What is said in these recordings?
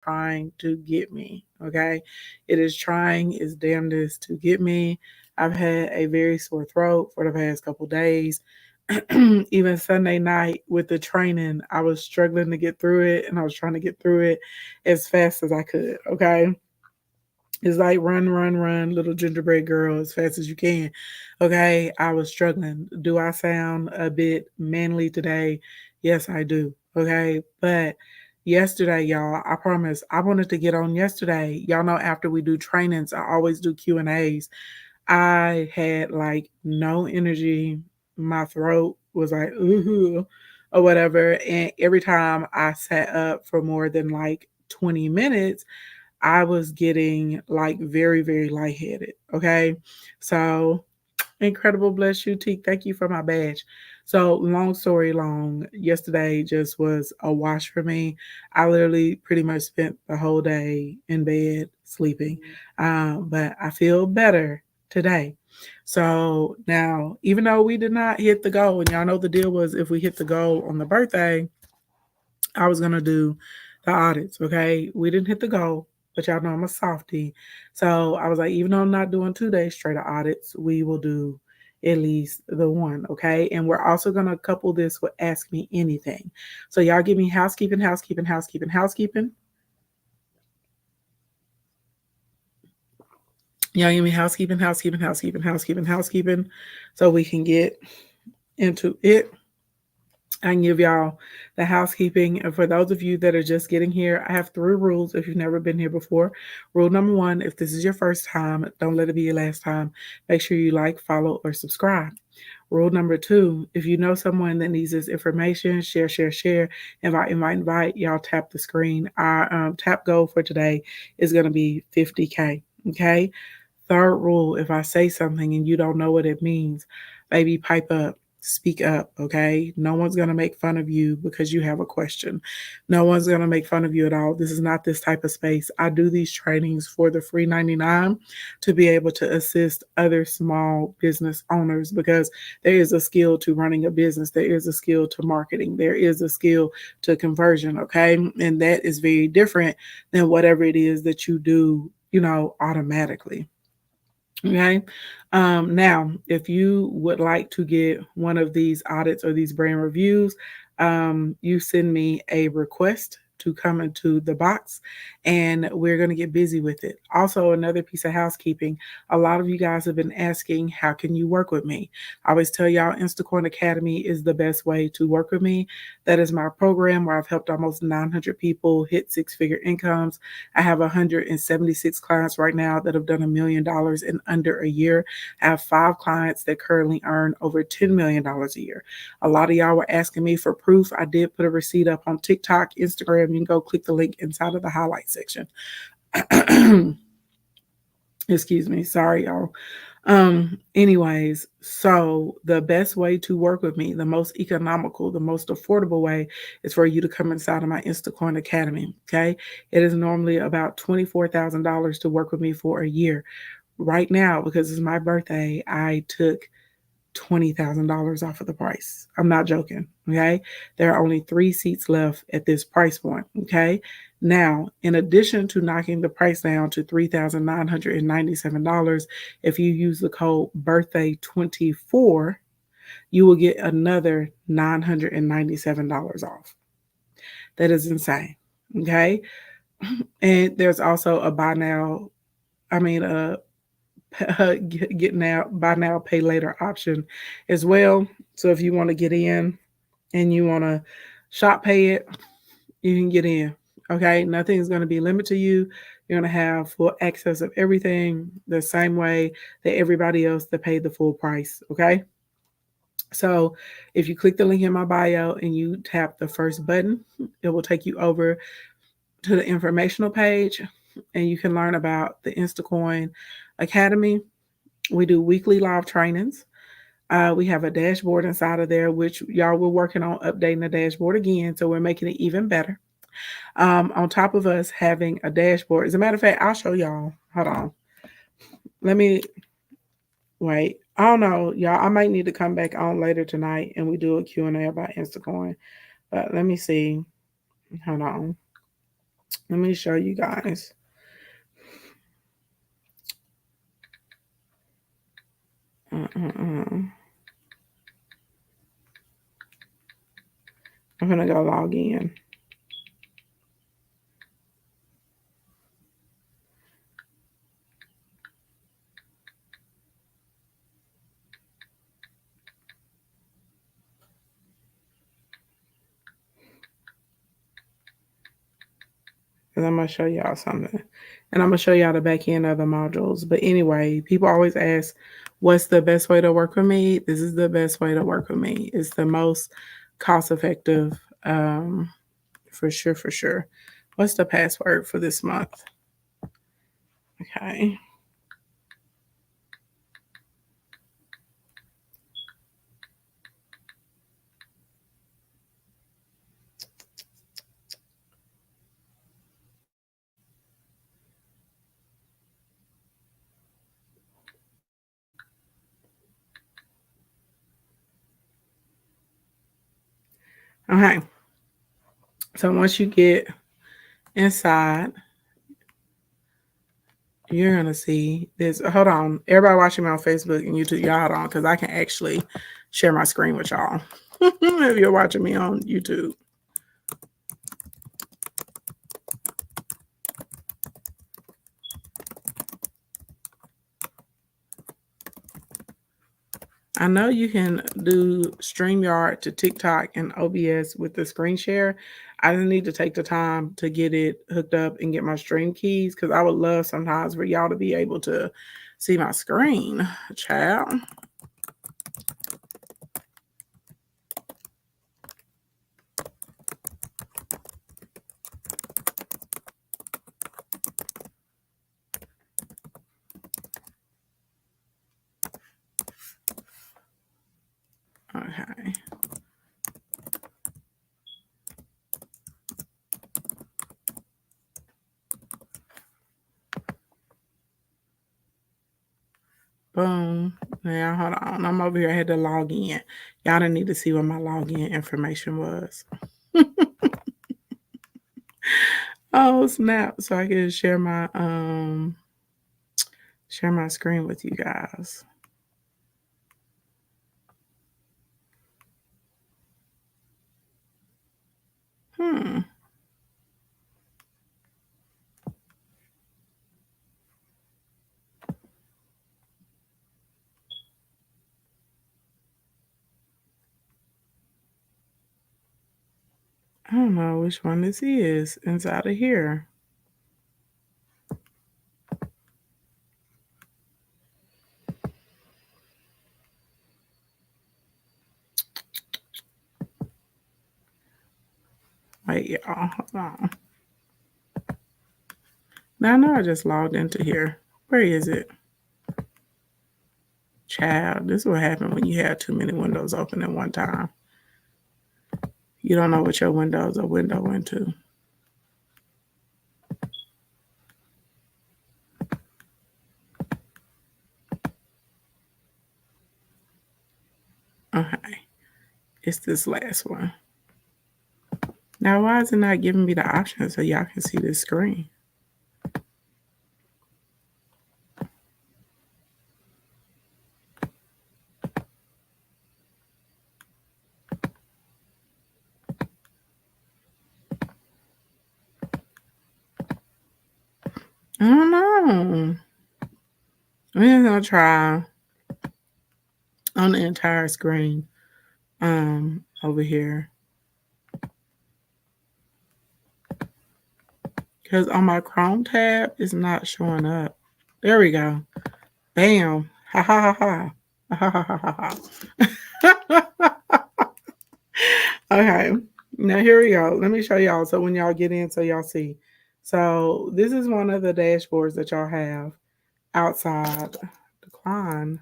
trying to get me. Okay. It is trying its damnedest to get me. I've had a very sore throat for the past couple days. Even Sunday night with the training, I was struggling to get through it and I was trying to get through it as fast as I could. Okay. It's like run, run, run, little gingerbread girl as fast as you can. Okay. I was struggling. Do I sound a bit manly today? Yes, I do. Okay. But yesterday, y'all, I promise I wanted to get on yesterday. Y'all know after we do trainings, I always do Q&As. I had like no energy. My throat was like, ooh, or whatever. And every time I sat up for more than like 20 minutes, I was getting like very, very lightheaded. Okay. So incredible. Bless you, Teak. Thank you for my badge. So, long story long, yesterday just was a wash for me. I literally pretty much spent the whole day in bed sleeping. But I feel better today. So, now, even though we did not hit the goal, and y'all know the deal was if we hit the goal on the birthday, I was going to do the audits. Okay. We didn't hit the goal, but y'all know I'm a softie. So I was like, even though I'm not doing 2 days straight of audits, we will do at least the one. Okay. And we're also going to couple this with Ask Me Anything. So y'all give me housekeeping, housekeeping, housekeeping, housekeeping. Y'all give me housekeeping, housekeeping, housekeeping, housekeeping, housekeeping. So we can get into it. I can give y'all the housekeeping. And for those of you that are just getting here, I have 3 rules if you've never been here before. Rule number 1, if this is your first time, don't let it be your last time. Make sure you like, follow, or subscribe. Rule number 2, if you know someone that needs this information, share, share, share, invite, invite, invite. Y'all tap the screen. Our tap goal for today is going to be 50K. Okay. Third rule, if I say something and you don't know what it means, baby, pipe up, speak up, okay? No one's going to make fun of you because you have a question. No one's going to make fun of you at all. This is not this type of space. I do these trainings for the free 99 to be able to assist other small business owners because there is a skill to running a business. There is a skill to marketing. There is a skill to conversion, okay? And that is very different than whatever it is that you do, automatically. Okay. Now, if you would like to get one of these audits or these brand reviews, you send me a request to come into the box and we're going to get busy with it. Also, another piece of housekeeping, a lot of you guys have been asking, how can you work with me? I always tell y'all Instacorn Academy is the best way to work with me. That is my program where I've helped almost 900 people hit 6-figure incomes. I have 176 clients right now that have done $1 million in under a year. I have 5 clients that currently earn over $10 million a year. A lot of y'all were asking me for proof. I did put a receipt up on TikTok, Instagram. You can go click the link inside of the highlight section. Excuse me. Sorry, y'all. Anyways, so the best way to work with me, the most economical, the most affordable way is for you to come inside of my Instacorn Academy. Okay. It is normally about $24,000 to work with me for a year. Right now, because it's my birthday, I took $20,000 off of the price. I'm not joking. Okay. There are only 3 seats left at this price point. Okay. Now, in addition to knocking the price down to $3,997, if you use the code birthday24, you will get another $997 off. That is insane. Okay. And there's also a buy now, I mean, get now, buy now, pay later option as well. So if you want to get in and you want to shop pay it, you can get in. Okay, nothing's going to be limited to you. You're going to have full access of everything the same way that everybody else that paid the full price. Okay, so if you click the link in my bio and you tap the first button, it will take you over to the informational page and you can learn about the Instacoin Academy. We do weekly live trainings. We have a dashboard inside of there, which y'all we're working on updating the dashboard again, so we're making it even better. On top of us having a dashboard, as a matter of fact, I'll show y'all. Hold on, let me wait. I don't know, y'all. I might need to come back on later tonight and we do a Q&A about Instacoin. But let me see. Hold on. Let me show you guys. I'm gonna go log in. And I'm going to show y'all something. And I'm going to show y'all the back end of the modules. But anyway, people always ask, what's the best way to work with me? This is the best way to work with me. It's the most cost effective, for sure, for sure. What's the password for this month? Okay. Okay. So once you get inside, you're gonna see this. Hold on, everybody watching me on Facebook and YouTube, y'all hold on, because I can actually share my screen with y'all if you're watching me on YouTube. I know you can do StreamYard to TikTok and OBS with the screen share. I just need to take the time to get it hooked up and get my stream keys, because I would love sometimes for y'all to be able to see my screen, child. Okay. Boom. Now, hold on. I'm over here. I had to log in. Y'all didn't need to see what my login information was. Oh, snap. So I can share my screen with you guys. I don't know which one this is inside of here. Wait, y'all, hold on. Now I know I just logged into here. Where is it? Child, this is what happened when you have too many windows open at one time. You don't know what your windows are window into. Okay, it's this last one. Now, why is it not giving me the option so y'all can see this screen? I don't know. I'm just gonna try on the entire screen over here, because on my Chrome tab it's not showing up. There we go. Bam. Ha ha ha ha. Ha ha ha ha ha. Okay. Now here we go. Let me show y'all. So when y'all get in, so y'all see. So this is one of the dashboards that y'all have outside. Decline.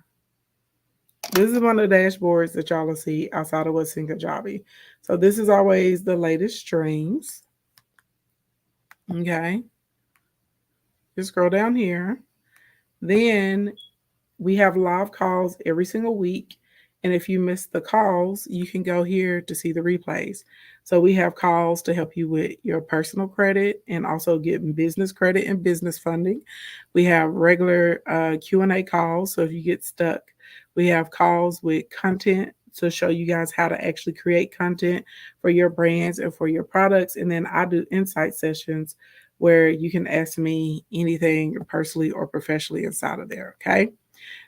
This is one of the dashboards that y'all will see outside of what's in Kajabi. So this is always the latest streams. Okay. Just scroll down here. Then we have live calls every single week. And if you miss the calls, you can go here to see the replays. So we have calls to help you with your personal credit and also getting business credit and business funding. We have regular Q&A calls. So if you get stuck, we have calls with content to show you guys how to actually create content for your brands and for your products. And then I do insight sessions where you can ask me anything personally or professionally inside of there. Okay.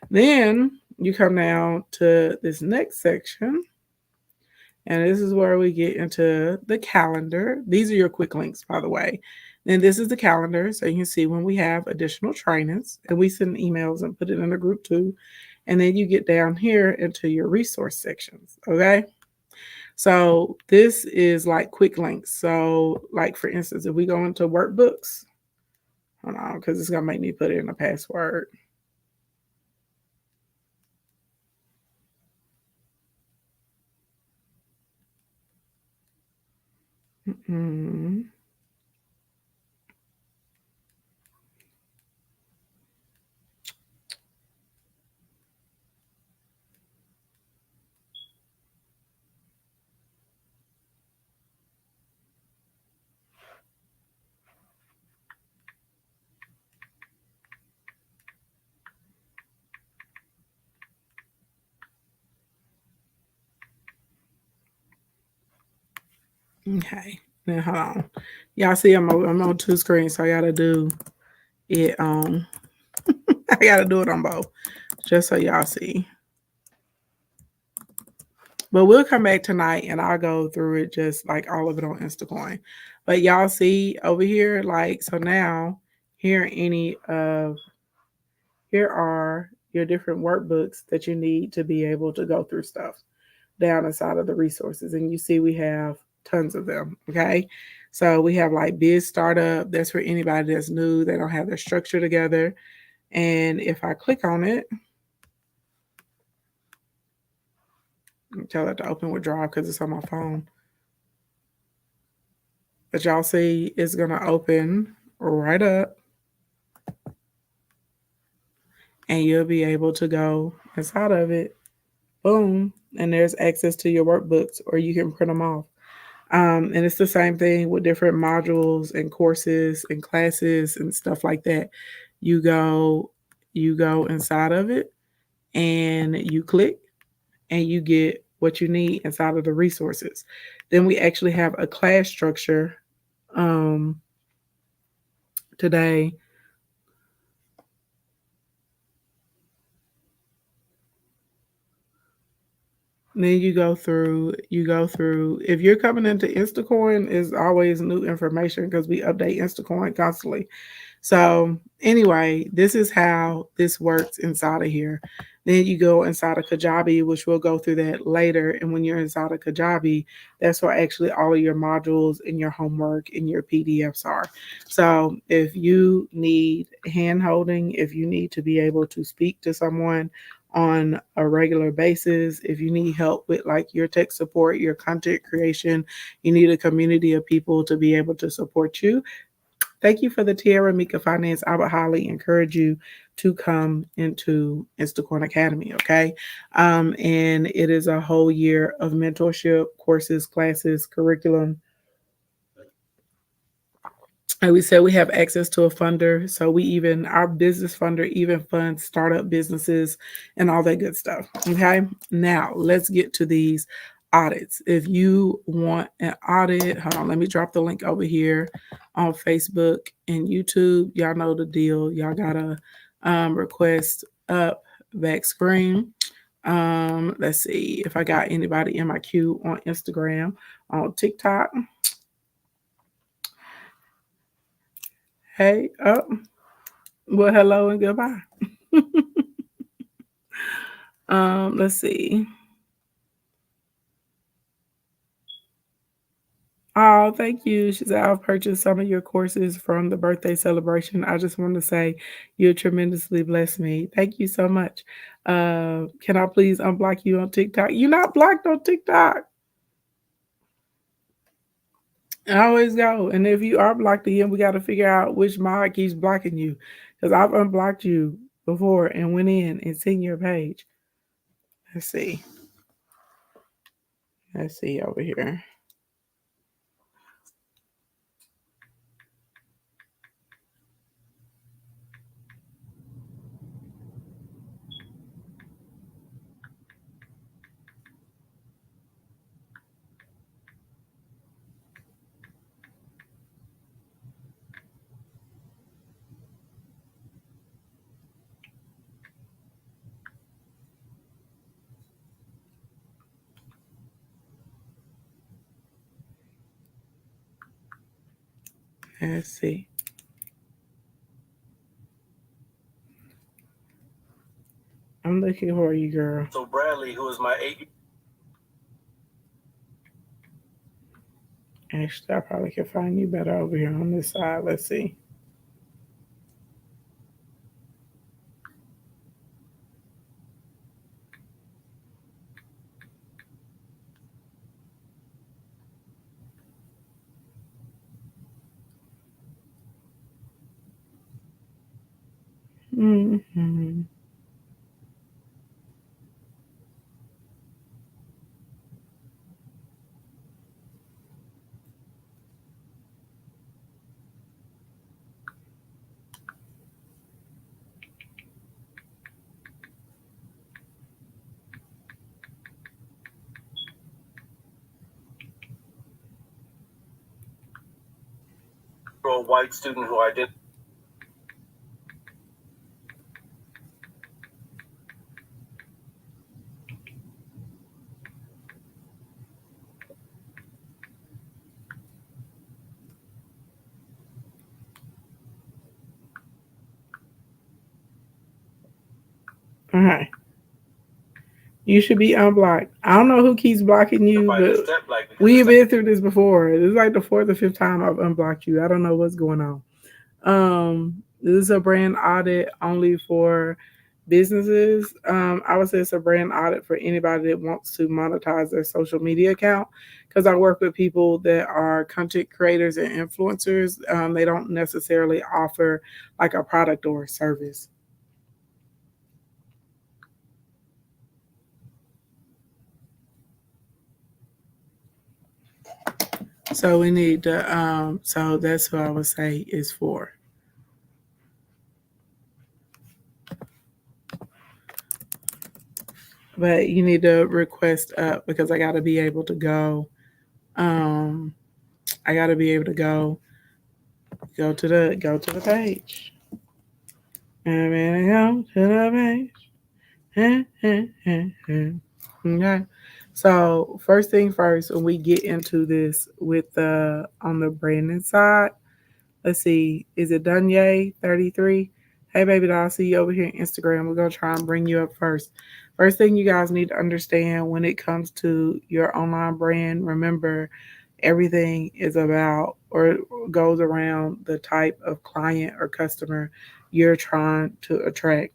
Then you come down to this next section. And this is where we get into the calendar. These are your quick links, by the way. Then this is the calendar. So you can see when we have additional trainings and we send emails and put it in a group too. And then you get down here into your resource sections. Okay. So this is like quick links. So, like for instance, if we go into workbooks, hold on, because it's gonna make me put in a password. Mm-hmm. Okay. Now hold on. Y'all see I'm on two screens, so I gotta do it I gotta do it on both. Just so y'all see. But we'll come back tonight and I'll go through it just like all of it on Instacoin. But y'all see over here, like so now here are your different workbooks that you need to be able to go through stuff down inside of the resources. And you see we have tons of them. Okay. So we have like biz startup. That's for anybody that's new, they don't have their structure together. And if I click on it, tell it to open with Drive because it's on my phone. But y'all see it's gonna open right up and you'll be able to go inside of it. Boom. And there's access to your workbooks or you can print them off. And it's the same thing with different modules and courses and classes and stuff like that. You go, you go inside of it and you click and you get what you need inside of the resources. Then we actually have a class structure um, today. Then you go through. If you're coming into Instacoin, is always new information because we update Instacoin constantly. So anyway, this is how this works inside of here. Then you go inside of Kajabi, which we'll go through that later. And when you're inside of Kajabi, that's where actually all of your modules and your homework and your PDFs are. So if you need hand holding, if you need to be able to speak to someone on a regular basis, if you need help with like your tech support, your content creation, you need a community of people to be able to support you. Thank you for the Tierra Mika Finance. I would highly encourage you to come into Instacorn Academy, okay? And it is a whole year of mentorship, courses, classes, curriculum. And we said we have access to a funder. So our business funder even funds startup businesses and all that good stuff. Okay. Now let's get to these audits. If you want an audit, hold on, let me drop the link over here on Facebook and YouTube. Y'all know the deal. Y'all gotta request up back screen. Let's see if I got anybody in my queue on Instagram, on TikTok. Hey, up. Well, hello and goodbye. Let's see. Oh, thank you. She said, I've purchased some of your courses from the birthday celebration. I just want to say you tremendously blessed me. Thank you so much. Can I please unblock you on TikTok? You're not blocked on TikTok. I always go. And if you are blocked again, we got to figure out which mod keeps blocking you. Because I've unblocked you before and went in and seen your page. Let's see. Let's see over here. Let's see. I'm looking for you, girl. So Bradley, who is my 8. Actually, I probably can find you better over here on this side. Let's see. Mm-hmm. For a white student who I did. All right. You should be unblocked. I don't know who keeps blocking you, but we've been through this before. This is like the fourth or fifth time I've unblocked you. I don't know what's going on. This is a brand audit only for businesses. I would say it's a brand audit for anybody that wants to monetize their social media account because I work with people that are content creators and influencers. They don't necessarily offer like a product or a service. So we need to, so that's what I would say is for. But you need to request up because I got to be able to go. Um, I got to be able to go to the page. I'm gonna go to the page. Okay. So first thing first, when we get into this with the on the branding side, let's see, is it Dunye 33? Hey baby doll, I see you over here on Instagram. We're gonna try and bring you up first. First thing you guys need to understand when it comes to your online brand, remember everything is about or goes around the type of client or customer you're trying to attract.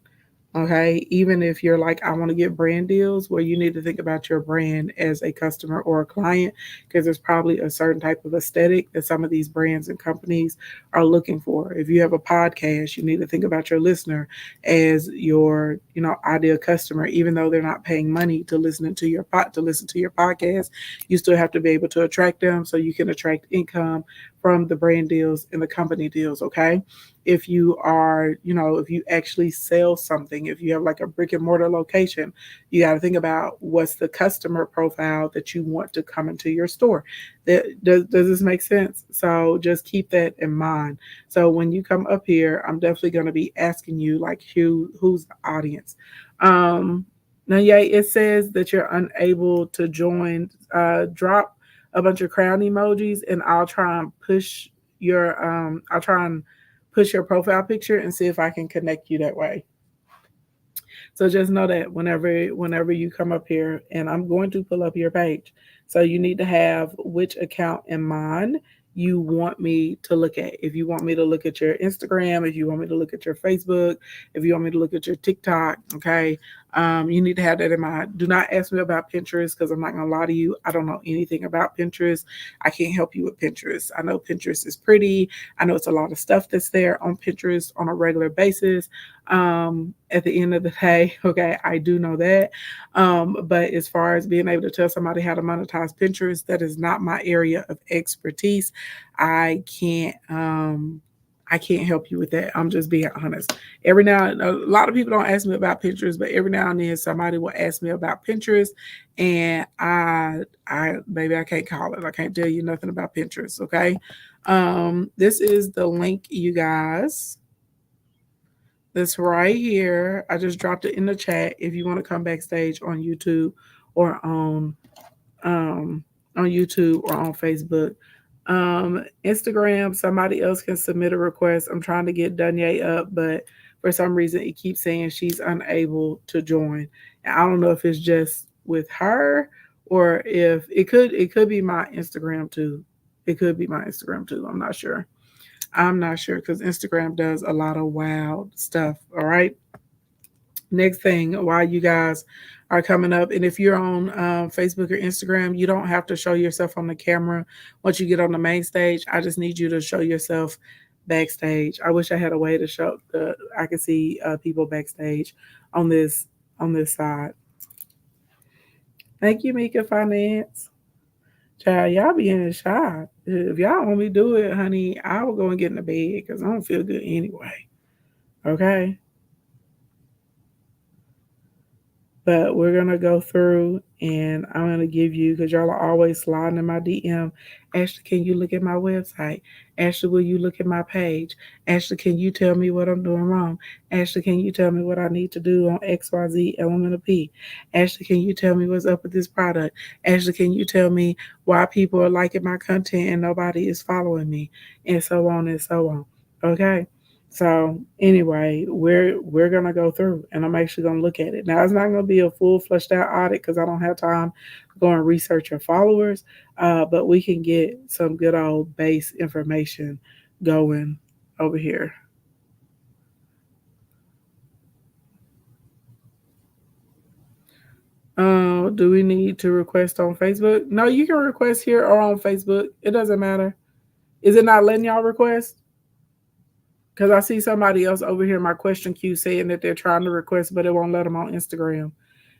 Okay, even if you're like, I want to get brand deals, well, you need to think about your brand as a customer or a client because there's probably a certain type of aesthetic that some of these brands and companies are looking for. If you have a podcast, you need to think about your listener as your, ideal customer. Even though they're not paying money to listen to your podcast, you still have to be able to attract them so you can attract income from the brand deals and the company deals. Okay, if you are, if you actually sell something, if you have like a brick and mortar location, you got to think about what's the customer profile that you want to come into your store. Does this make sense? So just keep that in mind. So when you come up here, I'm definitely going to be asking you like who's the audience. Um, Now, yeah, it says that you're unable to join. Drop a bunch of crown emojis, and I'll try and push your profile picture and see if I can connect you that way. So just know that whenever you come up here, and I'm going to pull up your page. So you need to have which account in mind you want me to look at. If you want me to look at your Instagram, if you want me to look at your Facebook, if you want me to look at your TikTok, okay, you need to have that in mind. Do not ask me about Pinterest because I'm not gonna lie to you. I don't know anything about Pinterest. I can't help you with Pinterest. I know Pinterest is pretty. I know it's a lot of stuff that's there on Pinterest on a regular basis. At the end of the day, okay, I do know that. But as far as being able to tell somebody how to monetize Pinterest, that is not my area of expertise. I can't I can't help you with that. I'm just being honest. Every now and a lot of people don't ask me about Pinterest, but every now and then somebody will ask me about Pinterest, and maybe I can't call it. I can't tell you nothing about Pinterest. Okay, this is the link, you guys. That's right here. I just dropped it in the chat. If you want to come backstage on YouTube or um, on YouTube or on Facebook, Instagram, somebody else can submit a request. I'm trying to get Dunye up, but for some reason it keeps saying she's unable to join. And I don't know if it's just with her or if it could be my Instagram too. It could be my Instagram too. I'm not sure. I'm not sure because Instagram does a lot of wild stuff. All right. Next thing, while you guys are coming up, and if you're on Facebook or Instagram, you don't have to show yourself on the camera once you get on the main stage. I just need you to show yourself backstage. I wish I had a way to show the I could see people backstage on this side. Thank you, Mika Finance. Child, y'all being shy. If y'all want me to do it, honey, I will go and get in the bed because I don't feel good anyway. Okay. But we're gonna go through and I'm gonna give you because y'all are always sliding in my DM. Ashley, can you look at my website? Ashley, will you look at my page? Ashley, can you tell me what I'm doing wrong? Ashley, can you tell me what I need to do on XYZ element of P? Ashley, can you tell me what's up with this product? Ashley, can you tell me why people are liking my content and nobody is following me? And so on and so on. Okay. So anyway, we're gonna go through, and I'm actually gonna look at it. Now it's not gonna be a full fleshed out audit because I don't have time to go and research your followers, but we can get some good old base information going over here. Do we need to request on Facebook? No, you can request here or on Facebook. It doesn't matter. Is it not letting y'all request? Because I see somebody else over here in my question queue saying that they're trying to request, but it won't let them on Instagram.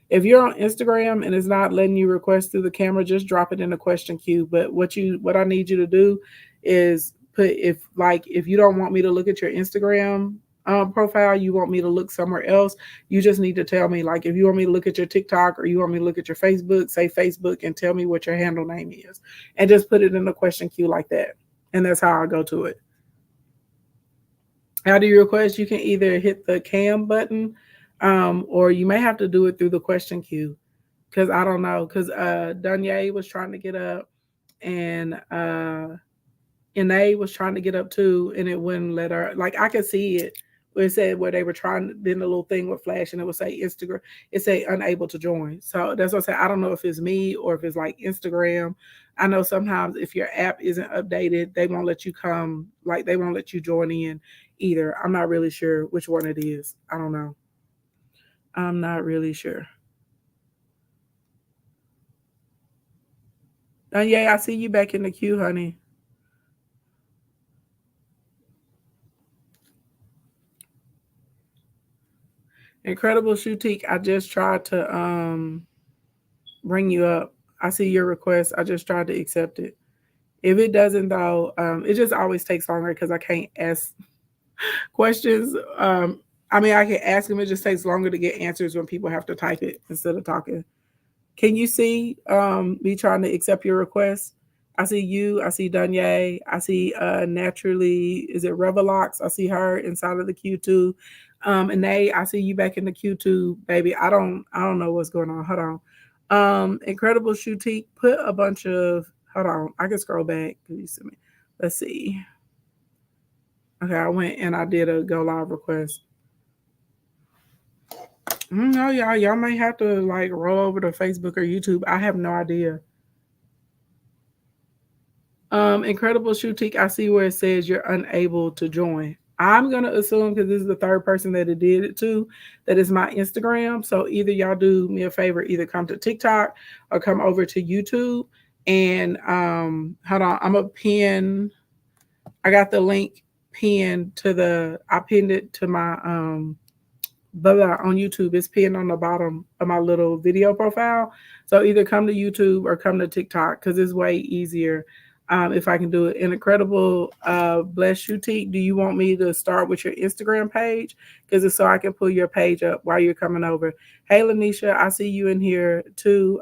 If you're on Instagram and it's not letting you request through the camera, just drop it in the question queue. But what I need you to do is put if you don't want me to look at your Instagram profile, you want me to look somewhere else, you just need to tell me like if you want me to look at your TikTok or you want me to look at your Facebook, say Facebook and tell me what your handle name is, and just put it in the question queue like that, and that's how I go to it. How do you request? You can either hit the cam button, or you may have to do it through the question queue. Cause I don't know. Cause Dunye was trying to get up, and Ine was trying to get up too, and it wouldn't let her. Like I could see it where it said where they were trying. Then the little thing would flash, and it would say Instagram. It say unable to join. So that's what I say. I don't know if it's me or if it's like Instagram. I know sometimes if your app isn't updated, they won't let you come. Like they won't let you join in either. I'm not really sure which one it is. I don't know. I'm not really sure. Yeah, I see you back in the queue, honey. Incredible Shootique. I just tried to bring you up. I see your request. I just tried to accept it. If it doesn't though, it just always takes longer because I can't ask questions. I mean I can ask them, it just takes longer to get answers when people have to type it instead of talking. Can you see me trying to accept your request? I see you. I see Dunye. I see naturally. Is it Revelox? I see her inside of the queue too. And I see you back in the queue too, baby. I don't know what's going on. Hold on. Incredible Shootique put a bunch of. Hold on. I can scroll back. You see me. Let's see. Okay, I went and I did a go live request. No, y'all may have to like roll over to Facebook or YouTube. I have no idea. Incredible Shootique, I see where it says you're unable to join. I'm gonna assume because this is the third person that it did it to, that is my Instagram. So either y'all do me a favor, either come to TikTok or come over to YouTube. And hold on, I'm a pin. I got the link pinned to the. I pinned it to my blah, blah, on YouTube. It's pinned on the bottom of my little video profile. So either come to YouTube or come to TikTok because it's way easier if I can do it. An incredible bless you, T. Do you want me to start with your Instagram page? Because it's so I can pull your page up while you're coming over. Hey, Lanisha, I see you in here too.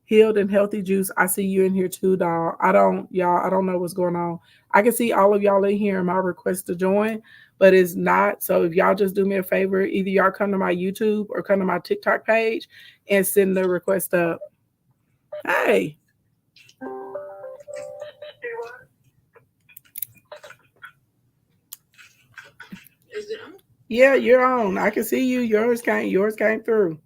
Healed and Healthy Juice, I see you in here too, dog. I don't know what's going on. I can see all of y'all in here in my request to join, but it's not. So if y'all just do me a favor, either y'all come to my YouTube or come to my TikTok page and send the request up. Hey, Yeah, you're on. I can see you. Yours came through.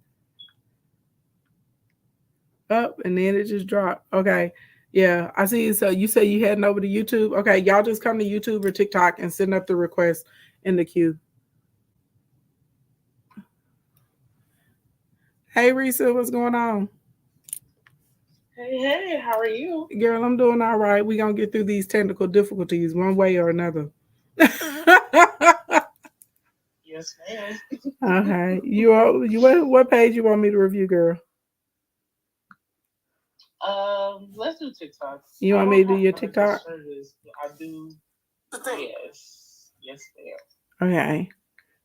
Up and then it just dropped. Okay. Yeah, I see. So you say you heading over to YouTube. Okay, y'all just come to YouTube or TikTok and send up the request in the queue. Hey Risa, what's going on? Hey, how are you? Girl, I'm doing all right. We gonna get through these technical difficulties one way or another. Yes, ma'am. Okay. What page you want me to review, girl? Let's do TikTok. You I want don't me to do have your product or TikTok? service, but I do. Yes, yes, ma'am. Okay.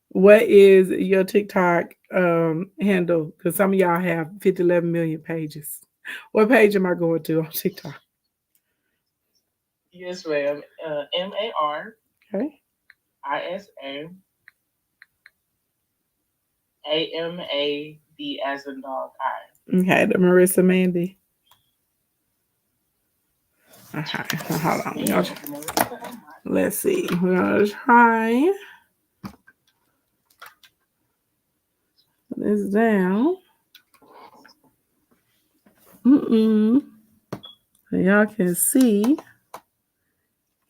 What is your TikTok handle? Because some of y'all have 11 million pages. What page am I going to on TikTok? Yes, ma'am. Okay. MARISAAMAD as in dog. I. Okay, the Marissa Mandy. Okay, so hold Yes, on. ma'am. Marissa Amadi. Let's see. We're gonna try this down. Mm-mm. So y'all can see.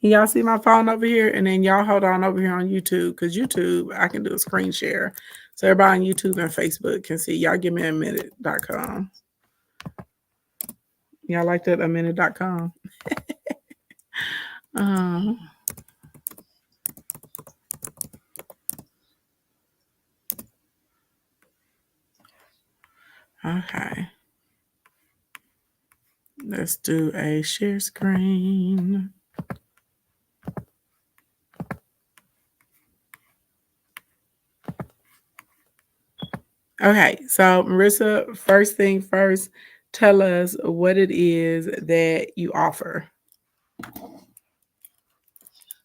Y'all see my phone over here, and then y'all hold on over here on YouTube because YouTube I can do a screen share, so everybody on YouTube and Facebook can see. Y'all give me a minute.com. Y'all like that a minute.com? Um, okay. Let's do a share screen. Okay, so Marissa, first thing first, tell us what it is that you offer.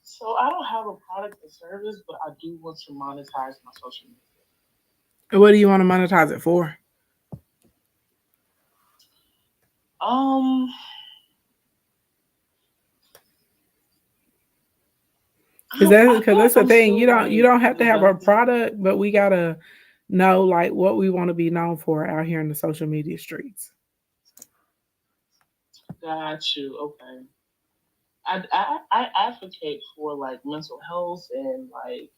So I don't have a product or service, but I do want to monetize my social media. What do you want to monetize it for? Um, Is that I because feel like that's the I'm thing? still You like don't have to have a developing. product, but we gotta know like what we want to be known for out here in the social media streets. Got you. Okay. I advocate for like mental health and like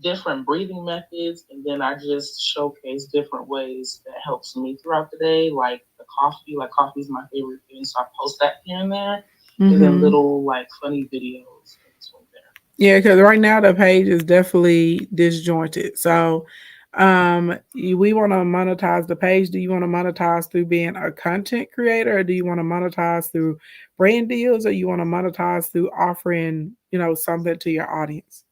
different breathing methods, and then I just showcase different ways that helps me throughout the day, like the coffee. Like coffee is my favorite thing, so I post that here and there, and then Mm-hmm. little like funny videos in between there. Yeah, because right now the page is definitely disjointed. So, we want to monetize the page. Do you want to monetize through being a content creator, or do you want to monetize through brand deals, or you want to monetize through offering, something to your audience?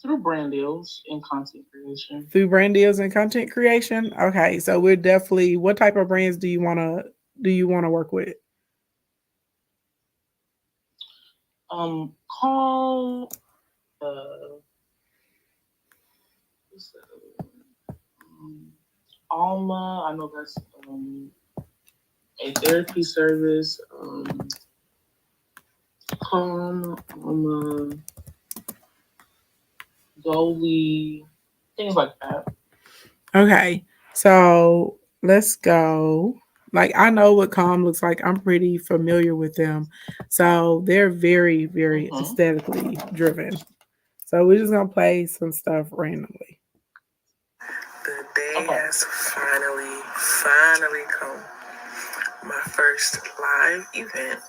Through brand deals and content creation. Through brand deals and content creation. Okay, so we're definitely. What type of brands do you want to work with? Call what's that? Um, Alma. I know that's a therapy service. Calm, goalie, things like that. Okay, so let's go. Like I know what Calm looks like. I'm pretty familiar with them, so they're very, very Mm-hmm. aesthetically driven. So we're just gonna play some stuff randomly. The day Okay. has finally come. My first live event,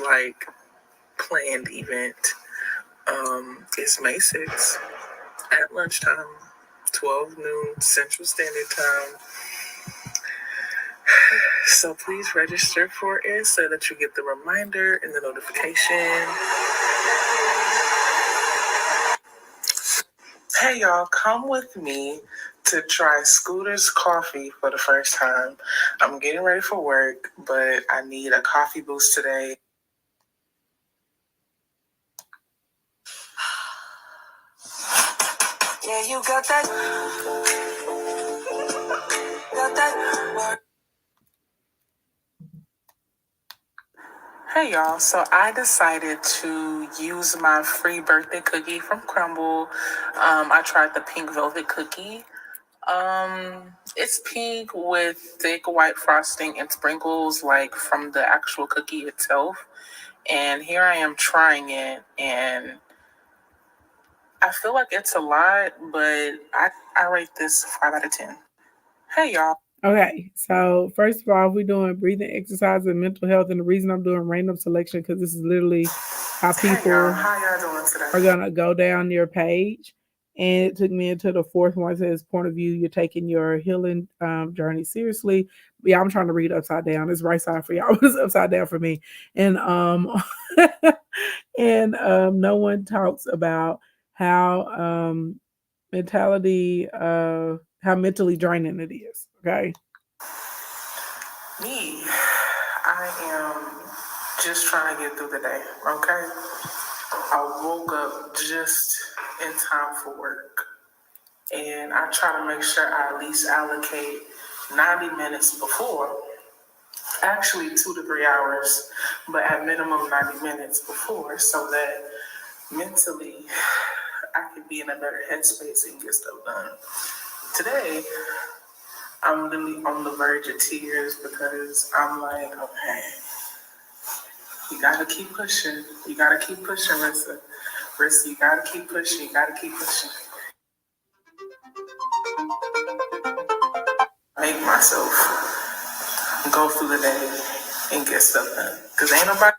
like planned event, is May 6th at lunchtime, 12 noon Central Standard Time. So please register for it so that you get the reminder and the notification. Hey y'all, come with me to try Scooter's coffee for the first time. I'm getting ready for work, but I need a coffee boost today. Yeah, you got that. Hey y'all, so I decided to use my free birthday cookie from Crumble. I tried the pink velvet cookie. It's pink with thick white frosting and sprinkles like from the actual cookie itself. And here I am trying it, and I feel like it's a lot, but I rate this 5 out of 10. Hey y'all. Okay, so first of all, we're doing breathing exercise and mental health, and the reason I'm doing random selection because this is literally how people How y'all doing are today? gonna go down your page. And it took me into the fourth one. It says point of view, you're taking your healing journey seriously. Yeah, I'm trying to read upside down. It's right side for y'all. It's upside down for me. And no one talks about how mentality how mentally draining it is. Okay. Me, I am just trying to get through the day, okay? I woke up just in time for work, and I try to make sure I at least allocate 90 minutes before, actually 2 to 3 hours, but at minimum 90 minutes before, so that mentally I can be in a better headspace and get stuff done. Today, I'm literally on the verge of tears because I'm like, okay, you gotta keep pushing. You gotta keep pushing, Rissa. Rissa, you gotta keep pushing. You gotta keep pushing. Make myself go through the day and get stuff done. Cause ain't nobody.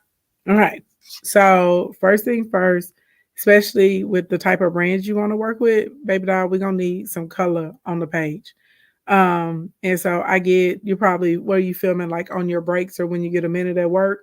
All right. So first thing first, especially with the type of brands you want to work with, baby doll, we're gonna need some color on the page. And so I get you probably what are you filming like on your breaks or when you get a minute at work?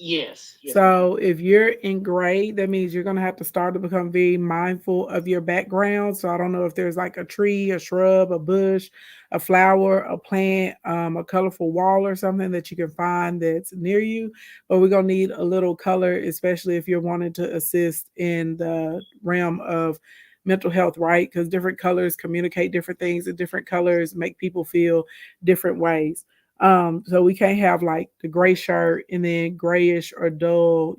Yes, yes. So if you're in grade, that means you're gonna have to start to become very mindful of your background. So I don't know if there's like a tree, a shrub, a bush, a flower, a plant, a colorful wall or something that you can find that's near you. But we're gonna need a little color, especially if you're wanting to assist in the realm of mental health, right? Because different colors communicate different things, and different colors make people feel different ways. So we can't have like the gray shirt and then grayish or dull,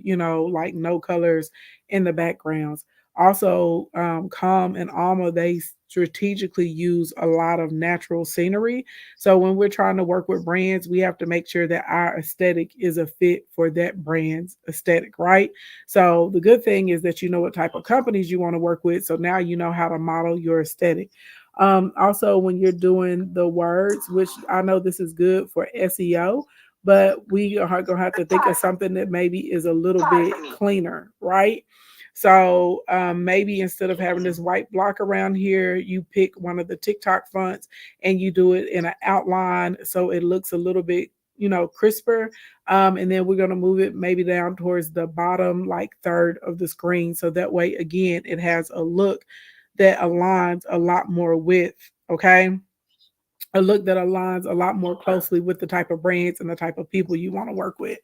like no colors in the backgrounds. Also, Calm and Alma, they strategically use a lot of natural scenery. So when we're trying to work with brands, we have to make sure that our aesthetic is a fit for that brand's aesthetic, right? So the good thing is that you know what type of companies you want to work with. So now you know how to model your aesthetic. Also, when you're doing the words, which I know this is good for SEO, but we are going to have to think of something that maybe is a little bit cleaner, right? So maybe instead of having this white block around here, you pick one of the TikTok fonts and you do it in an outline so it looks a little bit, crisper. And then we're going to move it maybe down towards the bottom, like third of the screen. So that way, again, it has a look that aligns a lot more with, okay? A look that aligns a lot more closely with the type of brands and the type of people you want to work with.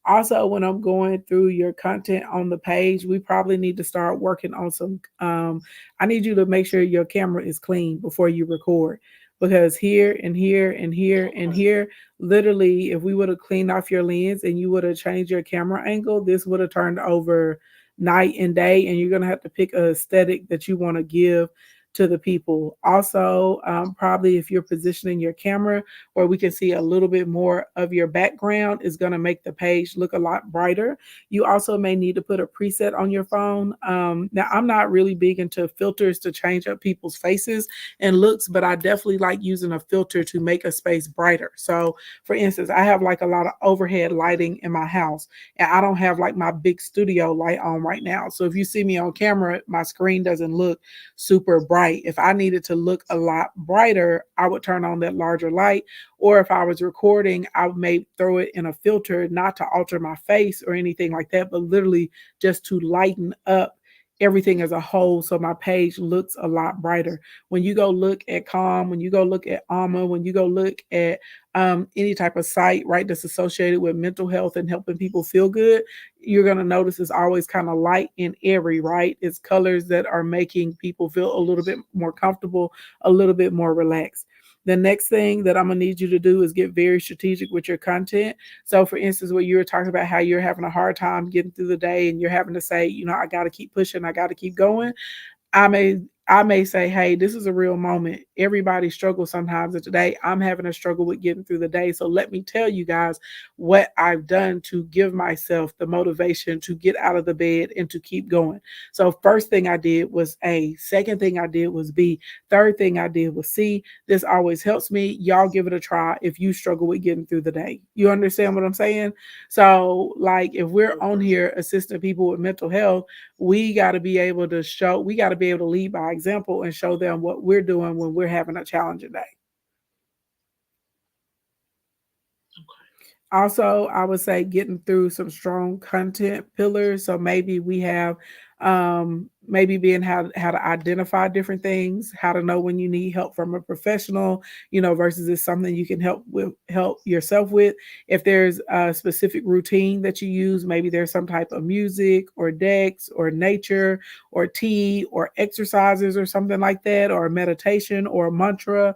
Also, when I'm going through your content on the page, we probably need to start working on some. I need you to make sure your camera is clean before you record because here and here and here and here, literally, if we would have cleaned off your lens and you would have changed your camera angle, this would have turned over night and day. And you're going to have to pick a aesthetic that you want to give to the people. Also, probably if you're positioning your camera where we can see a little bit more of your background is going to make the page look a lot brighter. You also may need to put a preset on your phone. Now, I'm not really big into filters to change up people's faces and looks, but I definitely like using a filter to make a space brighter. So, for instance, I have like a lot of overhead lighting in my house, and I don't have like my big studio light on right now. So, if you see me on camera, my screen doesn't look super bright. If I needed to look a lot brighter, I would turn on that larger light. Or if I was recording, I may throw it in a filter, not to alter my face or anything like that, but literally just to lighten up everything as a whole so my page looks a lot brighter. When you go look at Calm, when you go look at Alma, when you go look at any type of site, right, that's associated with mental health and helping people feel good, you're going to notice it's always kind of light and airy, right? It's colors that are making people feel a little bit more comfortable, a little bit more relaxed. The next thing that I'm gonna need you to do is get very strategic with your content. So, for instance, where you were talking about how you're having a hard time getting through the day and you're having to say, I got to keep pushing, I got to keep going. I may I may say, hey, this is a real moment. Everybody struggles sometimes. And today I'm having a struggle with getting through the day. So let me tell you guys what I've done to give myself the motivation to get out of the bed and to keep going. So first thing I did was A. Second thing I did was B. Third thing I did was C. This always helps me. Y'all give it a try if you struggle with getting through the day. You understand what I'm saying? So, like, if we're on here assisting people with mental health, we got to be able to show, we got to be able to lead by example and show them what we're doing when we're having a challenging day. Also, I would say getting through some strong content pillars. So maybe we have maybe being how to identify different things, how to know when you need help from a professional, versus it's something you can help yourself with. If there's a specific routine that you use, maybe there's some type of music or decks or nature or tea or exercises or something like that, or a meditation or a mantra,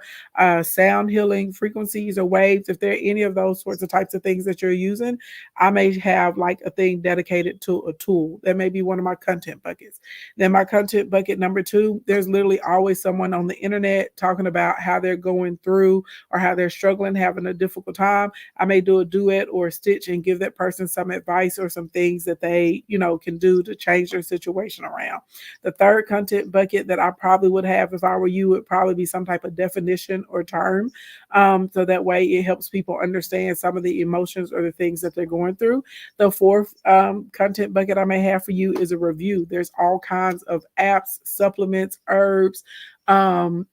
sound healing frequencies or waves. If there are any of those sorts of types of things that you're using, I may have like a thing dedicated to a tool. That may be one of my content buckets. Then my content bucket number 2, there's literally always someone on the internet talking about how they're going through or how they're struggling, having a difficult time. I may do a duet or a stitch and give that person some advice or some things that they, can do to change their situation around. The third content bucket that I probably would have if I were you would probably be some type of definition or term. So that way it helps people understand some of the emotions or the things that they're going through. The fourth content bucket I may have for you is a review. There's all kinds of apps, supplements, herbs,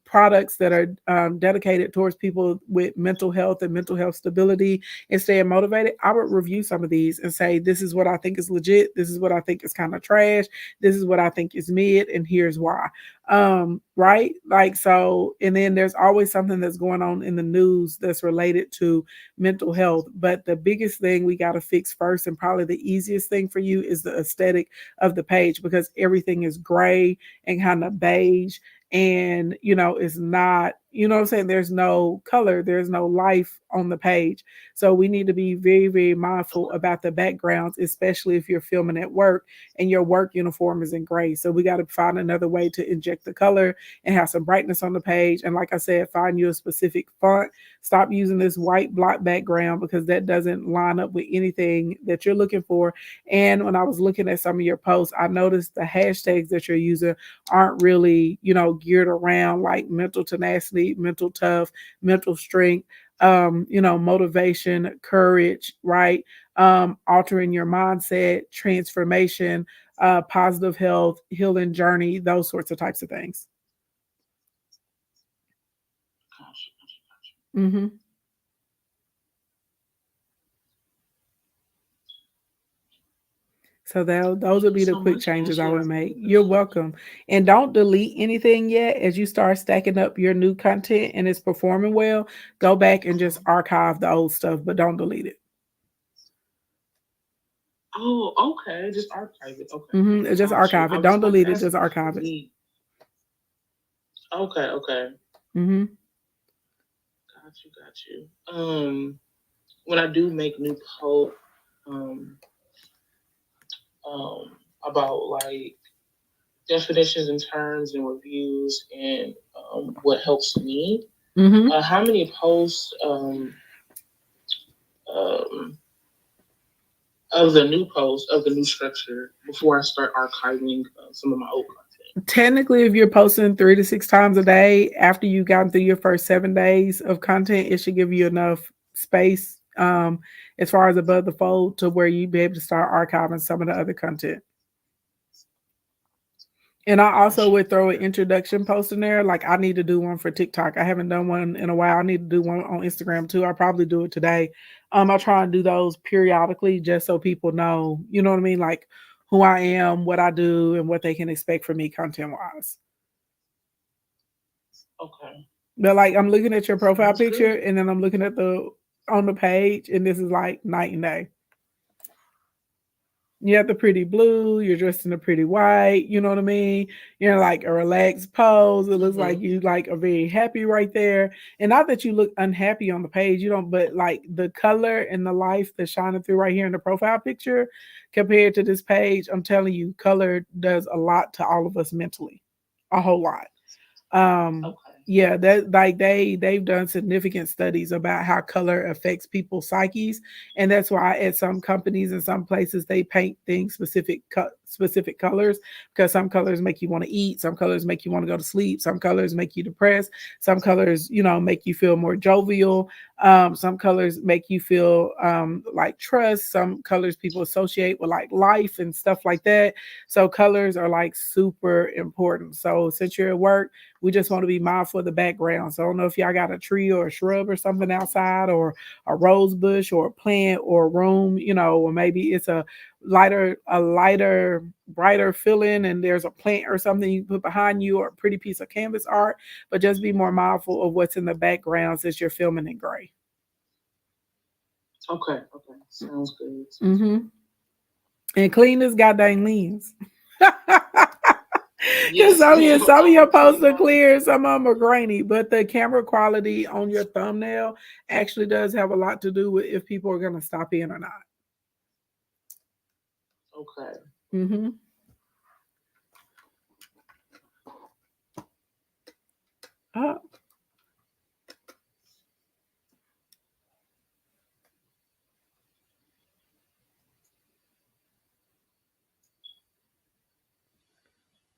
products that are dedicated towards people with mental health and mental health stability and staying motivated. I would review some of these and say, this is what I think is legit. This is what I think is kind of trash. This is what I think is mid, and here's why. Right? Like, so, and then there's always something that's going on in the news that's related to mental health. But the biggest thing we got to fix first, and probably the easiest thing for you, is the aesthetic of the page, because everything is gray and kind of beige, and it's not, what I'm saying, there's no color, there's no life on the page. So we need to be very, very mindful about the backgrounds, especially if you're filming at work and your work uniform is in gray. So we got to find another way to inject the color and have some brightness on the page. And like I said, find you a specific font. Stop using this white block background, because that doesn't line up with anything that you're looking for. And when I was looking at some of your posts, I noticed the hashtags that you're using aren't really, geared around like mental tenacity, mental tough, mental strength, motivation, courage, right? Altering your mindset, transformation, positive health, healing journey, those sorts of types of things. Mm-hmm. So those would be the quick changes I would make. You're welcome. And don't delete anything yet. As you start stacking up your new content and it's performing well, go back and just archive the old stuff, but don't delete it. Oh, okay. Just archive it. Okay. Just archive it. Don't delete it. Just archive it. Okay. Mm-hmm. Got you. When I do make new posts, about like definitions and terms and reviews and what helps me. Mm-hmm. How many posts of the new post of the new structure before I start archiving some of my old content? Technically, if you're posting 3 to 6 times a day after you've gotten through your first 7 days of content, it should give you enough space as far as above the fold to where you'd be able to start archiving some of the other content. And I also would throw an introduction post in there. Like, I need to do one for TikTok. I haven't done one in a while. I need to do one on Instagram too. I'll probably do it today. I'll try and do those periodically just so people know, you know what I mean? Like who I am, what I do, and what they can expect from me content wise. Okay. But like, I'm looking at your profile picture and then I'm looking at on the page, and this is like night and day. You have the pretty blue, you're dressed in a pretty white, you know what I mean? You're like a relaxed pose. It looks like you like are very happy right there. And not that you look unhappy on the page, you don't, but like the color and the life that's shining through right here in the profile picture compared to this page, I'm telling you, color does a lot to all of us mentally. A whole lot. um Okay. yeah, that like they've done significant studies about how color affects people's psyches, and that's why at some companies and some places they paint things specific colors, because some colors make you want to eat, some colors make you want to go to sleep, some colors make you depressed, some colors, you know, make you feel more jovial, some colors make you feel like trust, some colors people associate with like life and stuff like that. So colors are like super important. So since you're at work, we just want to be mindful of the background. So I don't know if y'all got a tree or a shrub or something outside, or a rose bush or a plant or a room, you know, or maybe it's a lighter, brighter feeling, and there's a plant or something you put behind you, or a pretty piece of canvas art. But just be more mindful of what's in the background since you're filming in gray. Okay. Okay. Sounds good. Sounds Mm-hmm. good. And clean this goddamn lens. Because Yes, ma'am. some of I'm your gonna posts clean are my lens. clear, some of them are grainy, but the camera quality on your thumbnail actually does have a lot to do with if people are going to stop in or not. Okay. Mm-hmm. Oh,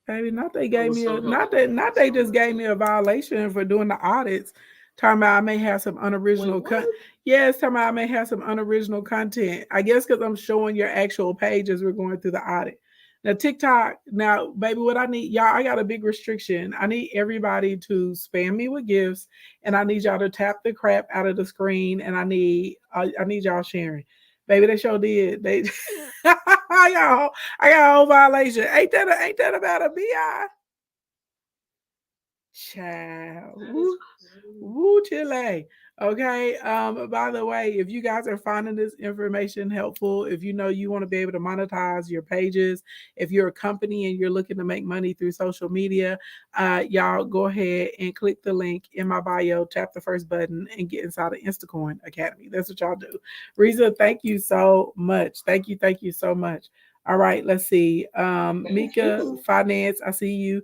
baby, not they That gave was me a so not helpful. that Thank not you they so just much. gave me a violation for doing the audits. Talking about I may have some Wait, unoriginal what? yes, talking about I may have some unoriginal content. I guess because I'm showing your actual page as we're going through the audit. Now TikTok, now baby, what I need, y'all, I got a big restriction. I need everybody to spam me with gifts, and I need y'all to tap the crap out of the screen, and I need y'all sharing. Baby, they sure did. They I got a whole violation. Ain't that about a bi? Child. That is Woo, crazy. woo, Chile. Okay. By the way, if you guys are finding this information helpful, if you know you want to be able to monetize your pages, if you're a company and you're looking to make money through social media, y'all go ahead and click the link in my bio, tap the first button, and get inside the Instacoin Academy. That's what y'all do. Riza, thank you so much. Thank you so much. All right, let's see. Thank Mika you. Finance, I see you.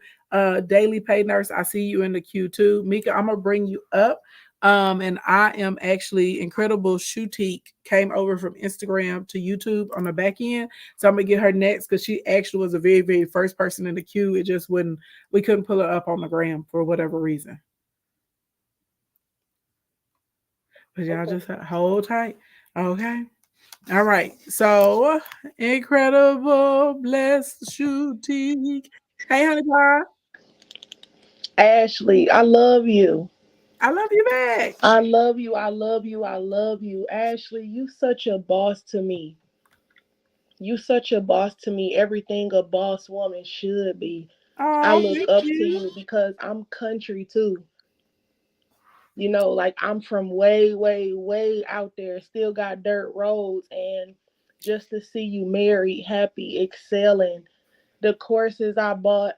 Daily Pay Nurse, I see you in the queue too. Mika, I'm gonna bring you up. And I am actually Incredible Shootique came over from Instagram to YouTube on the back end. So I'm gonna get her next because she actually was the very, very first person in the queue. It just wouldn't we couldn't pull her up on the gram for whatever reason. But y'all Okay. just hold tight. Okay. All right. So Incredible Blessed Shootique. Hey honey pie. Ashley, I love you. I love you back. I love you. I love you. I love you. Ashley, you such a boss to me. You such a boss to me. Everything a boss woman should be. I Oh, look thank up to you. you because I'm country too. You know, like I'm from way, way, way out there. Still got dirt roads, and just to see you married, happy, excelling. The courses I bought,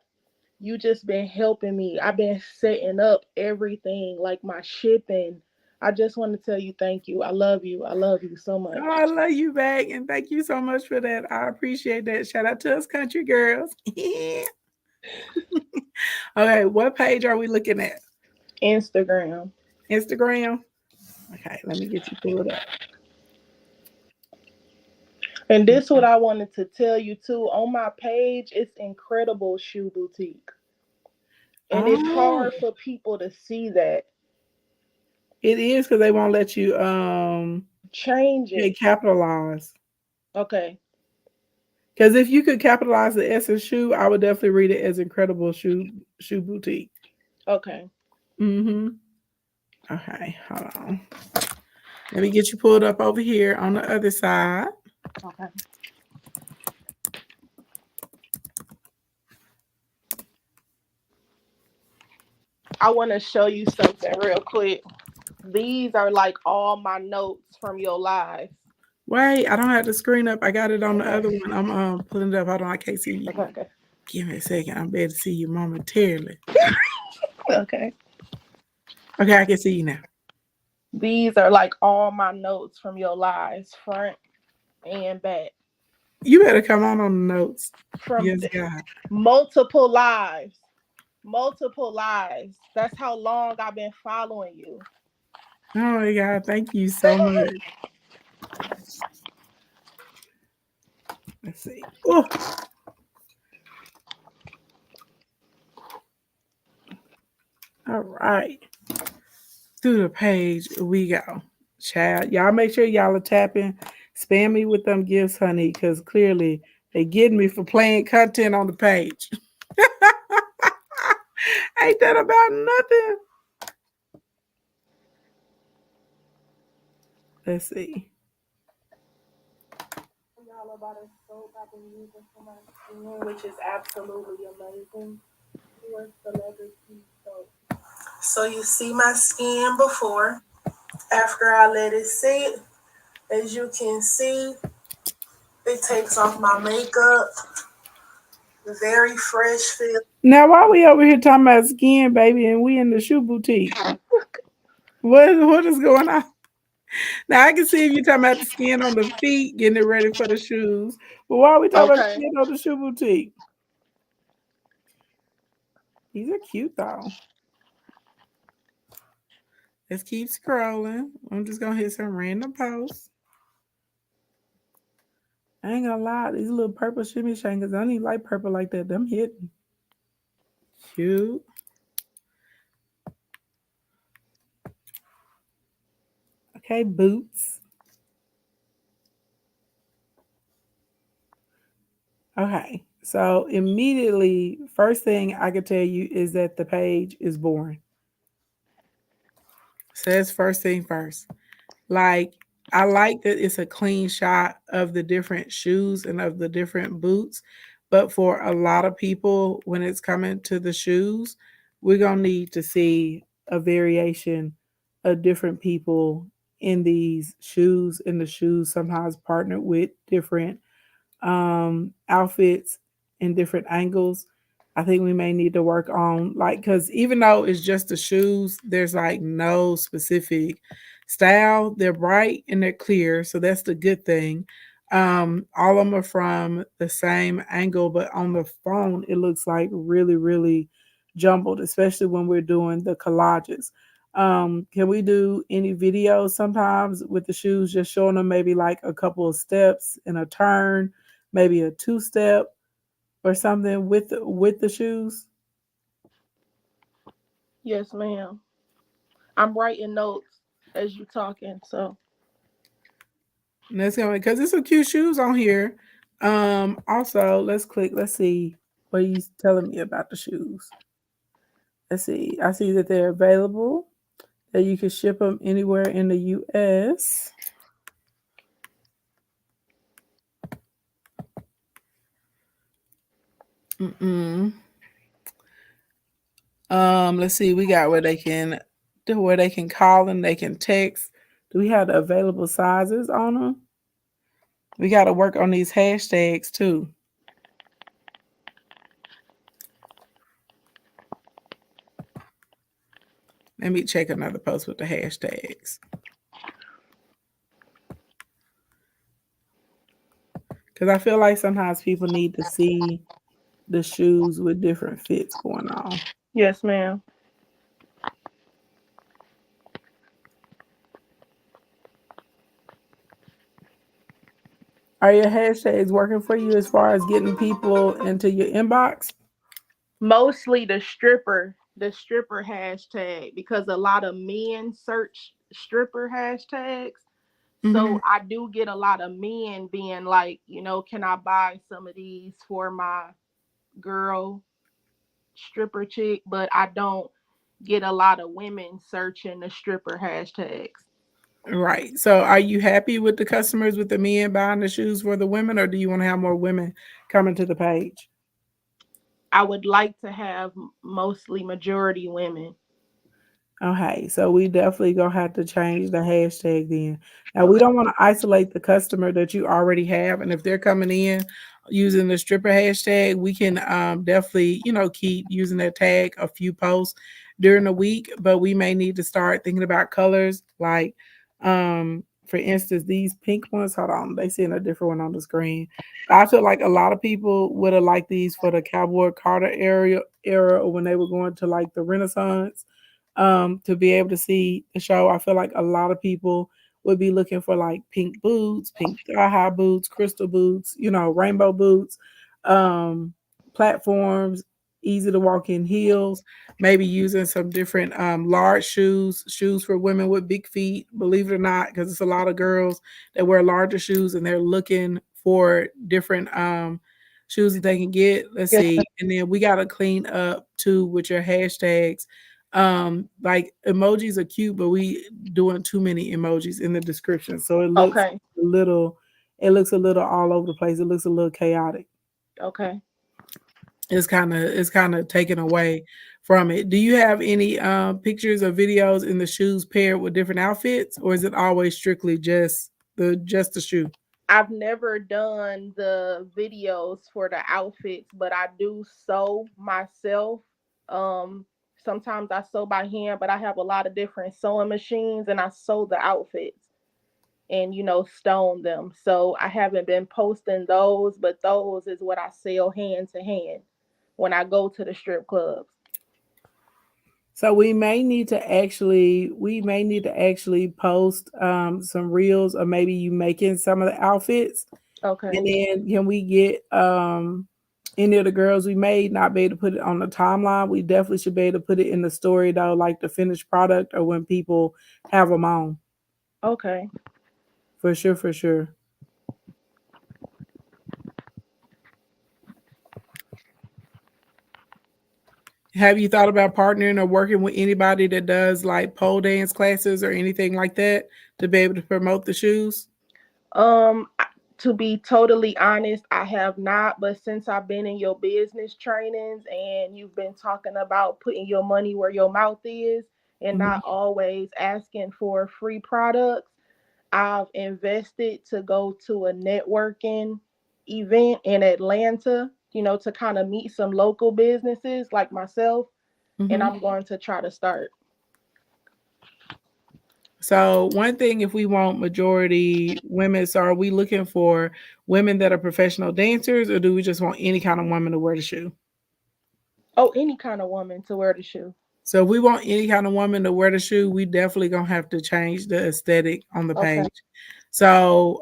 you just been helping me. I've been setting up everything, like my shipping. I just want to tell you thank you. I love you. I love you so Oh, much. I love you back, and thank you so much for that. I appreciate that. Shout out to us country girls. Okay, what page are we looking at? Instagram. Instagram. Okay, let me get you pulled up. And this what I wanted to tell you too. On my page, it's Incredible Shoe Boutique. And it's Oh, hard for people to see that. it is because they won't let you Change it. capitalize. Okay. Because if you could capitalize the S as shoe, I would definitely read it as Incredible Shoe Boutique. Okay. Mm-hmm. Okay, hold on. Let me get you pulled up over here on the other side. Okay. I want to show you something real quick. These are like all my notes from your live. Wait, I don't have the screen up. I got it on the other one. I'm pulling it up. Hold on, I can't see you. Okay. Give me a second. I'm better to see you momentarily. Okay. Okay, I can see you now. These are like all my notes from your lives, front and back. You better come on the notes. From Yes, God. multiple lives. Multiple lives. That's how long I've been following you. Oh my God, thank you so much. Let's see. Oh, all right. Through the page we go. Child, y'all make sure y'all are tapping. Spam me with them gifts, honey, because clearly they getting me for playing content on the page. Ain't that about nothing? Let's see. Y'all about a soap I've been using for my skin, which is absolutely amazing. Pure celebrity soap. So you see my skin before, after I let it sit. As you can see, it takes off my makeup. Very fresh feel. Now, why we over here talking about skin, baby, and we in the shoe boutique? What is going on? Now I can see if you're talking about the skin on the feet, getting it ready for the shoes. But why are we talking about Okay. skin on the shoe boutique? These are cute though. Let's keep scrolling. I'm just gonna hit some random posts. I ain't gonna lie, these little purple shimmy shangers, I don't even like purple like that. Them hitting. Cute. Okay, boots. Okay. So immediately, first thing I could tell you is that the page is boring. Says first thing first. Like, I like that it's a clean shot of the different shoes and of the different boots. But for a lot of people, when it's coming to the shoes, we're going to need to see a variation of different people in these shoes, and the shoes sometimes partnered with different outfits in different angles. I think we may need to work on, like, because even though it's just the shoes, there's like no specific style. They're bright and they're clear, so that's the good thing. All of them are from the same angle, but on the phone it looks like really, really jumbled, especially when we're doing the collages. Can we do any videos sometimes with the shoes, just showing them maybe like a couple of steps and a turn, maybe a two step or something with the shoes? Yes, ma'am. I'm writing notes as you talking, so And that's going because there's some cute shoes on here. Also, let's click. Let's see what he's telling me about the shoes. Let's see. I see that they're available. That you can ship them anywhere in the U.S. Mm-mm. Let's see. We got where they can do, where they can call and they can text. Do we have the available sizes on them? We got to work on these hashtags too. Let me check another post with the hashtags. Because I feel like sometimes people need to see the shoes with different fits going on. yes, ma'am. Are your hashtags working for you as far as getting people into your inbox? Mostly the stripper hashtag, because a lot of men search stripper hashtags. Mm-hmm. So I do get a lot of men being like, can I buy some of these for my girl stripper chick? But I don't get a lot of women searching the stripper hashtags. Right. So are you happy with the customers with the men buying the shoes for the women, or do you want to have more women coming to the page? I would like to have mostly majority women. Okay, so we definitely gonna have to change the hashtag then. Now we don't want to isolate the customer that you already have, and if they're coming in using the stripper hashtag, we can definitely keep using that tag a few posts during the week, but we may need to start thinking about colors like for instance these pink ones. Hold on, they seeing a different one on the screen. I feel like a lot of people would have liked these for the Cowboy Carter era or when they were going to like the Renaissance to be able to see the show. I feel like a lot of people would be looking for like pink boots, pink thigh high boots, crystal boots, rainbow boots, um, platforms, easy to walk in heels, maybe using some different large shoes for women with big feet, believe it or not, because it's a lot of girls that wear larger shoes and they're looking for different shoes that they can get. Let's Yes. see. And then we gotta clean up too with your hashtags like emojis are cute, but we doing too many emojis in the description, so Okay. a little it looks a little all over the place. It looks a little chaotic. Okay. It's kind of taken away from it. Do you have any pictures or videos in the shoes paired with different outfits, or is it always strictly just the shoe? I've never done the videos for the outfits, but I do sew myself. Um, Sometimes I sew by hand, but I have a lot of different sewing machines and I sew the outfits and stone them. So I haven't been posting those, but those is what I sell hand to hand when I go to the strip clubs. So we may need to actually post some reels or maybe you making some of the outfits. Okay. And then can we get any of the girls we made not be able to put it on the timeline? We definitely should be able to put it in the story though, like the finished product or when people have them on. Okay. For sure, for sure. Have you thought about partnering or working with anybody that does like pole dance classes or anything like that to be able to promote the shoes? To be totally honest, I have not, but since I've been in your business trainings and you've been talking about putting your money where your mouth is and Mhm. not always asking for free products, I've invested to go to a networking event in Atlanta, to kind of meet some local businesses like myself, and Mhm. I'm going to try to start. So one thing, if we want majority women, so are we looking for women that are professional dancers, or do we just want any kind of woman to wear the shoe? Oh, any kind of woman to wear the shoe. So if we want any kind of woman to wear the shoe, we definitely gonna have to change the aesthetic on the Okay. page. So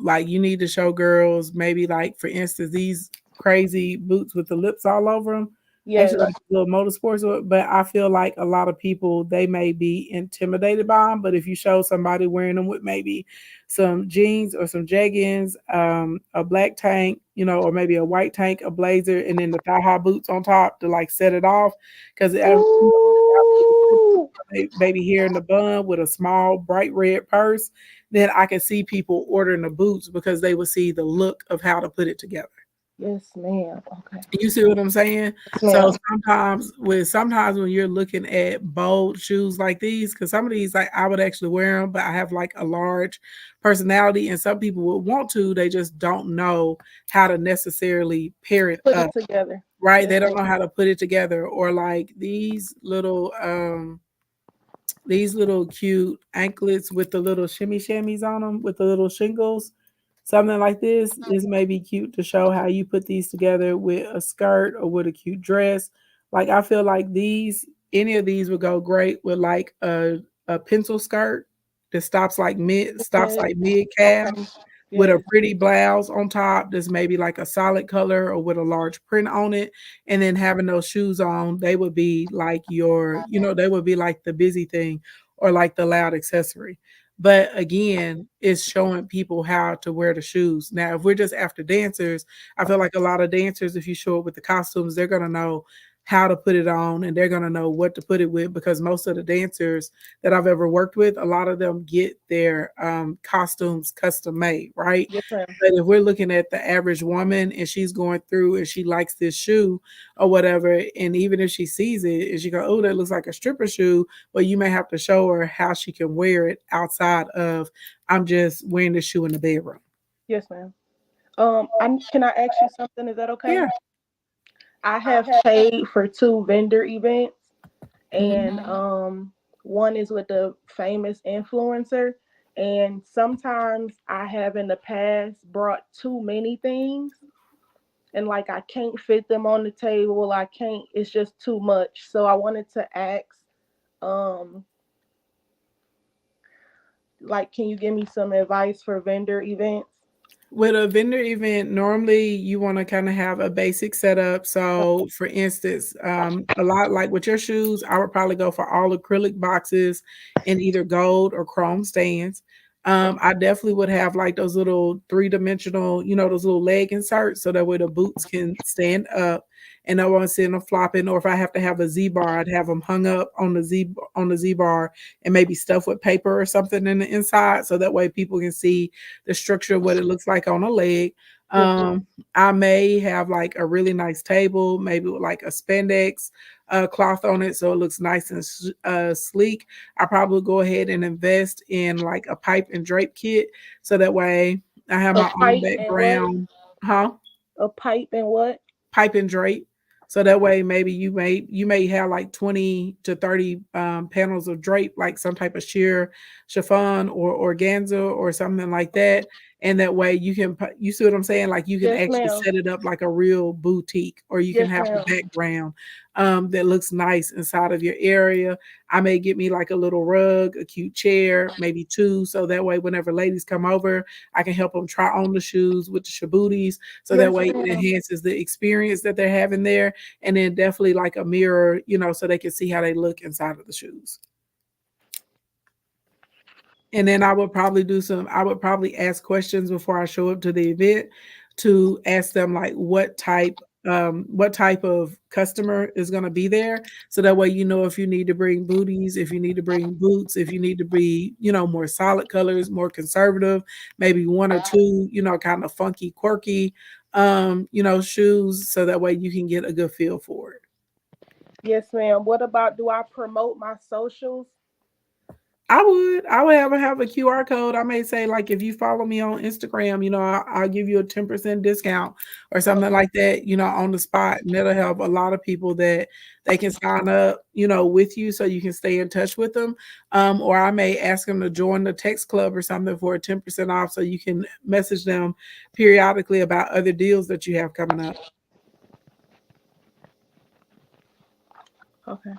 like you need to show girls maybe like for instance these crazy boots with the lips all over them. Actually, like Yes. little motorsports, but I feel like a lot of people they may be intimidated by them. But if you show somebody wearing them with maybe some jeans or some jeggings, a black tank, or maybe a white tank, a blazer, and then the thigh high boots on top to like set it off, because Ooh. baby hair in the bun with a small bright red purse, then I can see people ordering the boots because they would see the look of how to put it together. Yes, ma'am. Okay. You see what I'm saying? Yes, So ma'am. sometimes when you're looking at bold shoes like these, because some of these like I would actually wear them, but I have like a large personality, and some people would want to, they just don't know how to necessarily pair it Put up, it together. right? Yes, They don't ma'am. know how to put it together, or like these little cute anklets with the little shimmy shammies on them with the little shingles. Something like this may be cute to show how you put these together with a skirt or with a cute dress. Like I feel like any of these would go great with like a pencil skirt that stops Yes. like mid calf Okay. with a Yes. pretty blouse on top that's maybe like a solid color or with a large print on it, and then having those shoes on, they would be like they would be like the busy thing or like the loud accessory. But again, it's showing people how to wear the shoes. Now, if we're just after dancers, I feel like a lot of dancers, if you show up with the costumes, they're gonna know how to put it on, and they're going to know what to put it with, because most of the dancers that I've ever worked with, a lot of them get their costumes custom made, right? Yes, ma'am. But if we're looking at the average woman and she's going through and she likes this shoe or whatever, and even if she sees it and she go, oh, that looks like a stripper shoe, well, you may have to show her how she can wear it outside of, I'm just wearing the shoe in the bedroom. Yes, ma'am. Can I ask you something? Is that okay? Yeah. I have paid for 2 vendor events, and Mhm. one is with a famous influencer. And sometimes I have in the past brought too many things, and like I can't fit them on the table. I can't. It's just too much. So I wanted to ask, um, like, can you give me some advice for vendor events? With a vendor event, normally you want to kind of have a basic setup. So, for instance, a lot like with your shoes, I would probably go for all acrylic boxes in either gold or chrome stands. I definitely would have like those little three-dimensional, those little leg inserts, so that way the boots can stand up and I won't see them flopping. Or if I have to have a Z bar, I'd have them hung up on the Z bar and maybe stuffed with paper or something in the inside, so that way people can see the structure of what it looks like on a leg. Yes, I may have like a really nice table, maybe with like a spandex cloth on it, so it looks nice and sleek. I probably go ahead and invest in like a pipe and drape kit, so that way I have a my own pipe and what? background. Huh? A pipe and what? Pipe and drape. So that way, maybe you may have like 20 to 30 panels of drape, like some type of sheer chiffon or organza or something like that. And that way you can, you see what I'm saying? Like you can Yes, actually ma'am. set it up like a real boutique, or you can Yes, have a ma'am. background that looks nice inside of your area. I may get me like a little rug, a cute chair, maybe two. So that way, whenever ladies come over, I can help them try on the shoes with the shabooties. So that Yes, way it ma'am. enhances the experience that they're having there. And then definitely like a mirror, so they can see how they look inside of the shoes. And then I would probably ask questions before I show up to the event, to ask them like what type of customer is going to be there, so that way if you need to bring booties, if you need to bring boots, if you need to be more solid colors, more conservative, maybe one or two kind of funky, quirky shoes, so that way you can get a good feel for it. Yes, ma'am. What about, do I promote my socials? I would have a QR code. I may say like, if you follow me on Instagram, I'll give you a 10% discount or something like that, on the spot. And that'll help a lot of people that they can sign up, with you, so you can stay in touch with them. Or I may ask them to join the text club or something for a 10% off, so you can message them periodically about other deals that you have coming up. Okay.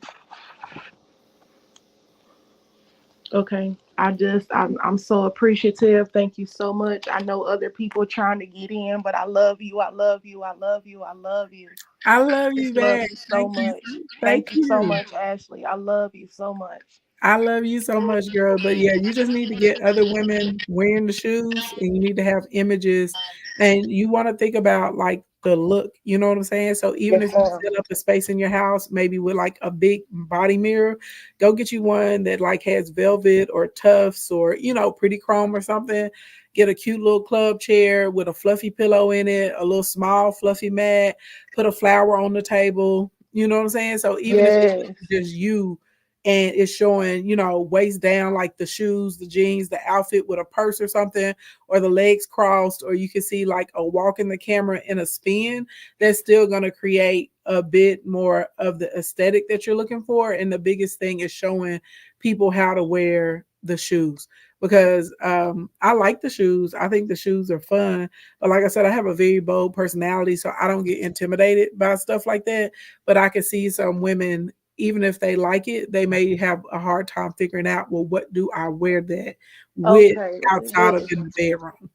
Okay. I'm so appreciative. Thank you so much. I know other people trying to get in, but I love you. I love you. I love you. I love you. I love Just you love back. you so Thank you. much. Thank Thank you so you. much, Ashley. I love you so much. I love you so much, girl. But yeah, you just need to get other women wearing the shoes, and you need to have images, and you want to think about like the look, you know what I'm saying? So even Yes, if you ma'am. set up a space in your house, maybe with like a big body mirror, go get you one that like has velvet or tufts or, pretty chrome or something. Get a cute little club chair with a fluffy pillow in it, a little small fluffy mat, put a flower on the table. You know what I'm saying? So even if it's Yes. just you, and it's showing, waist down, like the shoes, the jeans, the outfit with a purse or something, or the legs crossed, or you can see like a walk in the camera in a spin, that's still going to create a bit more of the aesthetic that you're looking for. And the biggest thing is showing people how to wear the shoes, because I like the shoes. I think the shoes are fun. But like I said, I have a very bold personality, so I don't get intimidated by stuff like that. But I can see some women, even if they like it, they may have a hard time figuring out, well, what do I wear that with Okay. outside of Yes. in the bedroom?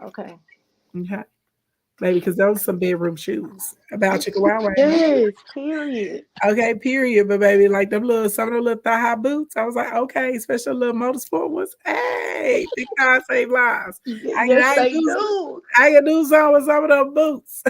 Okay. Okay, maybe because those are some bedroom shoes about Chicka Wow Wow. Yes. Period. Okay, period. But baby, like some of the little thigh high boots, I was like, okay, especially little motorsport ones. Hey, big guys save lives. Yes, they do. I can do something with some of those boots.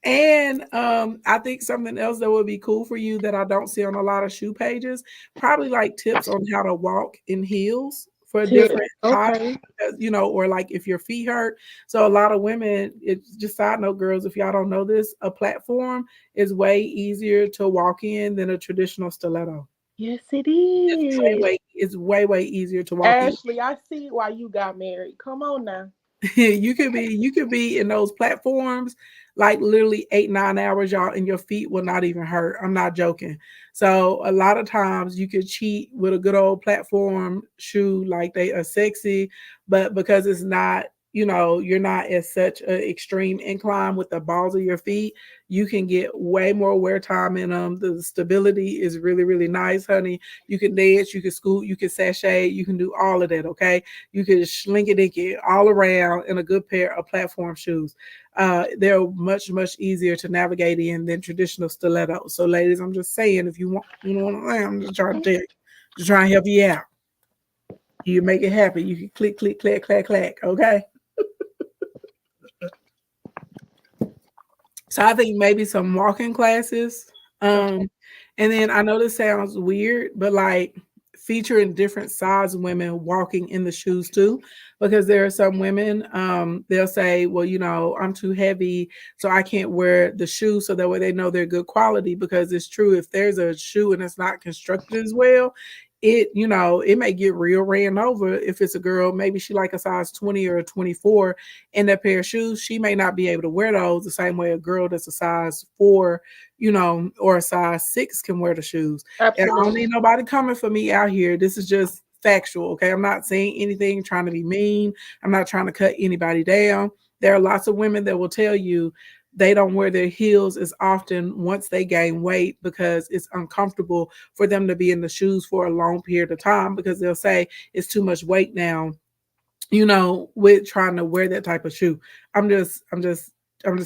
And I think something else that would be cool for you that I don't see on a lot of shoe pages, probably like tips on how to walk in heels for Tip. different heights, Okay. or like if your feet hurt. So a lot of women, it's just side note, girls, if y'all don't know this, a platform is way easier to walk in than a traditional stiletto. Yes, it is. It's way easier to walk in. Ashley, I see why you got married. Come on now. You could be in those platforms like literally 8-9 hours, y'all, and your feet will not even hurt. I'm not joking. So a lot of times you could cheat with a good old platform shoe, like they are sexy, but because it's not, you're not at such an extreme incline with the balls of your feet, you can get way more wear time in them. The stability is really, really nice, honey. You can dance, you can scoot, you can sashay, you can do all of that, okay? You can slinky dinky all around in a good pair of platform shoes. They're much easier to navigate in than traditional stilettos. So, ladies, I'm just saying, if you want, what I'm saying, I'm just trying to tell you, just trying to help you out. You make it happen. You can click, click, clack, clack, clack. Okay. So I think maybe some walking classes. Okay. And then I know this sounds weird, but like featuring different size women walking in the shoes too, because there are some women, they'll say, well, I'm too heavy, so I can't wear the shoe. So that way they know they're good quality, because it's true. If there's a shoe and it's not constructed as well, it may get real ran over. If it's a girl, maybe she like a size 20 or a 24 in that pair of shoes, she may not be able to wear those the same way a girl that's a size 4, or a size 6 can wear the shoes. And I don't Absolutely. need nobody coming for me out here. This is just factual, okay? I'm not saying anything trying to be mean. I'm not trying to cut anybody down. There are lots of women that will tell you they don't wear their heels as often once they gain weight, because it's uncomfortable for them to be in the shoes for a long period of time, because they'll say it's too much weight now, with trying to wear that type of shoe. I'm just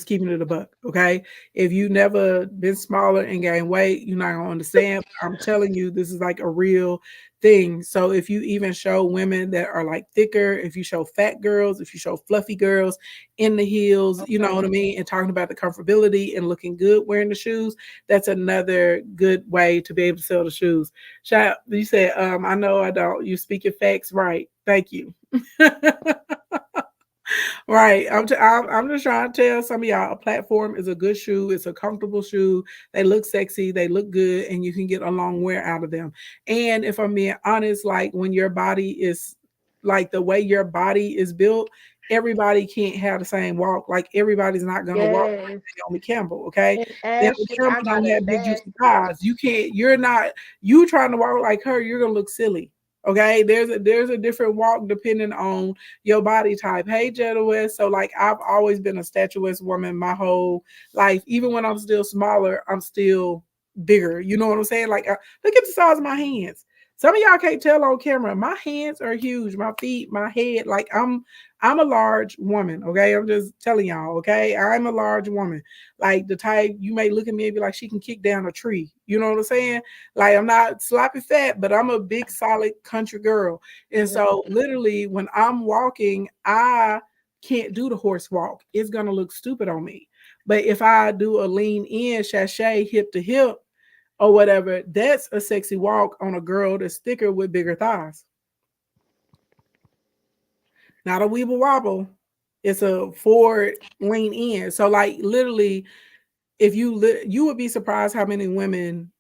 keeping it a buck, okay? If you never been smaller and gained weight, you're not gonna understand. I'm telling you, this is like a real thing. So if you even show women that are like thicker, if you show fat girls, if you show fluffy girls in the heels, you know Okay. what I mean, and talking about the comfortability and looking good wearing the shoes, that's another good way to be able to sell the shoes. Shout, you said, I know I don't. You speaking facts, right? Thank you. Right. I'm just trying to tell some of y'all a platform is a good shoe. It's a comfortable shoe. They look sexy. They look good, and you can get a long wear out of them. And if I'm being honest, like when your body is like the way your body is built, everybody can't have the same walk. Like everybody's not gonna walk Yes. like Naomi Campbell. Okay. And Naomi Ashley, Campbell I got don't a have big juicy basket. thighs. You can't. You're not. You trying to walk like her. You're gonna look silly. Okay. There's a different walk depending on your body type. Hey, Jetta West. So, like, I've always been a statuesque woman my whole life. Even when I'm still smaller, I'm still bigger. You know what I'm saying? Like, look at the size of my hands. Some of y'all can't tell on camera. My hands are huge. My feet, my head. Like, I'm a large woman. Okay, I'm just telling y'all. Okay, I'm a large woman. Like the type you may look at me and be like, she can kick down a tree. You know what I'm saying? Like I'm not sloppy fat, but I'm a big solid country girl. And Yes, so literally when I'm walking, I can't do the horse walk. It's gonna look stupid on me. But if I do a lean in, sashay, hip to hip, or whatever, that's a sexy walk on a girl that's thicker with bigger thighs. Not a weeble wobble. It's a forward lean in. So like literally, if you would be surprised how many women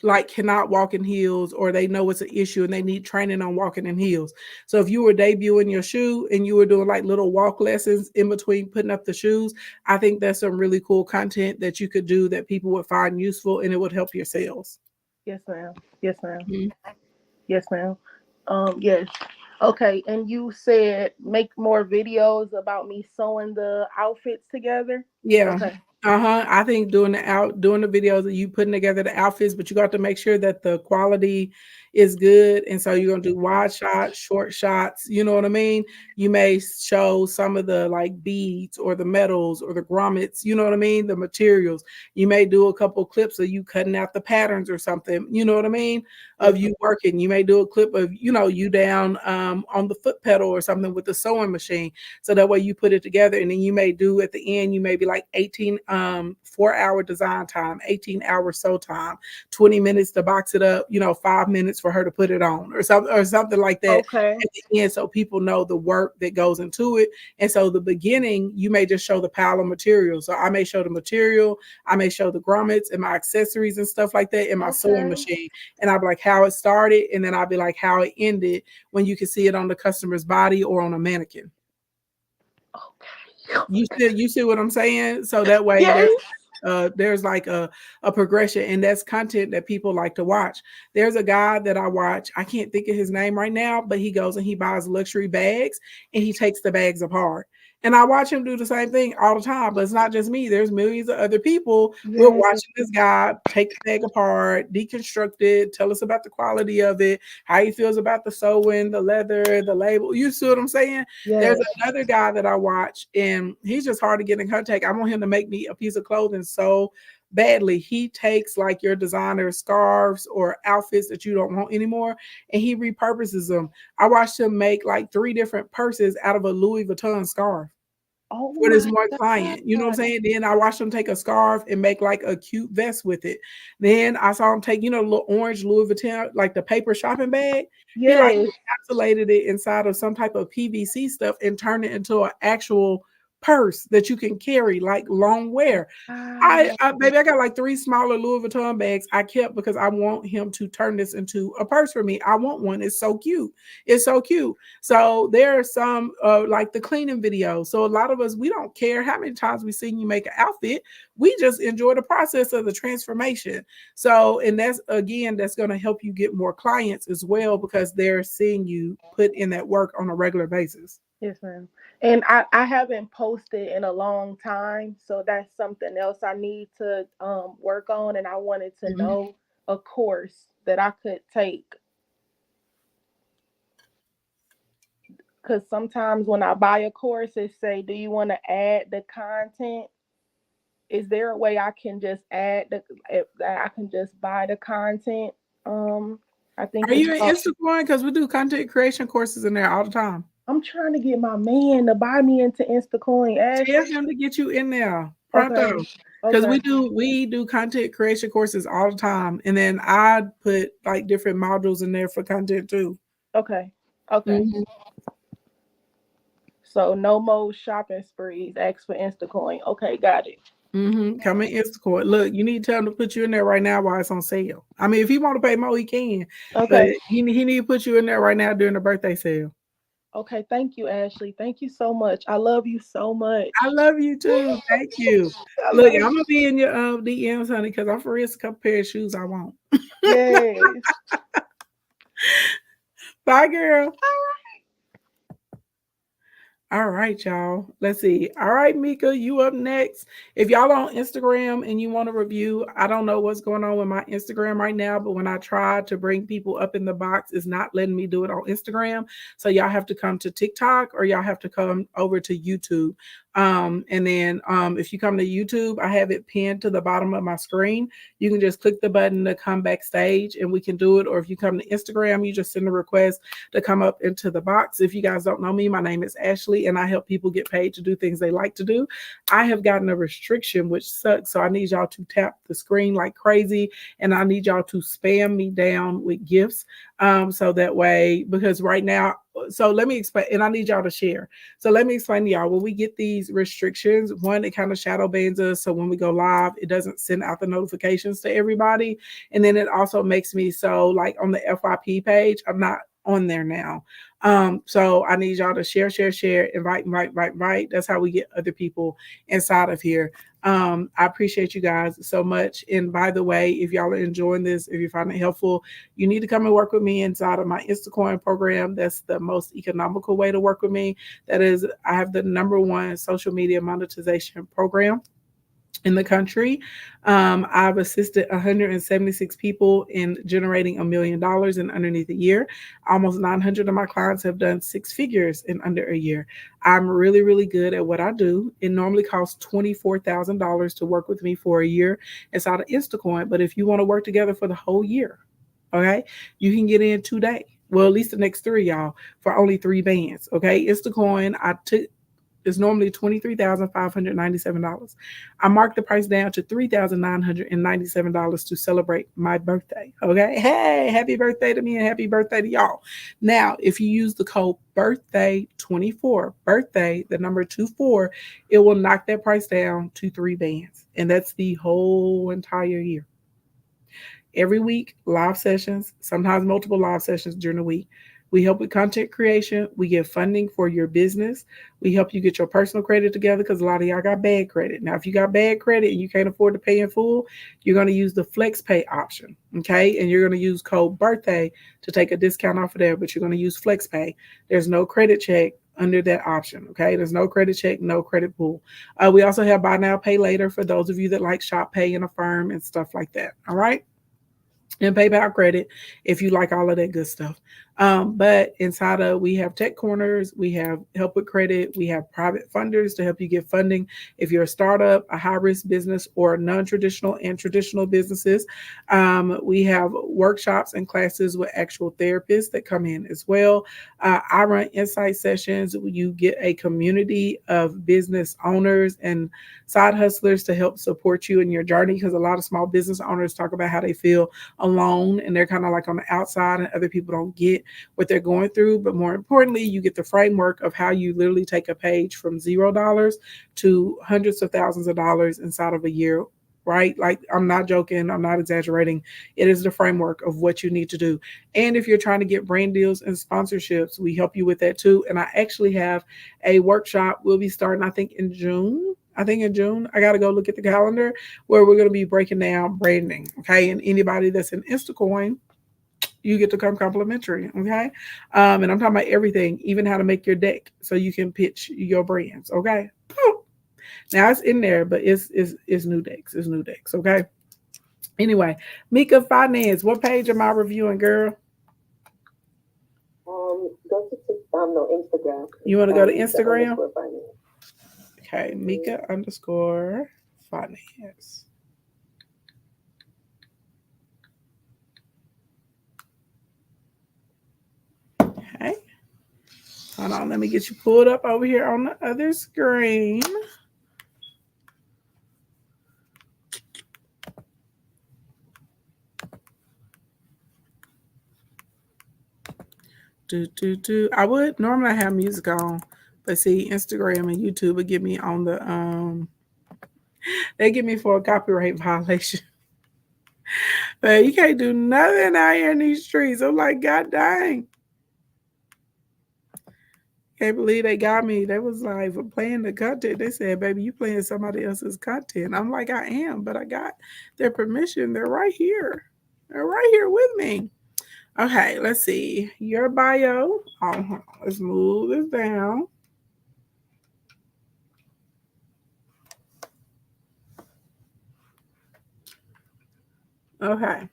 like cannot walk in heels, or they know it's an issue and they need training on walking in heels. So if you were debuting your shoe and you were doing like little walk lessons in between putting up the shoes, I think that's some really cool content that you could do that people would find useful, and it would help your sales. yes, ma'am. Yes, ma'am. Mhm. Yes, ma'am. Yes. Okay, and you said make more videos about me sewing the outfits together. Yeah. Okay. Uh-huh. I think doing the videos of you putting together the outfits, but you got to make sure that the quality is good. And so you're gonna do wide shots, short shots, you know what I mean? You may show some of the like beads or the metals or the grommets, you know what I mean? The materials. You may do a couple clips of you cutting out the patterns or something, you know what I mean? Of Yes, you working. You may do a clip of, you down on the foot pedal or something with the sewing machine. So that way you put it together, and then you may do at the end, you may be like 18 4-hour design time, 18 hour sew time, 20 minutes to box it up, 5 minutes for her to put it on, or something like that Okay. at the end, so people know the work that goes into it. And so the beginning, you may just show the pile of material. So I may show the material, I may show the grommets and my accessories and stuff like that in my sewing Okay. machine. And I'll be like how it started, and then I'll be like how it ended when you can see it on the customer's body or on a mannequin. Okay. You see what I'm saying? So that way Yes. there's like a progression, and that's content that people like to watch. There's a guy that I watch, I can't think of his name right now, but he goes and he buys luxury bags and he takes the bags apart. And I watch him do the same thing all the time, but it's not just me. There's millions of other people. We're Yes. watching this guy take the bag apart, deconstruct it, tell us about the quality of it, how he feels about the sewing, the leather, the label. You see what I'm saying? There's Yes. another guy that I watch, and he's just hard to get in contact. I want him to make me a piece of clothing so badly. He takes like your designer scarves or outfits that you don't want anymore, and he repurposes them. I watched him make like 3 different purses out of a Louis Vuitton scarf Oh for this my one client. You know what I'm God. saying? Then I watched him take a scarf and make like a cute vest with it. Then I saw him take, the little orange Louis Vuitton, like the paper shopping bag. Yes. He encapsulated it inside of some type of PVC stuff and turned it into an actual purse that you can carry like long wear. Wow. Baby, I got like 3 smaller Louis Vuitton bags I kept because I want him to turn this into a purse for me. I want one. It's so cute. It's so cute. So there are some like the cleaning videos. So a lot of us, we don't care how many times we seen you make an outfit. We just enjoy the process of the transformation. So, and that's going to help you get more clients as well because they're seeing you put in that work on a regular basis. Yes, ma'am. And I haven't posted in a long time, so that's something else I need to work on. And I wanted to Mhm. know a course that I could take, because sometimes when I buy a course, it say, "Do you want to add the content?" Is there a way I can just add that I can just buy the content? I think Are it's you in Instagram? Because we do content creation courses in there all the time. I'm trying to get my man to buy me into Instacoin, Tell Ashley. him to get you in there pronto, Okay. because Okay. we do content creation courses all the time, and then I put like different modules in there for content too. Okay. Okay. Mhm. So no more shopping sprees. Ask for Instacoin. Okay, got it. Come in Instacourt. Look, you need to tell him to put you in there right now while it's on sale. I mean, if he want to pay more, he can, but Okay. he need to put you in there right now during the birthday sale. Okay. Thank you, Ashley. Thank you so much. I love you so I much. love you too. Thank you. I Look, love I'm you. gonna be in your DMs, honey, because I'm for real. A couple pair of shoes I want. Yes. Bye, girl. All right, y'all. Let's see. All right, Mika, you up next. If y'all on Instagram and you want to review, I don't know what's going on with my Instagram right now, but when I tried to bring people up in the box, it's not letting me do it on Instagram. So y'all have to come to TikTok or y'all have to come over to YouTube. And then if you come to YouTube, I have it pinned to the bottom of my screen. You can just click the button to come backstage and we can do it. Or if you come to Instagram, you just send a request to come up into the box. If you guys don't know me, my name is Ashley and I help people get paid to do things they like to do. I have gotten a restriction, which sucks. So I need y'all to tap the screen like crazy and I need y'all to spam me down with gifts. So that way, because right now, so let me explain, and I need y'all to share. So let me explain to y'all when we get these restrictions, one, it kind of shadow bans us. So when we go live, it doesn't send out the notifications to everybody. And then it also makes me so like on the FYP page, I'm not on there now. So I need y'all to share, invite. That's how we get other people inside of here. I appreciate you guys so much. And by the way, if y'all are enjoying this, if you find it helpful, you need to come and work with me inside of my Instacoin program. That's the most economical way to work with me. That is, I have the #1 social media monetization program in the country. I've assisted 176 people in generating $1 million in underneath a year. Almost 900 of my clients have done 6 figures in under a year. I'm really, really good at what I do. It normally costs $24,000 to work with me for a year inside of Instacoin. But if you want to work together for the whole year, okay, you can get in today. Well, at least the next 3, y'all, for only 3 bands. Okay, Instacoin, I took It's normally $23,597. I marked the price down to $3,997 to celebrate my birthday. Okay. Hey, happy birthday to me and happy birthday to y'all. Now, if you use the code birthday24, birthday, the number 24, it will knock that price down to 3 bands. And that's the whole entire year. Every week, live sessions, sometimes multiple live sessions during the week. We help with content creation. We give funding for your business. We help you get your personal credit together because a lot of y'all got bad credit. Now, if you got bad credit and you can't afford to pay in full, you're going to use the flex pay option. Okay. And you're going to use code birthday to take a discount off of there, but you're going to use flex pay. There's no credit check under that option. Okay. There's no credit check, no credit pool. We also have buy now, pay later for those of you that like Shop Pay and Affirm and stuff like that. All right. And PayPal credit if you like all of that good stuff. But inside of, we have tech corners, we have help with credit, we have private funders to help you get funding if you're a startup, a high risk business, or non-traditional and traditional businesses. We have workshops and classes with actual therapists that come in as well. I run insight sessions. You get a community of business owners and side hustlers to help support you in your journey, because a lot of small business owners talk about how they feel alone and they're kind of like on the outside and other people don't get what they're going through. But more importantly, you get the framework of how you literally take a page from $0 to hundreds of thousands of dollars inside of a year. Right? Like, I'm not joking. I'm not exaggerating. It is the framework of what you need to do. And if you're trying to get brand deals and sponsorships, we help you with that too. And I actually have a workshop. We'll be starting, I think in June. I got to go look at the calendar, where we're going to be breaking down branding. Okay. And anybody that's in Instacoin, you get to come complimentary. Okay. And I'm talking about everything, even how to make your deck so you can pitch your brands. Okay. Now it's in there, but it's new decks. It's new decks. Okay. Anyway, Mika Finance, what page am I reviewing, girl? Go to Instagram. You want to go to Instagram? Okay, Mika _ finance. Okay. Hold on, let me get you pulled up over here on the other screen. I would normally have music on, but see, Instagram and YouTube would get me on the they get me for a copyright violation. But you can't do nothing out here in these streets. I'm like, God dang. Can't believe they got me. They was like, for playing the content. They said, baby, you playing somebody else's content. I'm like, I am, but I got their permission. They're right here. They're right here with me. Okay, let's see. Your bio. Oh, let's move this down. Okay.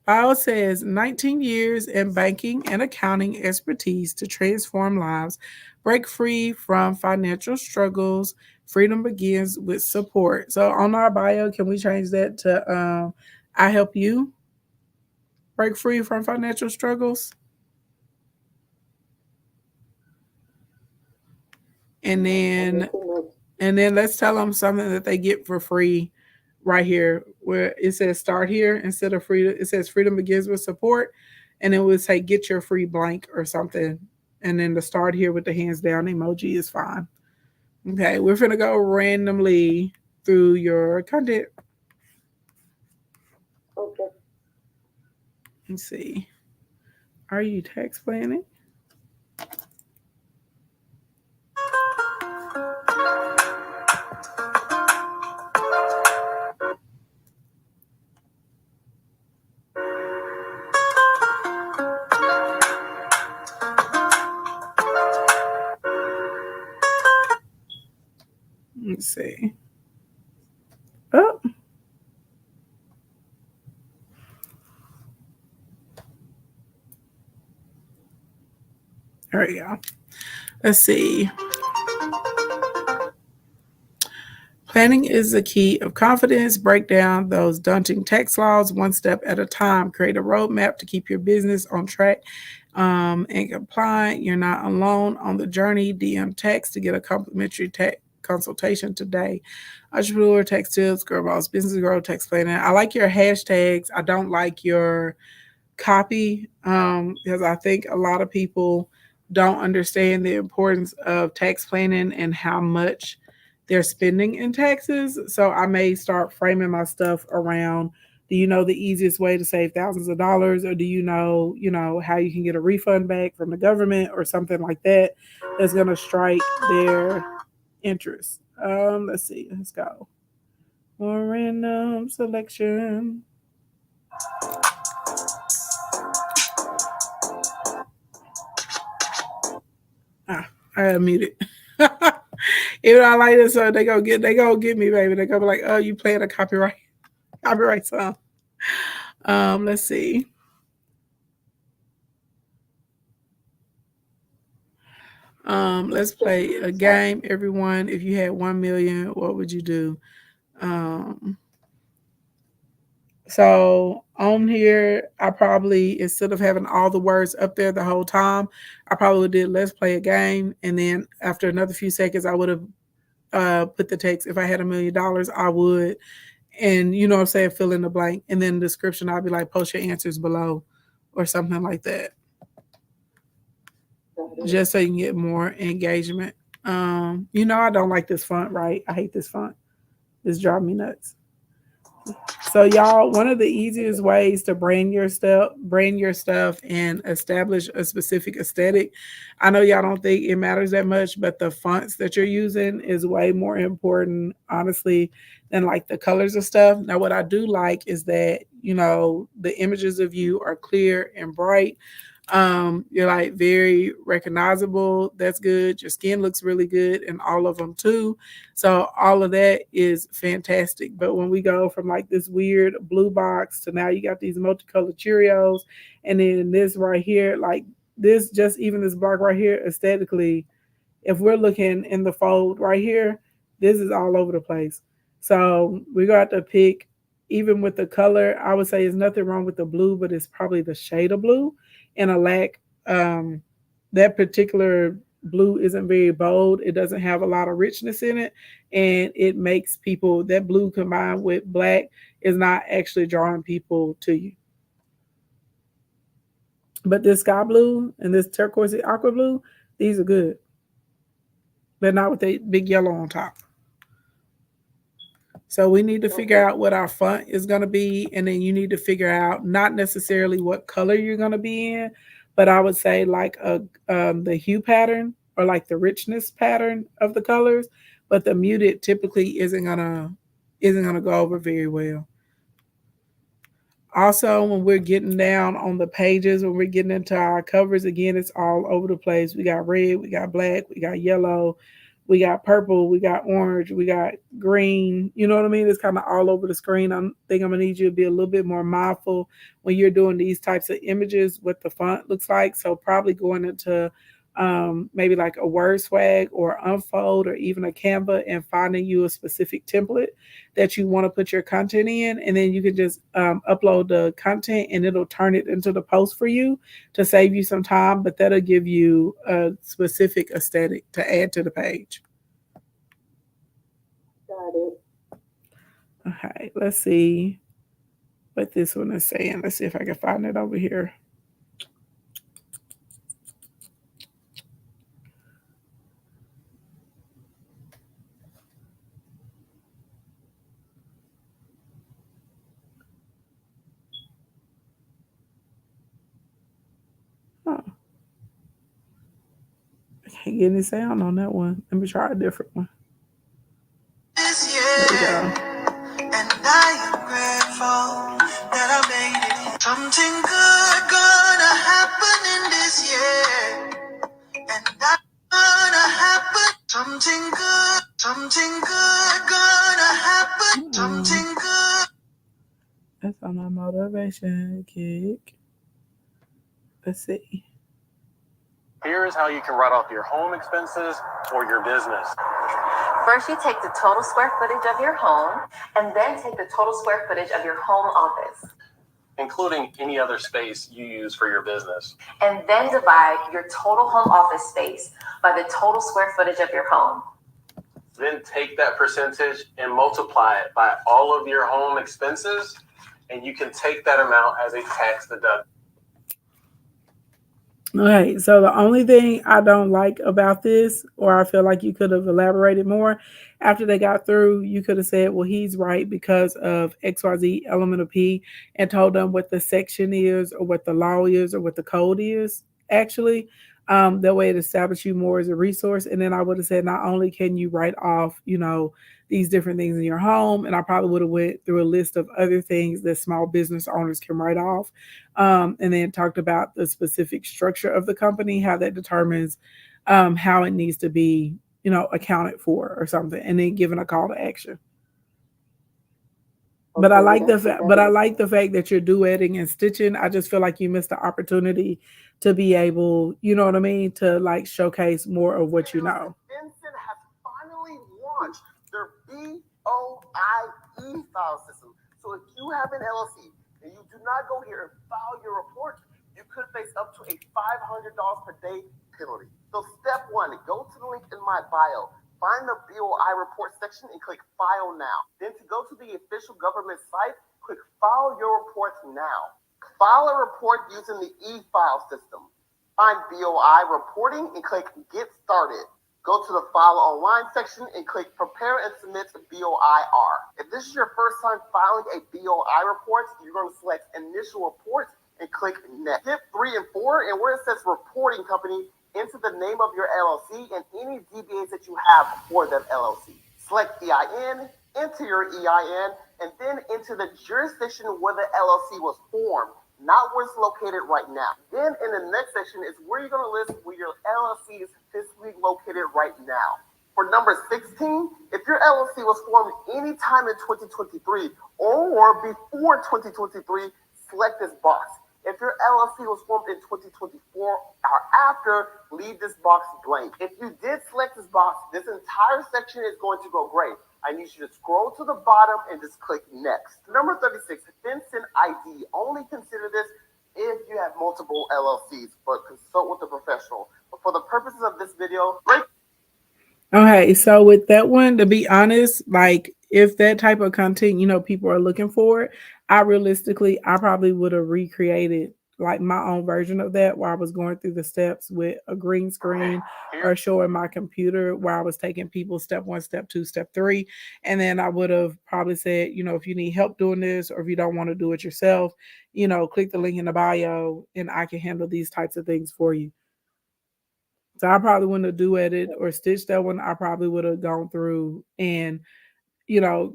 Bio says 19 years in banking and accounting expertise to transform lives, break free from financial struggles. Freedom begins with support. So on our bio, can we change that to I help you break free from financial struggles? And then let's tell them something that they get for free right here, where it says start here instead of freedom. It says freedom begins with support, and it would say get your free blank or something. And then the start here with the hands down emoji is fine. Okay, we're going to go randomly through your content. Okay. Let's see. Are you tax planning? Let's see. Oh. There we go. Let's see. Planning is the key of confidence. Break down those daunting tax laws one step at a time. Create a roadmap to keep your business on track and compliant. You're not alone on the journey. DM text to get a complimentary consultation today. Entrepreneur text tips, girl boss, business girl text planning. I like your hashtags. I don't like your copy because I think a lot of people don't understand the importance of tax planning and how much they're spending in taxes. So I may start framing my stuff around, do you know the easiest way to save thousands of dollars, or do you know how you can get a refund back from the government or something like that that's going to strike their interest. Let's see. Let's go. More random selection. I got muted. Even I like this, so they go get me, baby. They go be like, oh, you playing a copyright song. Let's see. Let's play a game, everyone. If you had 1 million, what would you do? Um, so on here, I probably, instead of having all the words up there the whole time, I probably did let's play a game, and then after another few seconds, I would have put the text. If I had $1 million, I would, and you know what I'm saying, fill in the blank, and then the description, I'd be like, post your answers below, or something like that, just so you can get more engagement. You know, I don't like this font, right? I hate this font. It's driving me nuts. So y'all, one of the easiest ways to brand your stuff and establish a specific aesthetic. I know y'all don't think it matters that much, but the fonts that you're using is way more important, honestly, than like the colors of stuff. Now, what I do like is that, you know, the images of you are clear and bright. You're like very recognizable. That's good. Your skin looks really good in all of them too. So all of that is fantastic. But when we go from like this weird blue box to now you got these multicolored Cheerios, and then this right here, like this, just even this block right here, aesthetically, if we're looking in the fold right here, this is all over the place. So we got to pick, even with the color, I would say there's nothing wrong with the blue, but it's probably the shade of blue and a lack. Um, that particular blue isn't very bold. It doesn't have a lot of richness in it. And it makes people, that blue combined with black is not actually drawing people to you. But this sky blue and this turquoise aqua blue, these are good, but not with the big yellow on top. So we need to figure out what our font is going to be, and then you need to figure out not necessarily what color you're going to be in, but I would say like the hue pattern or like the richness pattern of the colors. But the muted typically isn't gonna go over very well. Also, when we're getting down on the pages, when we're getting into our covers, again, it's all over the place. We got red, we got black, we got yellow, we got purple, we got orange, we got green. You know what I mean? It's kind of all over the screen. I think I'm gonna need you to be a little bit more mindful when you're doing these types of images, what the font looks like. So probably going into maybe like a word swag or unfold or even a Canva, and finding you a specific template that you want to put your content in, and then you can just upload the content and it'll turn it into the post for you to save you some time, but that'll give you a specific aesthetic to add to the page. Got it. Okay, let's see what this one is saying. Let's see if I can find it over here. Oh, I can't get any sound on that one. Let me try a different one. There we go. And I am grateful that I made it. Something good gonna happen in this year. And that's gonna happen. Something good gonna happen. Something good. That's on my motivation kick. Let's see. Here is how you can write off your home expenses or your business. First, you take the total square footage of your home, and then take the total square footage of your home office. including any other space you use for your business. And then divide your total home office space by the total square footage of your home. Then take that percentage and multiply it by all of your home expenses, and you can take that amount as a tax deduction. Okay, so the only thing I don't like about this, or I feel like you could have elaborated more after they got through, you could have said, well, he's right because of XYZ element of P and told them what the section is or what the law is or what the code is actually. That way it established you more as a resource. And then I would have said, not only can you write off, these different things in your home, and I probably would have went through a list of other things that small business owners can write off, and then talked about the specific structure of the company, how that determines how it needs to be, accounted for or something, and then given a call to action. But I like the fact, that you're duetting and stitching. I just feel like you missed the opportunity to be able, you know what I mean, to like showcase more of what you know. Vincent has finally launched their BOIE file system. So if you have an LLC and you do not go here and file your report, you could face up to a $500 per day penalty. So step one, go to the link in my bio. Find the BOI report section and click File Now. Then to go to the official government site, click File Your Report Now. File a report using the e-file system. Find BOI reporting and click Get Started. Go to the File Online section and click Prepare and Submit BOIR. If this is your first time filing a BOI report, you're going to select Initial Report and click Next. Step 3 and 4, and where it says Reporting Company, enter the name of your LLC and any DBAs that you have for that LLC. Select EIN, enter your EIN, and then enter the jurisdiction where the LLC was formed, not where it's located right now. Then in the next section is where you're going to list where your LLC is physically located right now. For number 16, if your LLC was formed anytime in 2023 or before 2023, select this box. If your LLC was formed in 2024 or after, leave this box blank. If you did select this box, this entire section is going to go gray. I need you to scroll to the bottom and just click Next. Number 36, Vincent ID. Only consider this if you have multiple LLCs, but consult with a professional. But for the purposes of this video, Okay, so with that one, to be honest, like if that type of content, people are looking for it, I probably would have recreated like my own version of that where I was going through the steps with a green screen or showing my computer where I was taking people step 1, step 2, step 3. And then I would have probably said, if you need help doing this or if you don't want to do it yourself, click the link in the bio and I can handle these types of things for you. So I probably wouldn't have duetted or stitched that one. I probably would have gone through and,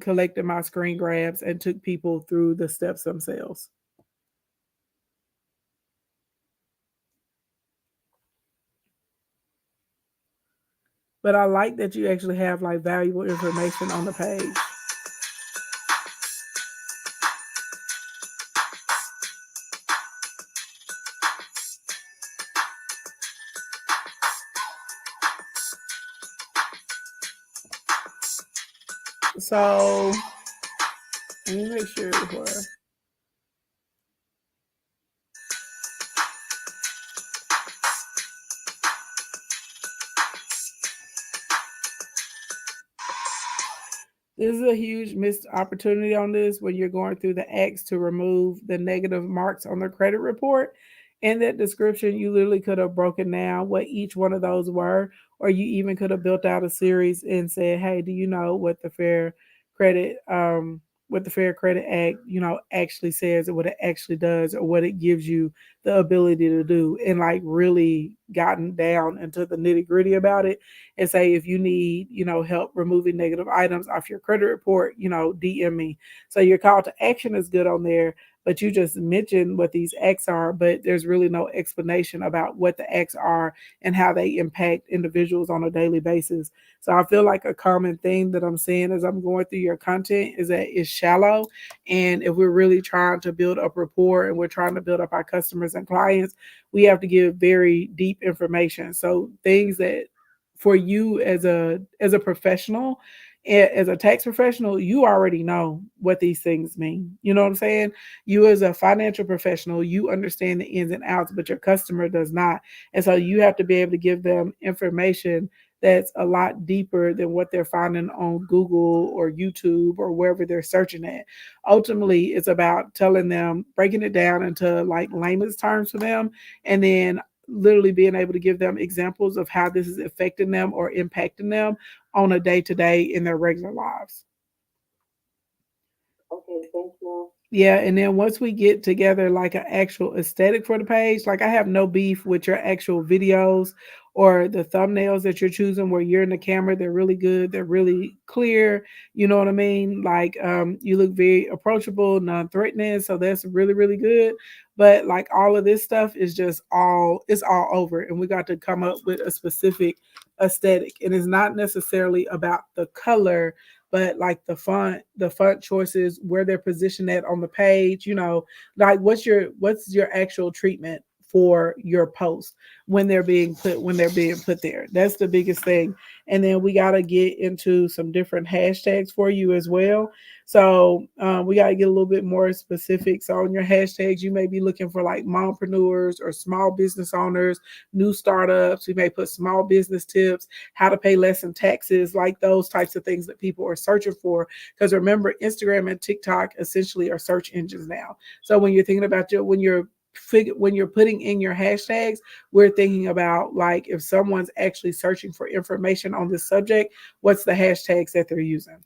collected my screen grabs and took people through the steps themselves. But I like that you actually have like valuable information on the page. So let me make sure before. This is a huge missed opportunity on this when you're going through the X to remove the negative marks on the credit report. In that description, you literally could have broken down what each one of those were, or you even could have built out a series and said, "Hey, do you know what the Credit Fair Credit Act, actually says or what it actually does or what it gives you the ability to do?" And like really gotten down into the nitty-gritty about it and say, if you need, help removing negative items off your credit report, DM me. So your call to action is good on there, but you just mentioned what these acts are, but there's really no explanation about what the acts are and how they impact individuals on a daily basis. So I feel like a common thing that I'm seeing as I'm going through your content is that it's shallow. And if we're really trying to build up rapport and we're trying to build up our customers and clients, we have to give very deep information. So things that for you as a professional, as a tax professional, you already know what these things mean. You know what I'm saying? You as a financial professional, you understand the ins and outs, but your customer does not. And so you have to be able to give them information that's a lot deeper than what they're finding on Google or YouTube or wherever they're searching at. Ultimately, it's about telling them, breaking it down into like layman's terms for them, and then literally being able to give them examples of how this is affecting them or impacting them on a day to day in their regular lives. Okay, thank you. Yeah, and then once we get together like an actual aesthetic for the page, like I have no beef with your actual videos or the thumbnails that you're choosing where you're in the camera. They're really good. They're really clear. You know what I mean? Like you look very approachable, non-threatening. So that's really, really good. But like all of this stuff is just all it's all over. And we got to come up with a specific aesthetic. And it's not necessarily about the color, but like the font choices, where they're positioned at on the page, like what's your actual treatment for your post when they're being put there. That's the biggest thing. And then we got to get into some different hashtags for you as well. So we got to get a little bit more specific. So on your hashtags, you may be looking for like mompreneurs or small business owners, new startups. We may put small business tips, how to pay less in taxes, like those types of things that people are searching for. Because remember, Instagram and TikTok essentially are search engines now. So when you're thinking about when you're putting in your hashtags, we're thinking about like if someone's actually searching for information on this subject, what's the hashtags that they're using?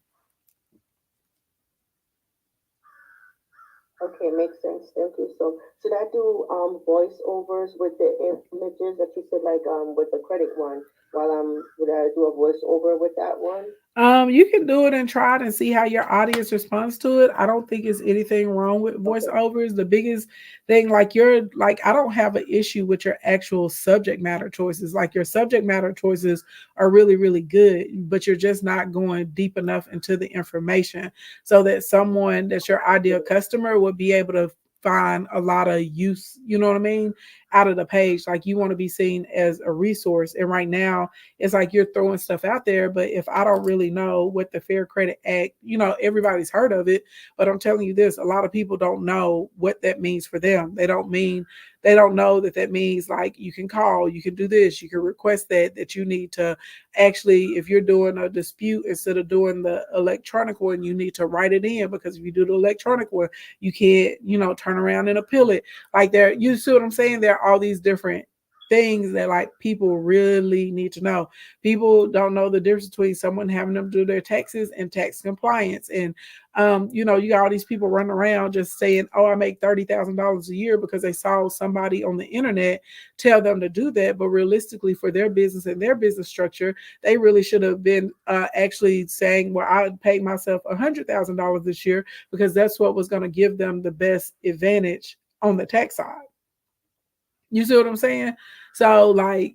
Okay, makes sense. Thank you. So should I do voiceovers with the images that you said, like with the credit one? While would I do a voiceover with that one? You can do it and try it and see how your audience responds to it. I don't think it's anything wrong with Okay. voiceovers. The biggest thing, like I don't have an issue with your actual subject matter choices. Like your subject matter choices are really, really good, but you're just not going deep enough into the information so that someone that's your ideal customer would be able to find a lot of use, you know what I mean, out of the page. Like you want to be seen as a resource. And right now, it's like you're throwing stuff out there, but if I don't really know what the Fair Credit Act, everybody's heard of it, but I'm telling you this, a lot of people don't know what that means for them. They don't know that means like you can call, you can do this, you can request that you need to actually, if you're doing a dispute, instead of doing the electronic one, you need to write it in, because if you do the electronic one, you can't, turn around and appeal it. Like you see what I'm saying? There are all these different things that like people really need to know. People don't know the difference between someone having them do their taxes and tax compliance. And you got all these people running around just saying, "Oh, I make $30,000 a year," because they saw somebody on the internet tell them to do that. But realistically, for their business and their business structure, they really should have been actually saying, "Well, I paid myself $100,000 this year," because that's what was going to give them the best advantage on the tax side. You see what I'm saying? So Yeah.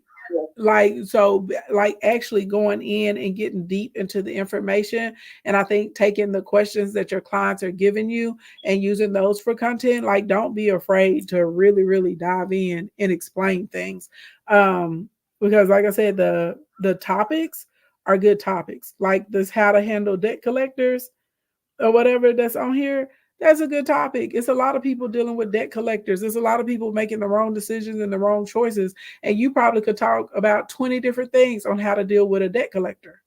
like actually going in and getting deep into the information, and I think taking the questions that your clients are giving you and using those for content. Like don't be afraid to really, really dive in and explain things. Because like I said, the topics are good topics. Like this how to handle debt collectors or whatever that's on here, that's a good topic. It's a lot of people dealing with debt collectors. There's a lot of people making the wrong decisions and the wrong choices. And you probably could talk about 20 different things on how to deal with a debt collector.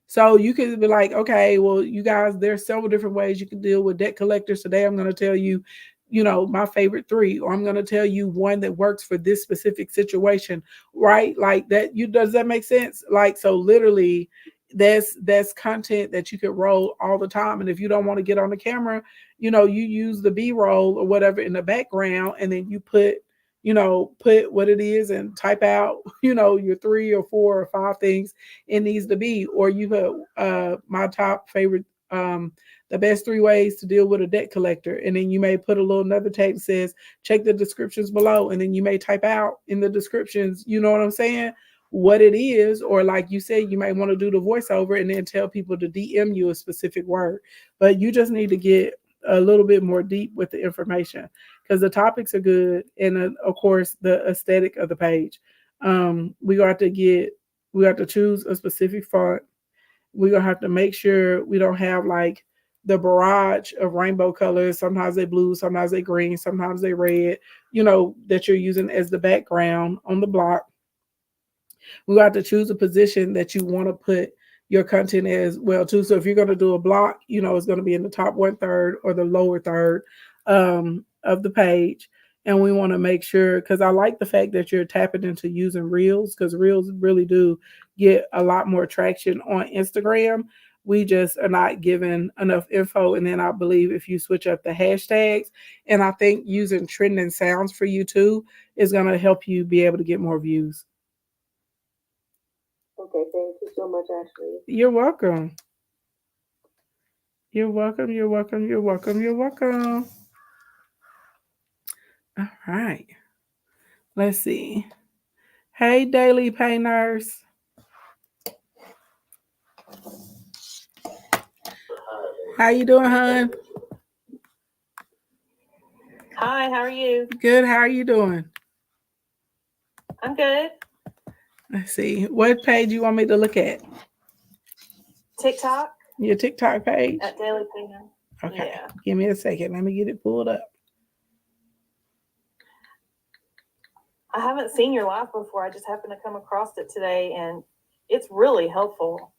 So you could be like, okay, well, you guys, there's several different ways you can deal with debt collectors. Today, I'm going to tell you, my favorite three, or I'm going to tell you one that works for this specific situation, right? Like that. Does that make sense? Like, so literally, that's content that you could roll all the time. And if you don't want to get on the camera, you use the B-roll or whatever in the background, and then you put what it is and type out, your 3 or 4 or 5 things it needs to be. Or you put my top favorite, the best 3 ways to deal with a debt collector. And then you may put a little another tag that says, check the descriptions below. And then you may type out in the descriptions, you know what I'm saying, what it is. Or like you said, you might want to do the voiceover and then tell people to DM you a specific word. But you just need to get a little bit more deep with the information, because the topics are good. And of course, the aesthetic of the page. We got to get We have to choose a specific font. We're going to have to make sure we don't have like the barrage of rainbow colors. Sometimes they blue, sometimes they green, sometimes they red, that you're using as the background on the block. We have to choose a position that you want to put your content as well too. So if you're going to do a block, it's going to be in the top 1/3 or the lower third of the page. And we want to make sure, because I like the fact that you're tapping into using reels, because reels really do get a lot more traction on Instagram. We just are not given enough info. And then I believe if you switch up the hashtags, and I think using trending sounds for you too is going to help you be able to get more views. Okay, thank you so much, Ashley. You're welcome. You're welcome. You're welcome. You're welcome. You're welcome. All right. Let's see. Hey, Daily Pay Nurse. How you doing, hon? Hi, how are you? Good. How are you doing? I'm good. Let's see. What page you want me to look at? TikTok? Your TikTok page? At Daily Pay Nurse. Okay. Yeah. Give me a second. Let me get it pulled up. I haven't seen your live before. I just happened to come across it today, and it's really helpful.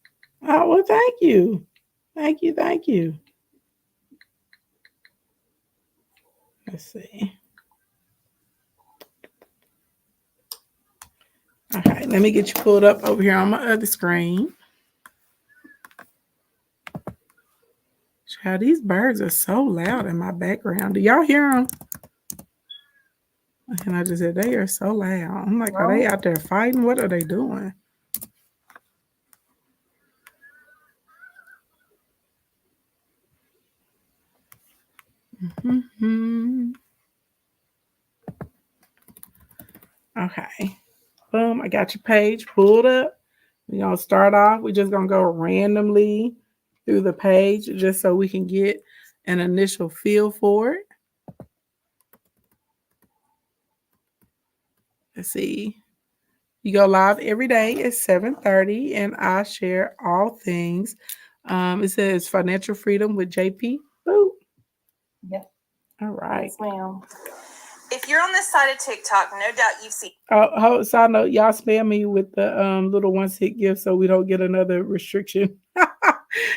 Oh, well, thank you. Thank you. Thank you. Let's see. Okay, let me get you pulled up over here on my other screen. Child, these birds are so loud in my background. Do y'all hear them? And I just said, they are so loud. I'm like, are they out there fighting? What are they doing? Mm-hmm. Okay. Boom, I got your page pulled up. We're going to start off. We're just going to go randomly through the page just so we can get an initial feel for it. Let's see. You go live every day at 7:30, and I share all things. It says financial freedom with JP. Boop. Yep. All right. Yes, ma'am. If you're on this side of TikTok, no doubt you've seen. Oh, side note, y'all spam me with the little one-cent gift so we don't get another restriction.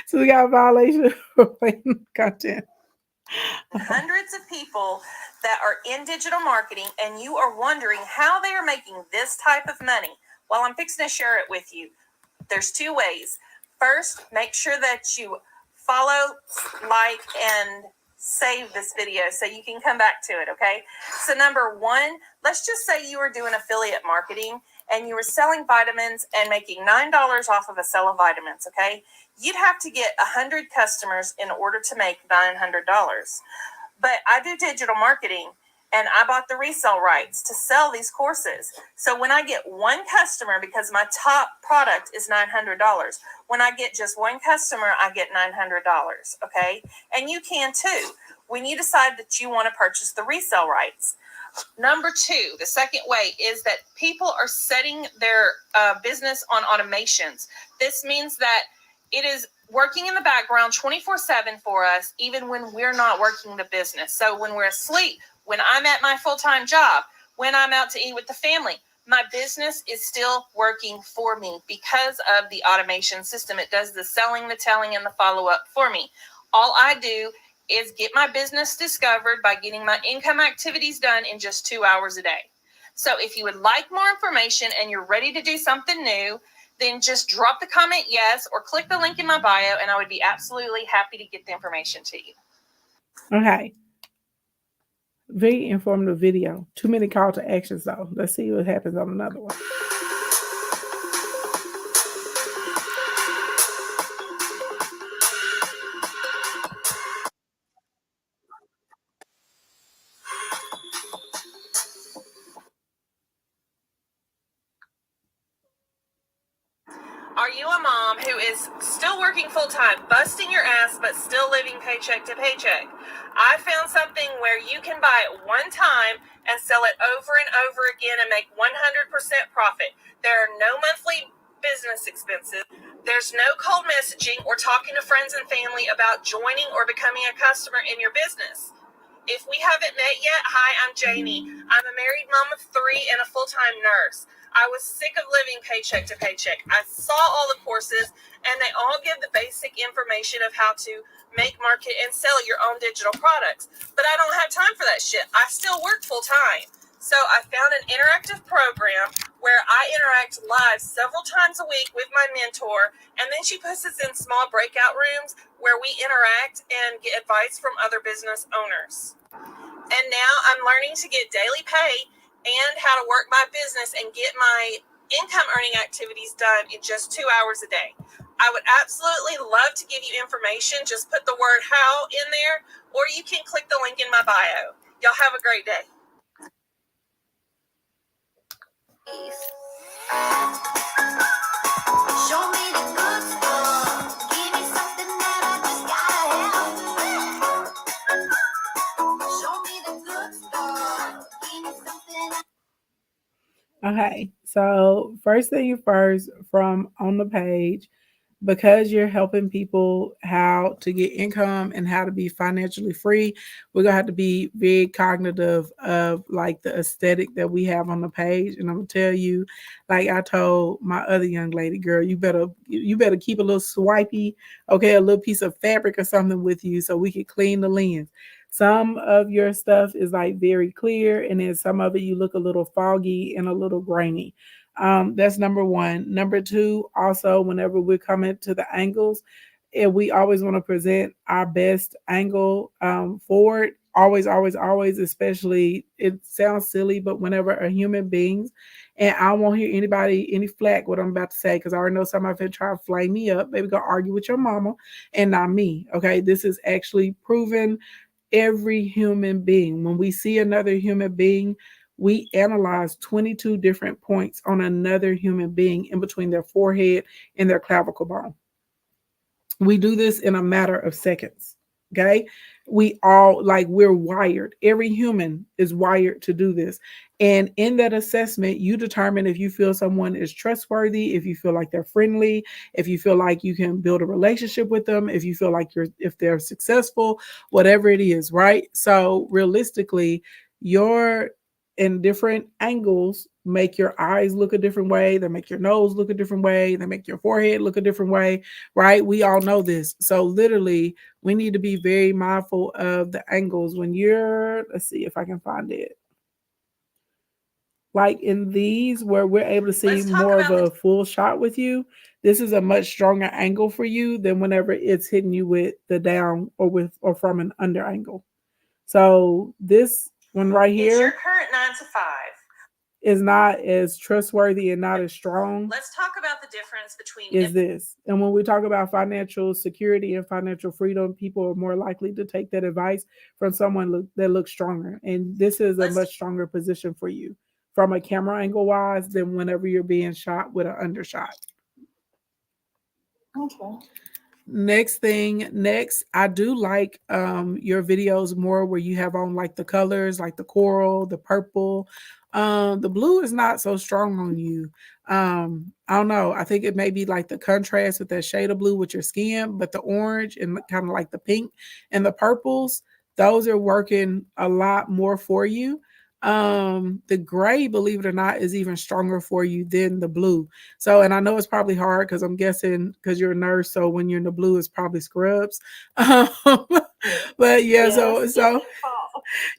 So we got a violation for playing content. Hundreds of people that are in digital marketing, and you are wondering how they are making this type of money. Well, I'm fixing to share it with you. There's two ways. First, make sure that you follow, like, and save this video so you can come back to it, okay? So number one, let's just say you were doing affiliate marketing and you were selling vitamins and making $9 off of a sale of vitamins, okay? You'd have to get 100 customers in order to make $900. But I do digital marketing, and I bought the resale rights to sell these courses. So when I get one customer, because my top product is $900, when I get just one customer, I get $900, okay? And you can too, when you decide that you want to purchase the resale rights. Number two, the second way is that people are setting their business on automations. This means that it is working in the background 24/7 for us, even when we're not working the business. So when we're asleep, when I'm at my full-time job, when I'm out to eat with the family, my business is still working for me because of the automation system. It does the selling, the telling, and the follow-up for me. All I do is get my business discovered by getting my income activities done in just 2 hours a day. So if you would like more information and you're ready to do something new, then just drop the comment yes or click the link in my bio, and I would be absolutely happy to get the information to you. Okay. Very informative video. Too many call to actions though. Let's see what happens on another one. Are you a mom who is still working full-time, busting your ass, but still living paycheck to paycheck? I found something where you can buy it one time and sell it over and over again and make 100% profit. There are no monthly business expenses. There's no cold messaging or talking to friends and family about joining or becoming a customer in your business. If we haven't met yet, hi, I'm Janie. I'm a married mom of 3 and a full-time nurse. I was sick of living paycheck to paycheck. I saw all the courses, and they all give the basic information of how to make, market, and sell your own digital products. But I don't have time for that shit. I still work full-time. So I found an interactive program where I interact live several times a week with my mentor, and then she puts us in small breakout rooms where we interact and get advice from other business owners. And now I'm learning to get daily pay and how to work my business and get my income earning activities done in just 2 hours a day. I would absolutely love to give you information. Just put the word how in there, or you can click the link in my bio. Y'all have a great day. Show me the good stuff. Give me something that I just gotta have. Show me the good stuff. Give me something. Okay, so first thing first, from on the page, because you're helping people how to get income and how to be financially free, we're gonna have to be very cognitive of like the aesthetic that we have on the page. And I'm gonna tell you, like I told my other young lady, girl, you better keep a little swipey, okay, a little piece of fabric or something with you so we can clean the lens. Some of your stuff is like very clear, and then some of it you look a little foggy and a little grainy. That's number one. Number two, also, whenever we're coming to the angles, and we always want to present our best angle forward. Always, always, always, especially, it sounds silly, but whenever a human beings, and I won't hear anybody any flack what I'm about to say, because I already know somebody finna try to flame me up. Baby, go argue with your mama and not me. Okay. This is actually proven. Every human being, when we see another human being, we analyze 22 different points on another human being in between their forehead and their clavicle bone. We do this in a matter of seconds. Okay. We all, like, we're wired. Every human is wired to do this. And in that assessment, you determine if you feel someone is trustworthy, if you feel like they're friendly, if you feel like you can build a relationship with them, if you feel like if they're successful, whatever it is, right? So realistically, your in different angles make your eyes look a different way, they make your nose look a different way, they make your forehead look a different way, right? We all know this. So literally, we need to be very mindful of the angles when you're, let's see if I can find it. Like in these where we're able to see more of a full shot with you, this is a much stronger angle for you than whenever it's hitting you with the down or with or from an under angle. So this one right It's your here current 9 to 5. is not as trustworthy and not as strong Let's talk about the difference between is this. And when we talk about financial security and financial freedom, people are more likely to take that advice from someone that looks stronger. And this is a much stronger position for you from a camera angle wise than whenever you're being shot with an undershot. Okay. Next, I do like your videos more where you have on like the colors, like the coral, the purple. The blue is not so strong on you. I don't know. I think it may be like the contrast with that shade of blue with your skin, but the orange and kind of like the pink and the purples, those are working a lot more for you. The gray, believe it or not, is even stronger for you than the blue. So, and I know it's probably hard because I'm guessing because you're a nurse, so when you're in the blue, it's probably scrubs. But yeah, so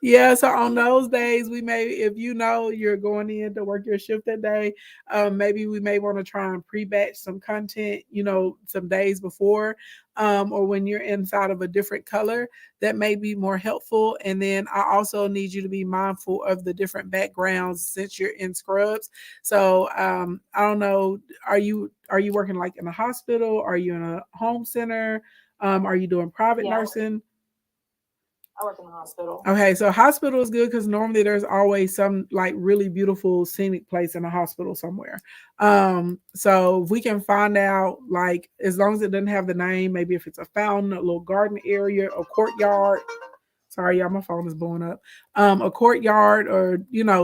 yeah, so on those days, we may, if you know you're going in to work your shift that day, maybe we may want to try and pre-batch some content, some days before, or when you're inside of a different color, that may be more helpful. And then I also need you to be mindful of the different backgrounds since you're in scrubs. So I don't know, are you working like in a hospital? Are you in a home center? Are you doing private nursing? I work in the hospital. Okay, so hospital is good because normally there's always some like really beautiful scenic place in a hospital somewhere. So if we can find out, like, as long as it doesn't have the name, maybe if it's a fountain, a little garden area, a courtyard, Sorry, y'all, my phone is blowing up. A courtyard or,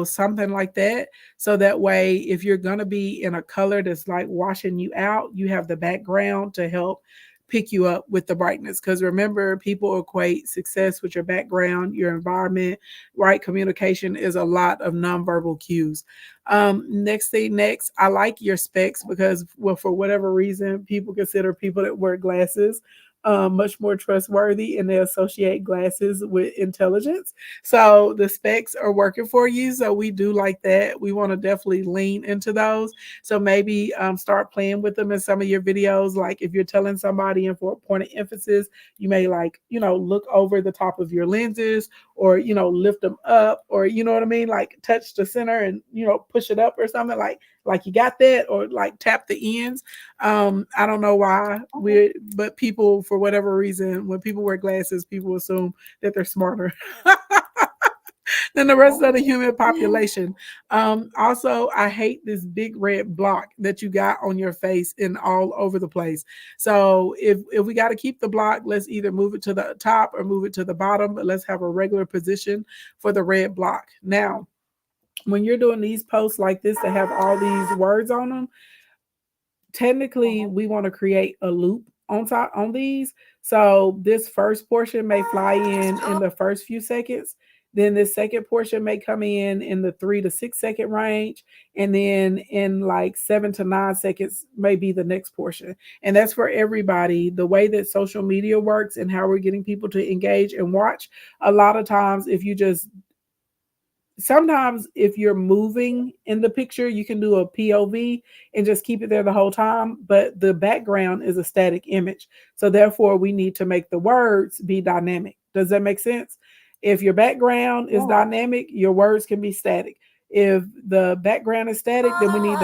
something like that. So that way, if you're going to be in a color that's like washing you out, you have the background to help pick you up with the brightness. Because remember, people equate success with your background, your environment, right? Communication is a lot of nonverbal cues. Next, I like your specs because, well, for whatever reason, people consider people that wear glasses much more trustworthy, and they associate glasses with intelligence. So the specs are working for you. So we do like that. We want to definitely lean into those. So maybe start playing with them in some of your videos. Like if you're telling somebody and for a point of emphasis, you may look over the top of your lenses or, lift them up or, you know what I mean? Like touch the center and, push it up or something like you got that or like tap the ends. I don't know why but people, for whatever reason, when people wear glasses, people assume that they're smarter than the rest of the human population. Also, I hate this big red block that you got on your face and all over the place. So if we got to keep the block, let's either move it to the top or move it to the bottom, but let's have a regular position for the red block. Now, when you're doing these posts like this that have all these words on them, technically we want to create a loop on top on these. So this first portion may fly in the first few seconds. Then this second portion may come in the 3 to 6 second range. And then in like 7 to 9 seconds may be the next portion. And that's for everybody. The way that social media works and how we're getting people to engage and watch. A lot of times, sometimes if you're moving in the picture, you can do a POV and just keep it there the whole time, but the background is a static image. So therefore we need to make the words be dynamic. Does that make sense? If your background is dynamic, your words can be static. If the background is static, then we need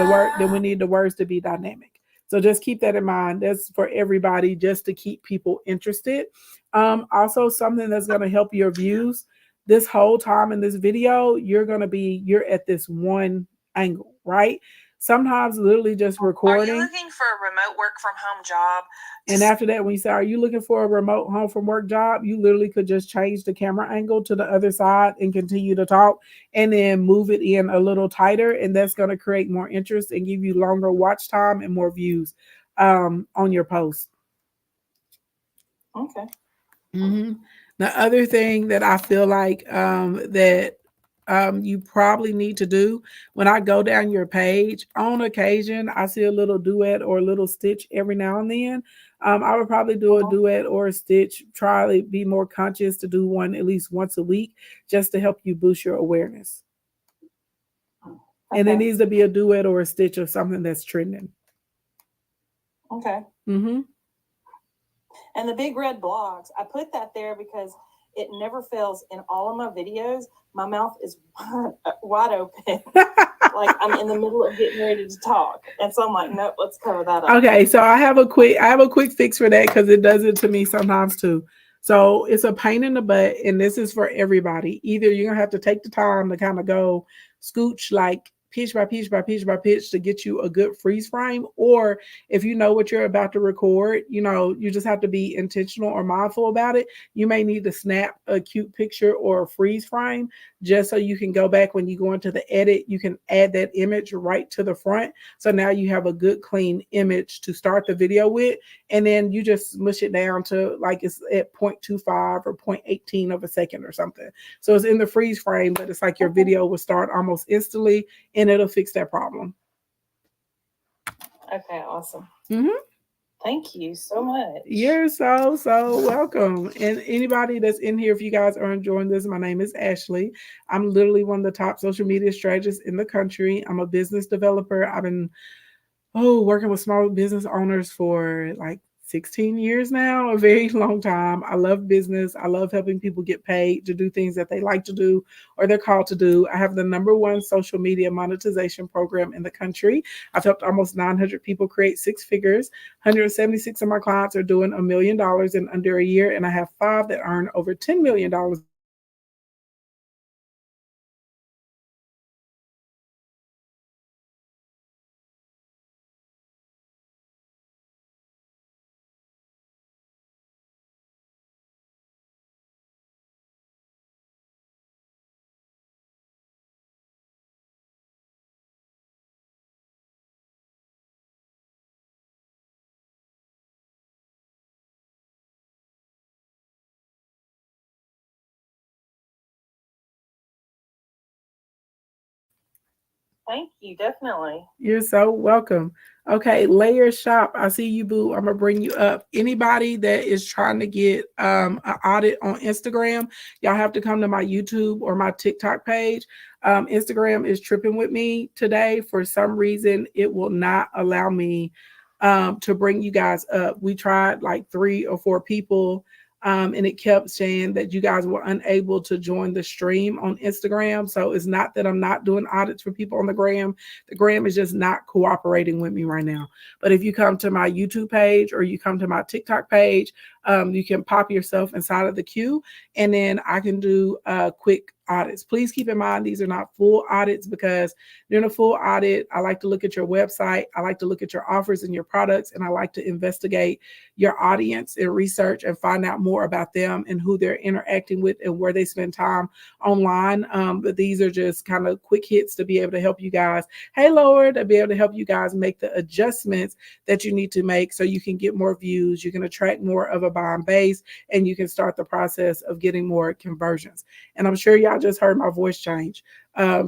the words to be dynamic. So just keep that in mind. That's for everybody, just to keep people interested. Also something that's going to help your views. This whole time in this video, you're at this one angle, right? Sometimes literally just recording. Are you looking for a remote work from home job? And after that, when you say, are you looking for a remote home from work job? You literally could just change the camera angle to the other side and continue to talk and then move it in a little tighter. And that's going to create more interest and give you longer watch time and more views on your post. Okay. Mm-hmm. The other thing that I feel like that you probably need to do when I go down your page, on occasion, I see a little duet or a little stitch every now and then. I would probably do a duet or a stitch, try to be more conscious to do one at least once a week just to help you boost your awareness. Okay. And it needs to be a duet or a stitch of something that's trending. Okay. Mm-hmm. And the big red blocks, I put that there because it never fails in all of my videos. My mouth is wide open. Like I'm in the middle of getting ready to talk. And so I'm like, nope, let's cover that up. Okay, so I have a quick fix for that because it does it to me sometimes too. So it's a pain in the butt, and this is for everybody. Either you're gonna have to take the time to kind of go scooch like pitch by pitch by pitch by pitch to get you a good freeze frame, or if you know what you're about to record, you just have to be intentional or mindful about it. You may need to snap a cute picture or a freeze frame just so you can go back when you go into the edit, you can add that image right to the front. So now you have a good clean image to start the video with, and then you just smush it down to like it's at 0.25 or 0.18 of a second or something. So it's in the freeze frame, but it's like your video will start almost instantly and it'll fix that problem. Okay, awesome. Mm-hmm. Thank you so much. You're so welcome. And anybody that's in here, if you guys are enjoying this, my name is Ashley. I'm literally one of the top social media strategists in the country. I'm a business developer. I've been working with small business owners for like 16 years now, a very long time. I love business. I love helping people get paid to do things that they like to do or they're called to do. I have the #1 social media monetization program in the country. I've helped almost 900 people create 6 figures. 176 of my clients are doing $1 million in under a year, and I have 5 that earn over $10 million Thank you. Definitely. You're so welcome. Okay, Layer Shop. I see you, boo. I'm gonna bring you up. Anybody that is trying to get an audit on Instagram, y'all have to come to my YouTube or my TikTok page. Instagram is tripping with me today. For some reason, it will not allow me to bring you guys up. We tried like 3 or 4 people. And it kept saying that you guys were unable to join the stream on Instagram. So it's not that I'm not doing audits for people on the gram. The gram is just not cooperating with me right now. But if you come to my YouTube page or you come to my TikTok page, you can pop yourself inside of the queue, and then I can do quick audits. Please keep in mind these are not full audits, because during a full audit, I like to look at your website, I like to look at your offers and your products, and I like to investigate your audience and research and find out more about them and who they're interacting with and where they spend time online. But these are just kind of quick hits to be able to help you guys. Hey, Lord, to be able to help you guys make the adjustments that you need to make so you can get more views, you can attract more of a buying base, and you can start the process of getting more conversions. And I'm sure y'all just heard my voice change.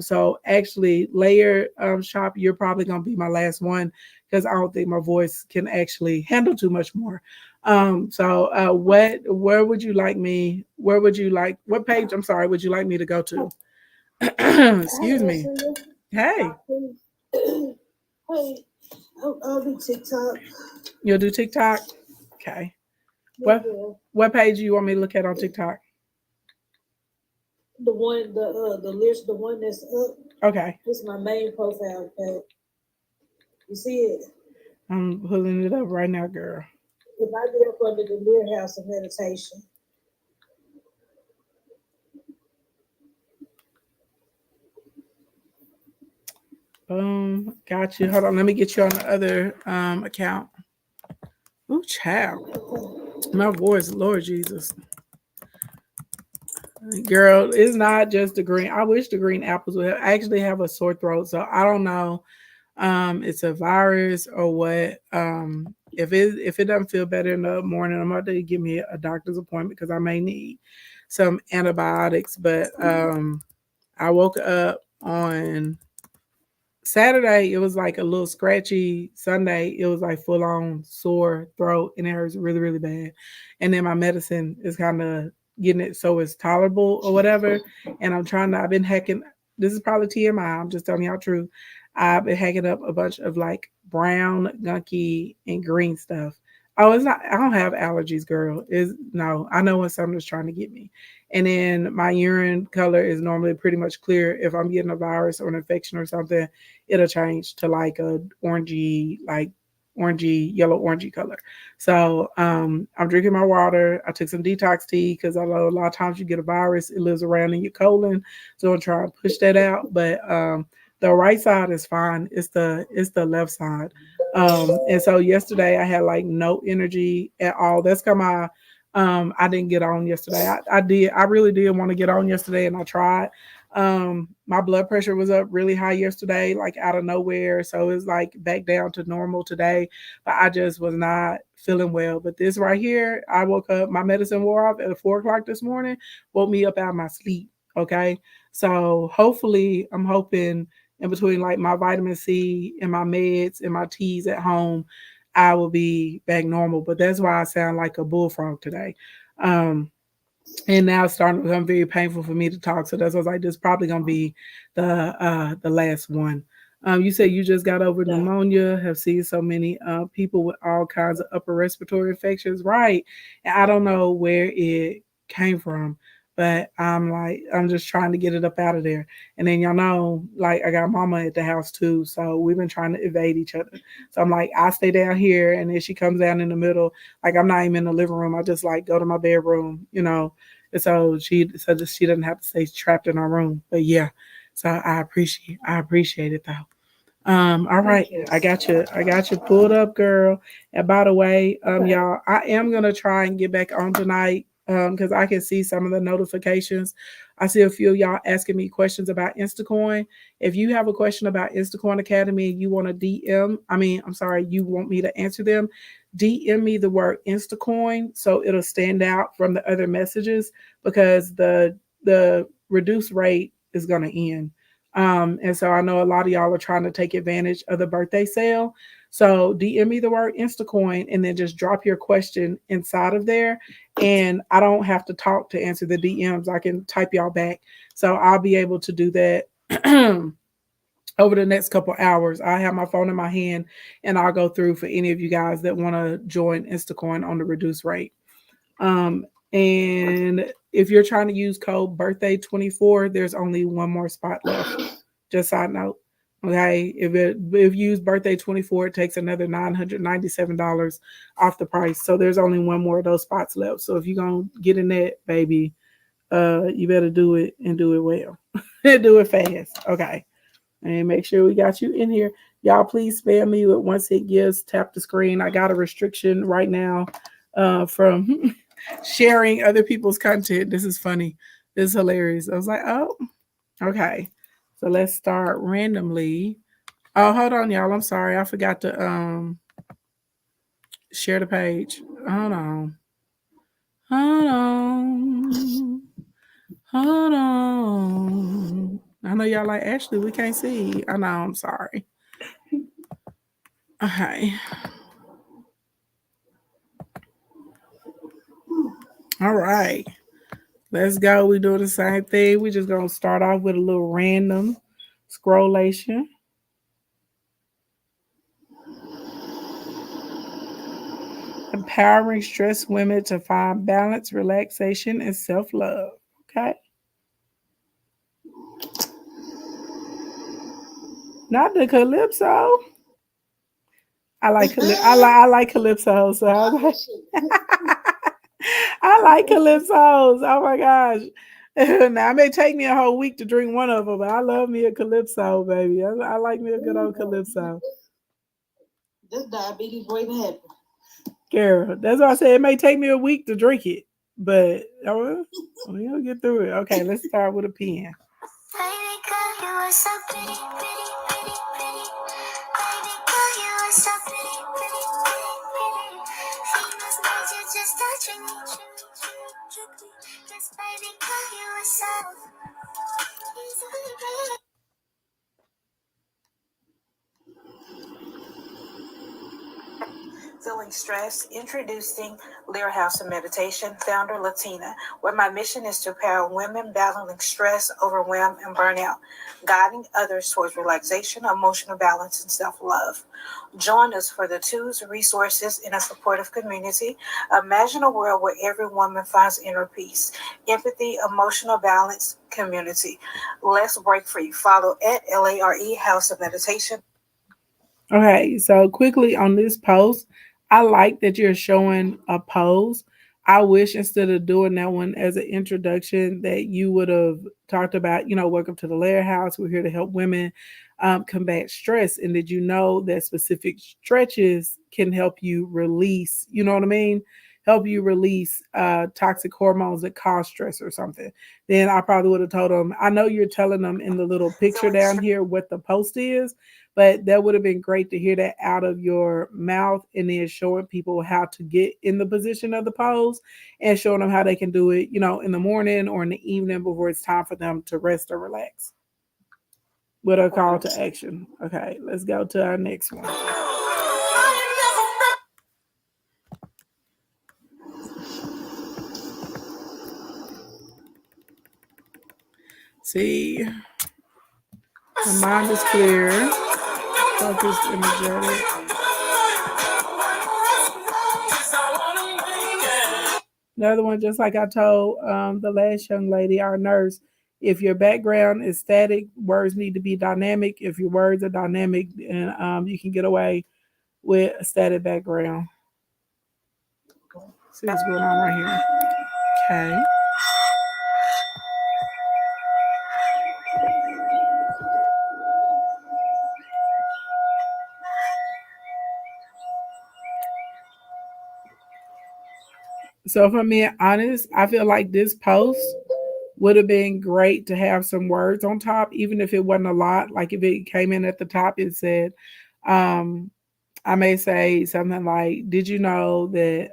So actually, Layer Shop, you're probably going to be my last one, because I don't think my voice can actually handle too much more. Where would you like me? What page? I'm sorry, would you like me to go to? Excuse me. Hey. Hey, I'll do TikTok. You'll do TikTok? Okay. What page do you want me to look at on TikTok? The one, the list, the one that's up. Okay. This is my main profile page. You see it? I'm pulling it up right now, girl. If I get up under the Lear House of Meditation. Got you. Hold on, let me get you on the other account. Ooh, child. My voice, Lord Jesus. Girl, it's not just the green. I wish the green apples would have. I actually have a sore throat, so I don't know it's a virus or what. If it doesn't feel better in the morning, I'm about to give me a doctor's appointment because I may need some antibiotics. But I woke up on Saturday, it was like a little scratchy. Sunday, it was like full on sore throat, and it hurts really, really bad. And then my medicine is kind of getting it so it's tolerable or whatever. And I've been hacking. This is probably TMI. I'm just telling y'all the truth. I've been hacking up a bunch of like brown, gunky, and green stuff. Oh, it's not. I don't have allergies, girl. Is no. I know when something's trying to get me. And then my urine color is normally pretty much clear. If I'm getting a virus or an infection or something, it'll change to like a orangey, yellow orangey color. So I'm drinking my water. I took some detox tea because I know a lot of times you get a virus, it lives around in your colon. So I'm trying to push that out. But the right side is fine. It's the left side. And so yesterday I had like no energy at all. That's kind of I didn't get on yesterday. I really did want to get on yesterday, and I tried. My blood pressure was up really high yesterday, like out of nowhere. So it's like back down to normal today. But I just was not feeling well. But this right here, I woke up, my medicine wore off at 4 o'clock this morning, woke me up out of my sleep. Okay. So hopefully I'm hoping in between like my vitamin C and my meds and my teas at home, I will be back normal. But that's why I sound like a bullfrog today. And now it's starting to become very painful for me to talk. So that's why I was like, this is probably gonna be the last one. You said you just got over pneumonia, have seen so many people with all kinds of upper respiratory infections, right? And I don't know where it came from, but I'm just trying to get it up out of there. And then y'all know, like I got mama at the house too, so we've been trying to evade each other. So I'm like, I stay down here, and then she comes down in the middle. Like I'm not even in the living room. I just like go to my bedroom, and so she doesn't have to stay trapped in our room. But yeah, so I appreciate it though. All right, I got you pulled up, girl. And by the way, y'all, I am gonna try and get back on tonight. Because I can see some of the notifications. I see a few of y'all asking me questions about Instacoin. If you have a question about Instacoin Academy and you want to you want me to answer them, DM me the word Instacoin so it'll stand out from the other messages, because the reduced rate is going to end And so I know a lot of y'all are trying to take advantage of the birthday sale. So DM me the word Instacoin and then just drop your question inside of there. And I don't have to talk to answer the DMs. I can type y'all back. So I'll be able to do that over the next couple hours. I have my phone in my hand and I'll go through for any of you guys that want to join Instacoin on the reduced rate. And if you're trying to use code birthday24, there's only one more spot left. Just side note. Okay. If you use birthday24, it takes another $997 off the price. So there's only one more of those spots left. So if you're gonna get in that, baby, you better do it and do it well. Do it fast. Okay. And make sure we got you in here. Y'all please spam me with once it gives, tap the screen. I got a restriction right now from sharing other people's content. This is funny. This is hilarious. I was like, oh, okay. So let's start randomly. Oh, hold on, y'all. I'm sorry. I forgot to share the page. Hold on. Hold on. Hold on. I know y'all like, Ashley, we can't see. I know, I'm sorry. Okay. All right. Let's go. We're doing the same thing. We're just going to start off with a little random scrollation. Empowering stressed women to find balance, relaxation, and self-love. Okay. Not the Calypso. I like Calypso. So I was like, I like Calypsos. Oh my gosh. Now it may take me a whole week to drink one of them, but I love me a Calypso, baby. I like me a good old Calypso. This diabetes waiting to happen. Girl, that's why I said it may take me a week to drink it, but we'll get through it. Okay, let's start with a pen. Baby girl, you are so pretty, pretty, pretty, pretty. Baby girl, you are so pretty, pretty, pretty, pretty. Famous magic just touching me, tricky. Yes, baby girl, you are so easily pretty. Feeling stressed? Introducing Lear House of Meditation, founder Latina, where my mission is to empower women battling stress, overwhelm, and burnout, guiding others towards relaxation, emotional balance, and self-love. Join us for the tools, resources, and a supportive community. Imagine a world where every woman finds inner peace, empathy, emotional balance, community. Let's break free. Follow at LARE House of Meditation. Okay, so quickly on this post, I like that you're showing a pose. I wish instead of doing that one as an introduction that you would have talked about, welcome to the Lair House. We're here to help women combat stress. And did you know that specific stretches can help you release, you know what I mean? Help you release toxic hormones that cause stress or something. Then I probably would have told them, I know you're telling them in the little picture down here what the post is, but that would have been great to hear that out of your mouth and then showing people how to get in the position of the pose and showing them how they can do it, in the morning or in the evening before it's time for them to rest or relax. With a call to action. Okay, let's go to our next one. See, my mind is clear, focused, energetic. Another one, just like I told the last young lady, our nurse, if your background is static, words need to be dynamic. If your words are dynamic, and you can get away with a static background. See what's going on right here. Okay. So if I'm being honest, I feel like this post would have been great to have some words on top, even if it wasn't a lot. Like if it came in at the top, it said, I may say something like, "Did you know that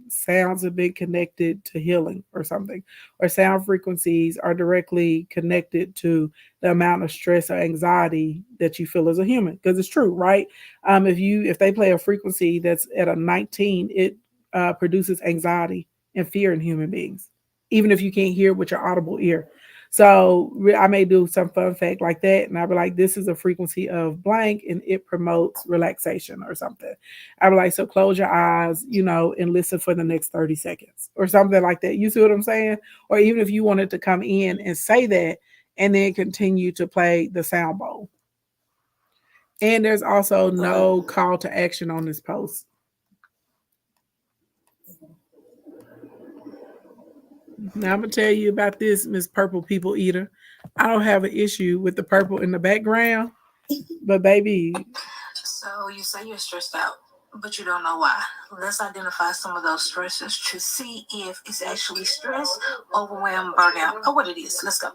sounds have been connected to healing or something? Or sound frequencies are directly connected to the amount of stress or anxiety that you feel as a human?" Because it's true, right? If they play a frequency that's at a 19, it produces anxiety and fear in human beings, even if you can't hear with your audible ear. So I may do some fun fact like that, and I'll be like, "This is a frequency of blank, and it promotes relaxation or something." I'll be like, "So close your eyes, and listen for the next 30 seconds or something like that." You see what I'm saying? Or even if you wanted to come in and say that, and then continue to play the sound bowl. And there's also no call to action on this post. Now I'm gonna tell you about this, Miss Purple People Eater. I don't have an issue with the purple in the background, but baby, So you say you're stressed out, but you don't know why. Let's identify some of those stressors to see if it's actually stress, overwhelm, burnout, or what it is. Let's go.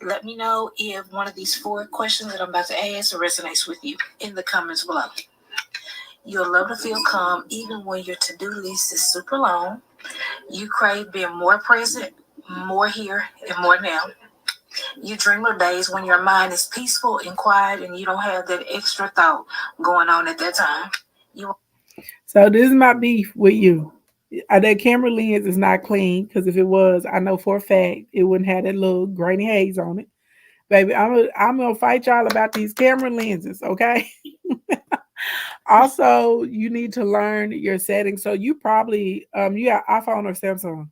Let me know if one of these 4 questions that I'm about to ask resonates with you in the comments below. You'll love to feel calm even when your to-do list is super long. You crave being more present, more here, and more now. You dream of days when your mind is peaceful and quiet and you don't have that extra thought going on at that time. So this is my beef with you. That camera lens is not clean because if it was, I know for a fact it wouldn't have that little grainy haze on it. Baby, I'm gonna fight y'all about these camera lenses, okay? Also, you need to learn your settings. So you probably you got iPhone or Samsung?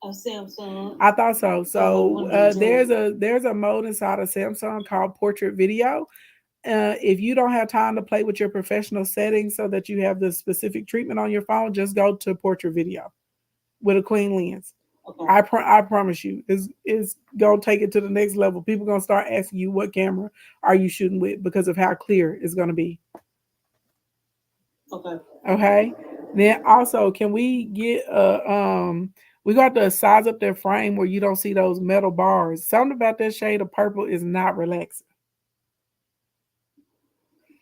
A Samsung. I thought so. So there's a mode inside of Samsung called portrait video. If you don't have time to play with your professional settings so that you have the specific treatment on your phone, just go to portrait video with a clean lens. Okay. I promise you, it's gonna take it to the next level. People gonna start asking you what camera are you shooting with because of how clear it's gonna be. Okay. Okay. Then also, can we get we got to size up their frame where you don't see those metal bars. Something about that shade of purple is not relaxing.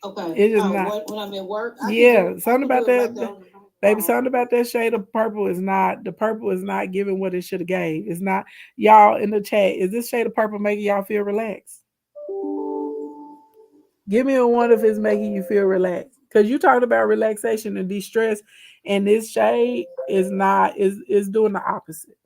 Okay. It is not. When I'm at work, something about that. Baby, something about that shade of purple is not. The purple is not giving what it should have gave. It's not. Y'all in the chat, is this shade of purple making y'all feel relaxed? Give me a one if it's making you feel relaxed. Because you talked about relaxation and de-stress, and this shade is not is doing the opposite.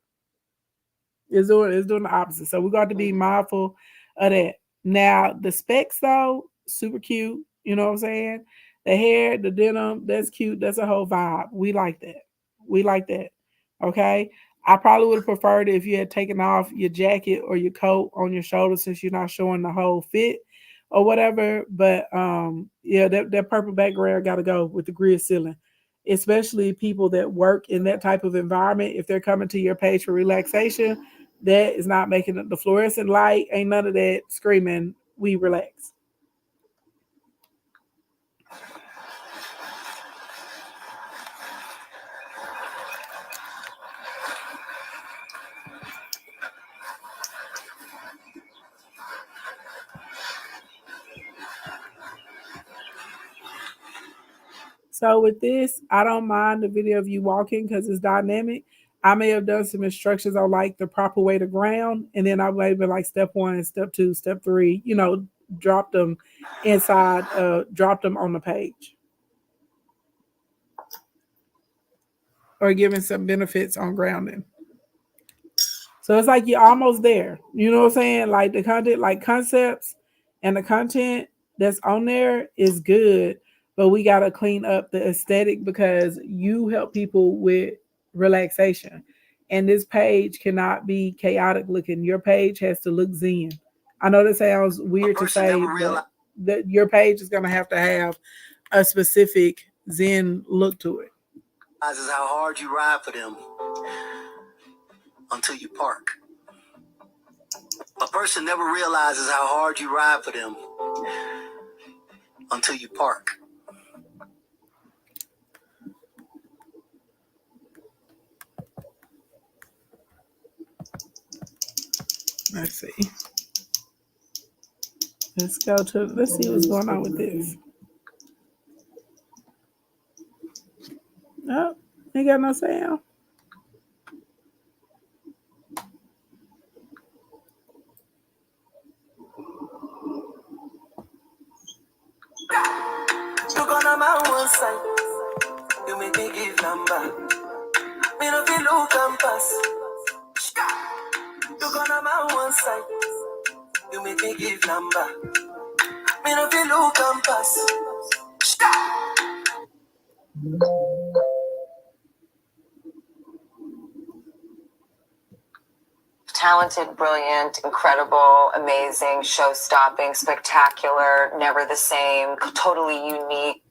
It's doing the opposite. So we got to be mindful of that. Now the specs though, super cute. You know what I'm saying? The hair, the denim, that's cute. That's a whole vibe. We like that. We like that. Okay. I probably would have preferred it if you had taken off your jacket or your coat on your shoulders since you're not showing the whole fit or whatever. But yeah, that purple background gotta go with the grid ceiling. Especially people that work in that type of environment, if they're coming to your page for relaxation, that is not making it. The fluorescent light ain't none of that screaming, we relax. So with this, I don't mind the video of you walking because it's dynamic. I may have done some instructions on like the proper way to ground, and then I may be like step 1, step 2, step 3, drop them inside, drop them on the page. Or giving some benefits on grounding. So it's like you're almost there. You know what I'm saying? Like the content, like concepts and the content that's on there is good, but we got to clean up the aesthetic because you help people with relaxation. And this page cannot be chaotic looking. Your page has to look zen. I know that sounds weird to say, but that your page is going to have a specific zen look to it. Is how hard you ride for them until you park. A person never realizes how hard you ride for them until you park. Let's see. Let's see what's going on with this. Oh, ain't got no sound. You gonna my one side, you make me give number. Me no feel look and pass. You gonna my one side, you make me give number. Me no feel look and pass. Talented, brilliant, incredible, amazing, show stopping, spectacular, never the same, totally unique.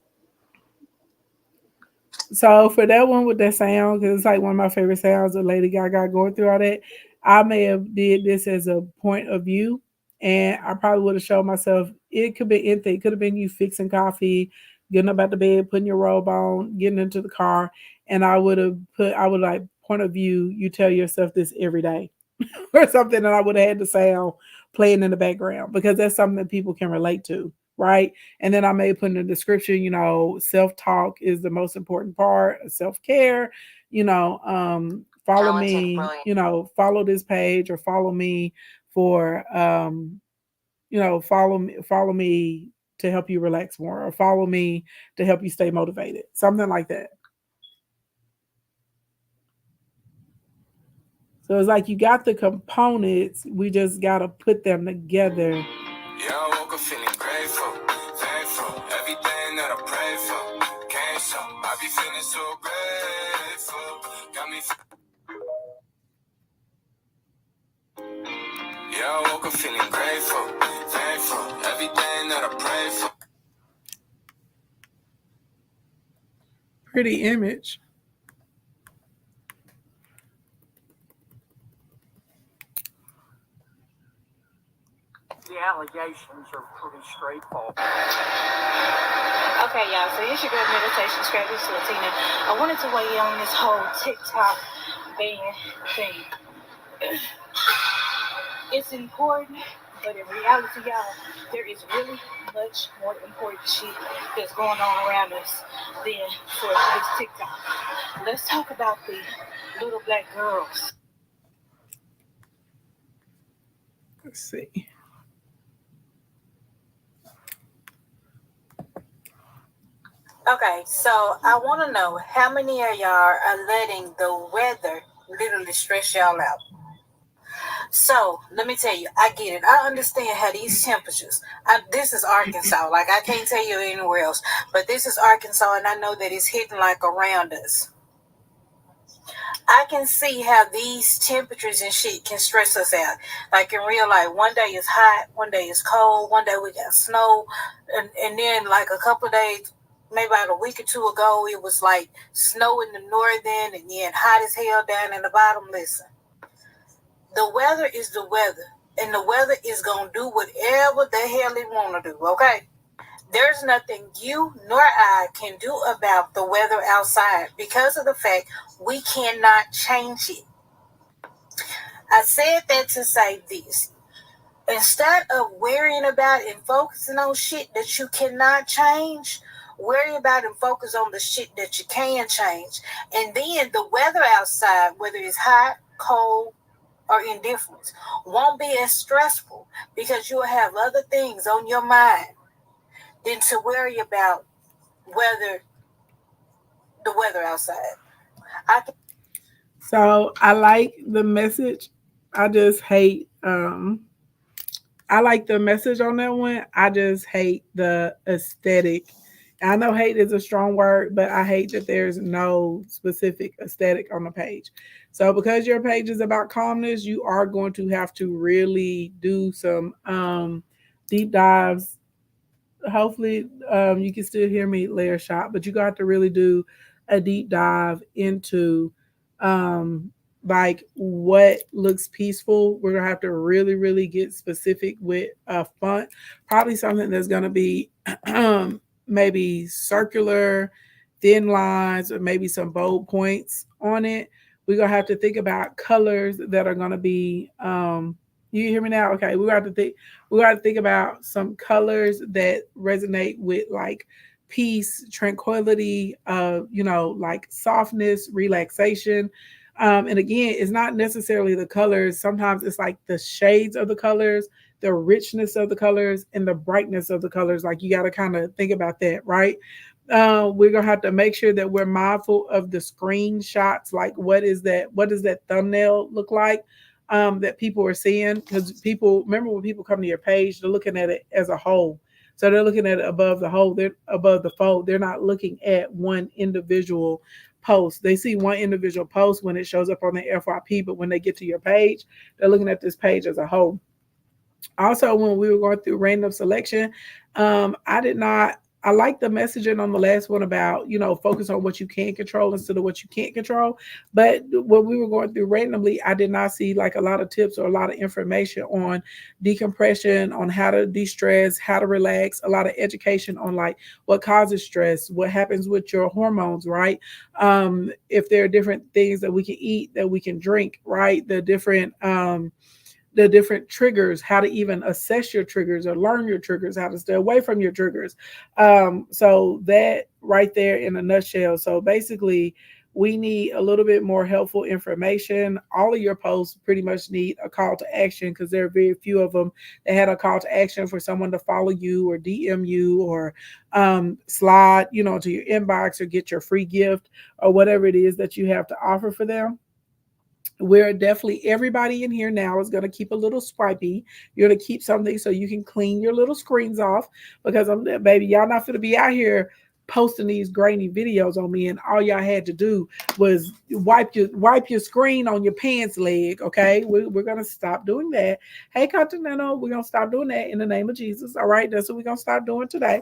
So for that one with that sound, because it's like one of my favorite sounds of Lady Gaga going through all that, I may have did this as a point of view, and I probably would have showed myself. It could be anything. It could have been you fixing coffee, getting up out the bed, putting your robe on, getting into the car, and I would have put. I would like point of view. You tell yourself this every day, or something, and I would have had the sound playing in the background because that's something that people can relate to, right? And then I may put in the description, self talk is the most important part of self care. Follow Talented, me. brilliant. Follow this page or follow me for follow me to help you relax more, or follow me to help you stay motivated, something like that. So it's like you got the components, we just got to put them together. Yeah, I woke up feeling grateful, thankful, everything that I prayed for came so. I be feeling so grateful, got me. Yeah, I woke up feeling grateful, thankful, everything that I prayed for. Pretty image. The allegations are pretty straightforward. Okay, y'all, so here's your girl meditation strategist, Latina. I wanted to weigh in on this whole TikTok ban thing. It's important, but in reality, y'all, there is really much more important shit that's going on around us than for this TikTok. Let's talk about the little black girls. Let's see. Okay, so I want to know how many of y'all are letting the weather literally stress y'all out. So let me tell you, I get it. I understand how these temperatures. This is Arkansas. Like I can't tell you anywhere else, but this is Arkansas, and I know that it's hitting like around us. I can see how these temperatures and shit can stress us out. Like in real life, one day is hot, one day is cold, one day we got snow, and then like a couple of days, maybe about a week or two ago, it was like snow in the northern and then hot as hell down in the bottom. Listen, the weather is the weather, and the weather is gonna do whatever the hell it wanna do. Okay. There's nothing you nor I can do about the weather outside because of the fact we cannot change it. I said that to say this. Instead of worrying about and focusing on shit that you cannot change, worry about and focus on the shit that you can change. And then the weather outside, whether it's hot, cold, or indifference, won't be as stressful because you'll have other things on your mind than to worry about whether the weather outside. So I like the message. I just hate I like the message on that one. I just hate the aesthetic. I know hate is a strong word, but I hate that there's no specific aesthetic on the page. So because your page is about calmness, you are going to have to really do some deep dives. Hopefully you can still hear me, layer shot, but you got to really do a deep dive into um like what looks peaceful. We're gonna have to really really get specific with a font, probably something that's gonna be maybe circular, thin lines, or maybe some bold points on it. We're gonna have to think about colors that are gonna be you hear me now? Okay, we got to think about some colors that resonate with like peace, tranquility, like softness, relaxation. And again, it's not necessarily the colors. Sometimes it's like the shades of the colors, the richness of the colors, and the brightness of the colors. Like you got to kind of think about that, right? We're gonna have to make sure that we're mindful of the screenshots. Like, what is that? What does that thumbnail look like? That people are seeing, because people remember when people come to your page, they're looking at it as a whole. So they're looking at it above the whole. They're above the fold. They're not looking at one individual post. They see one individual post when it shows up on the FYP, but when they get to your page, they're looking at this page as a whole. Also, when we were going through random selection, I did not. I like the messaging on the last one about, focus on what you can control instead of what you can't control. But when we were going through randomly, I did not see like a lot of tips or a lot of information on decompression, on how to de-stress, how to relax, a lot of education on like what causes stress, what happens with your hormones, right? If there are different things that we can eat, that we can drink, right? The different triggers, how to even assess your triggers or learn your triggers, how to stay away from your triggers. So that right there in a nutshell. So basically, we need a little bit more helpful information. All of your posts pretty much need a call to action, because there are very few of them that had a call to action for someone to follow you or DM you or slide, to your inbox or get your free gift or whatever it is that you have to offer for them. We're definitely, everybody in here now is going to keep a little swipey. You're going to keep something so you can clean your little screens off, because baby, y'all not going to be out here posting these grainy videos on me, and all y'all had to do was wipe your screen on your pants leg. Okay, we're gonna stop doing that. Hey, Continental, we're gonna stop doing that in the name of Jesus. All right, that's what we're gonna start doing today.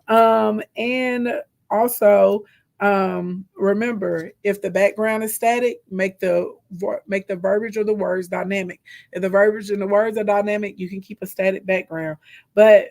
And also, remember, if the background is static, make the verbiage or the words dynamic. If the verbiage and the words are dynamic, you can keep a static background. But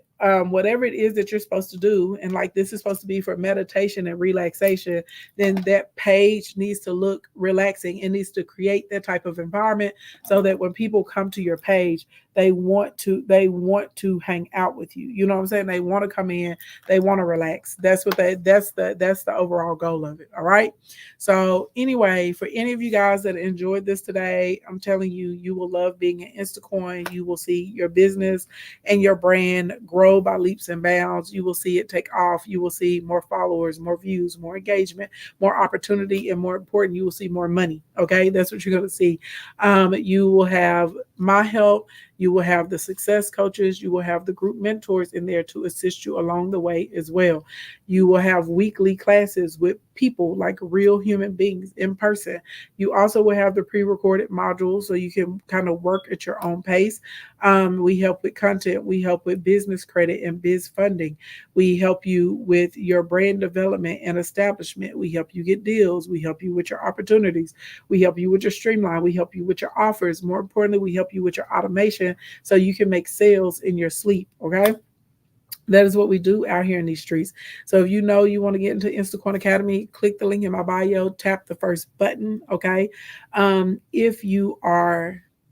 whatever it is that you're supposed to do, and like this is supposed to be for meditation and relaxation, then that page needs to look relaxing. It needs to create that type of environment so that when people come to your page, they want to hang out with you. You know what I'm saying? They want to come in, they want to relax. That's the overall goal of it. All right. So anyway, for any of you guys that enjoyed this today, I'm telling you, you will love being an Instacoin. You will see your business and your brand grow by leaps and bounds. You will see it take off. You will see more followers, more views, more engagement, more opportunity, and more important, you will see more money. Okay, that's what you're going to see. You will have my help. You will have the success coaches. You will have the group mentors in there to assist you along the way as well. You will have weekly classes with people, like real human beings in person. You also will have the pre-recorded modules so you can kind of work at your own pace. We help with content. We help with business credit and biz funding. We help you with your brand development and establishment. We help you get deals. We help you with your opportunities. We help you with your streamline. We help you with your offers. More importantly, we help you with your automation so you can make sales in your sleep. Okay. That is what we do out here in these streets. So if you know you want to get into Instacorn Academy, click the link in my bio, tap the first button. Okay.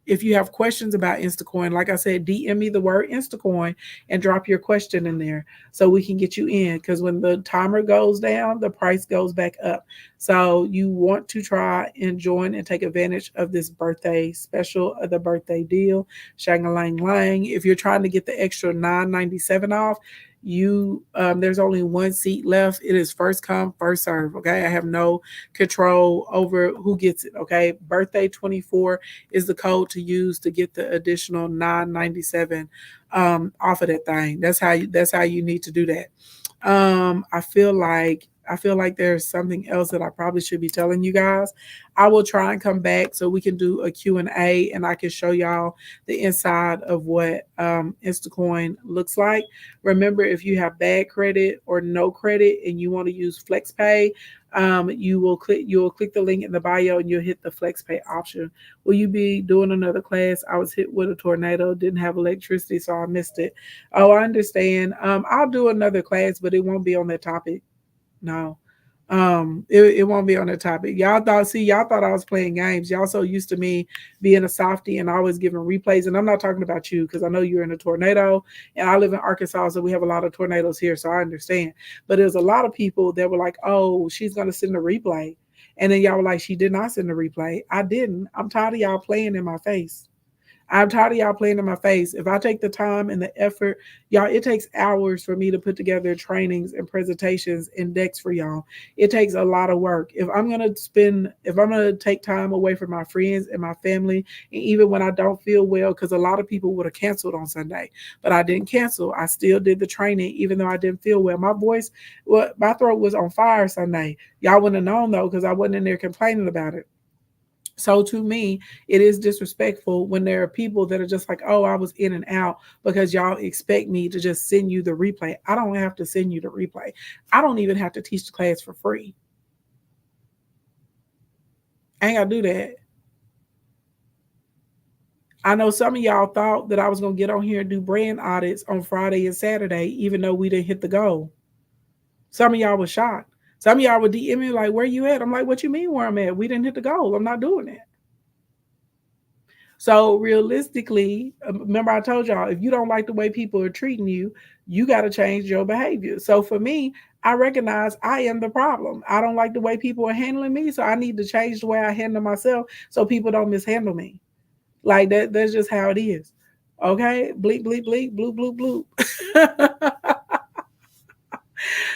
If you have questions about Instacoin, like I said, DM me the word Instacoin and drop your question in there so we can get you in. Because when the timer goes down, the price goes back up. So you want to try and join and take advantage of this birthday special, of the birthday deal. Shang-a-lang lang. If you're trying to get the extra $9.97 off, there's only one seat left. It is first come, first serve. Okay. I have no control over who gets it. Okay. Birthday 24 is the code to use to get the additional $9.97 off of that thing. That's how you need to do that. I feel like there's something else that I probably should be telling you guys. I will try and come back so we can do a Q&A and I can show y'all the inside of what Instacoin looks like. Remember, if you have bad credit or no credit and you want to use FlexPay, you will click the link in the bio and you'll hit the FlexPay option. Will you be doing another class? I was hit with a tornado, didn't have electricity, so I missed it. Oh, I understand. I'll do another class, but it won't be on that topic. No. It won't be on the topic. Y'all thought I was playing games. Y'all so used to me being a softie and always giving replays. And I'm not talking about you because I know you're in a tornado and I live in Arkansas, so we have a lot of tornadoes here, so I understand. But there's a lot of people that were like, oh, she's gonna send a replay. And then y'all were like, she did not send a replay. I didn't. I'm tired of y'all playing in my face. I'm tired of y'all playing in my face. If I take the time and the effort, y'all, it takes hours for me to put together trainings and presentations and decks for y'all. It takes a lot of work. If I'm gonna take time away from my friends and my family, and even when I don't feel well, because a lot of people would have canceled on Sunday, but I didn't cancel. I still did the training, even though I didn't feel well. My throat was on fire Sunday. Y'all wouldn't have known though, because I wasn't in there complaining about it. So to me, it is disrespectful when there are people that are just like, oh, I was in and out because y'all expect me to just send you the replay. I don't have to send you the replay. I don't even have to teach the class for free. I ain't got to do that. I know some of y'all thought that I was going to get on here and do brand audits on Friday and Saturday, even though we didn't hit the goal. Some of y'all was shocked. Some of y'all would DM me like, where you at? I'm like, what you mean where I'm at? We didn't hit the goal. I'm not doing that. So realistically, remember I told y'all, if you don't like the way people are treating you, you got to change your behavior. So for me, I recognize I am the problem. I don't like the way people are handling me, so I need to change the way I handle myself so people don't mishandle me. Like that. That's just how it is. Okay, bleep bleep bleep, bloop bloop bloop.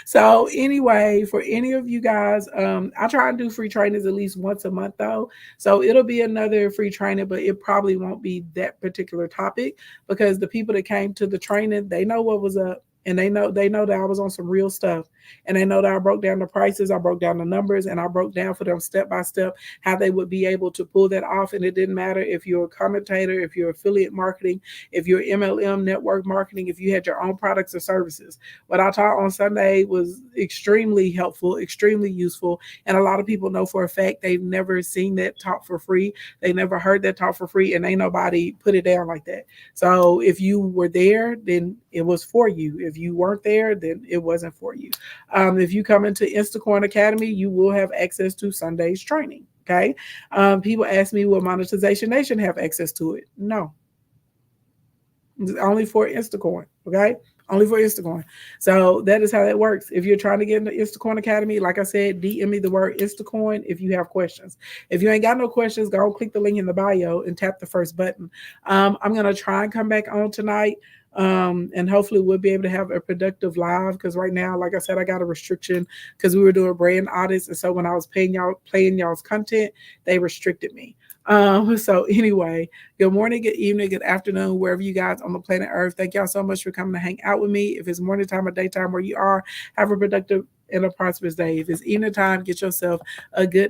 So anyway, for any of you guys, I try and do free trainings at least once a month though. So it'll be another free training, but it probably won't be that particular topic because the people that came to the training, they know what was up. And they know that I was on some real stuff. And they know that I broke down the prices, I broke down the numbers, and I broke down for them step by step how they would be able to pull that off. And it didn't matter if you're a commentator, if you're affiliate marketing, if you're MLM network marketing, if you had your own products or services. What I taught on Sunday was extremely helpful, extremely useful. And a lot of people know for a fact they've never seen that taught for free. They never heard that taught for free, and ain't nobody put it down like that. So if you were there, then it was for you. If you weren't there, then it wasn't for you. If you come into Instacorn Academy, you will have access to Sunday's training. Okay. People ask me, will Monetization Nation have access to it? No. It's only for Instacorn. Okay. Only for Instacorn. So that is how that works. If you're trying to get into Instacorn Academy, like I said, DM me the word Instacorn if you have questions. If you ain't got no questions, go click the link in the bio and tap the first button. I'm going to try and come back on tonight. And hopefully we'll be able to have a productive live because right now, like I said, I got a restriction because we were doing brand audits. And so when I was playing y'all's content, they restricted me. So anyway, good morning, good evening, good afternoon, wherever you guys on the planet Earth. Thank y'all so much for coming to hang out with me. If it's morning time or daytime where you are, have a productive and a prosperous day. If it's evening time, get yourself a good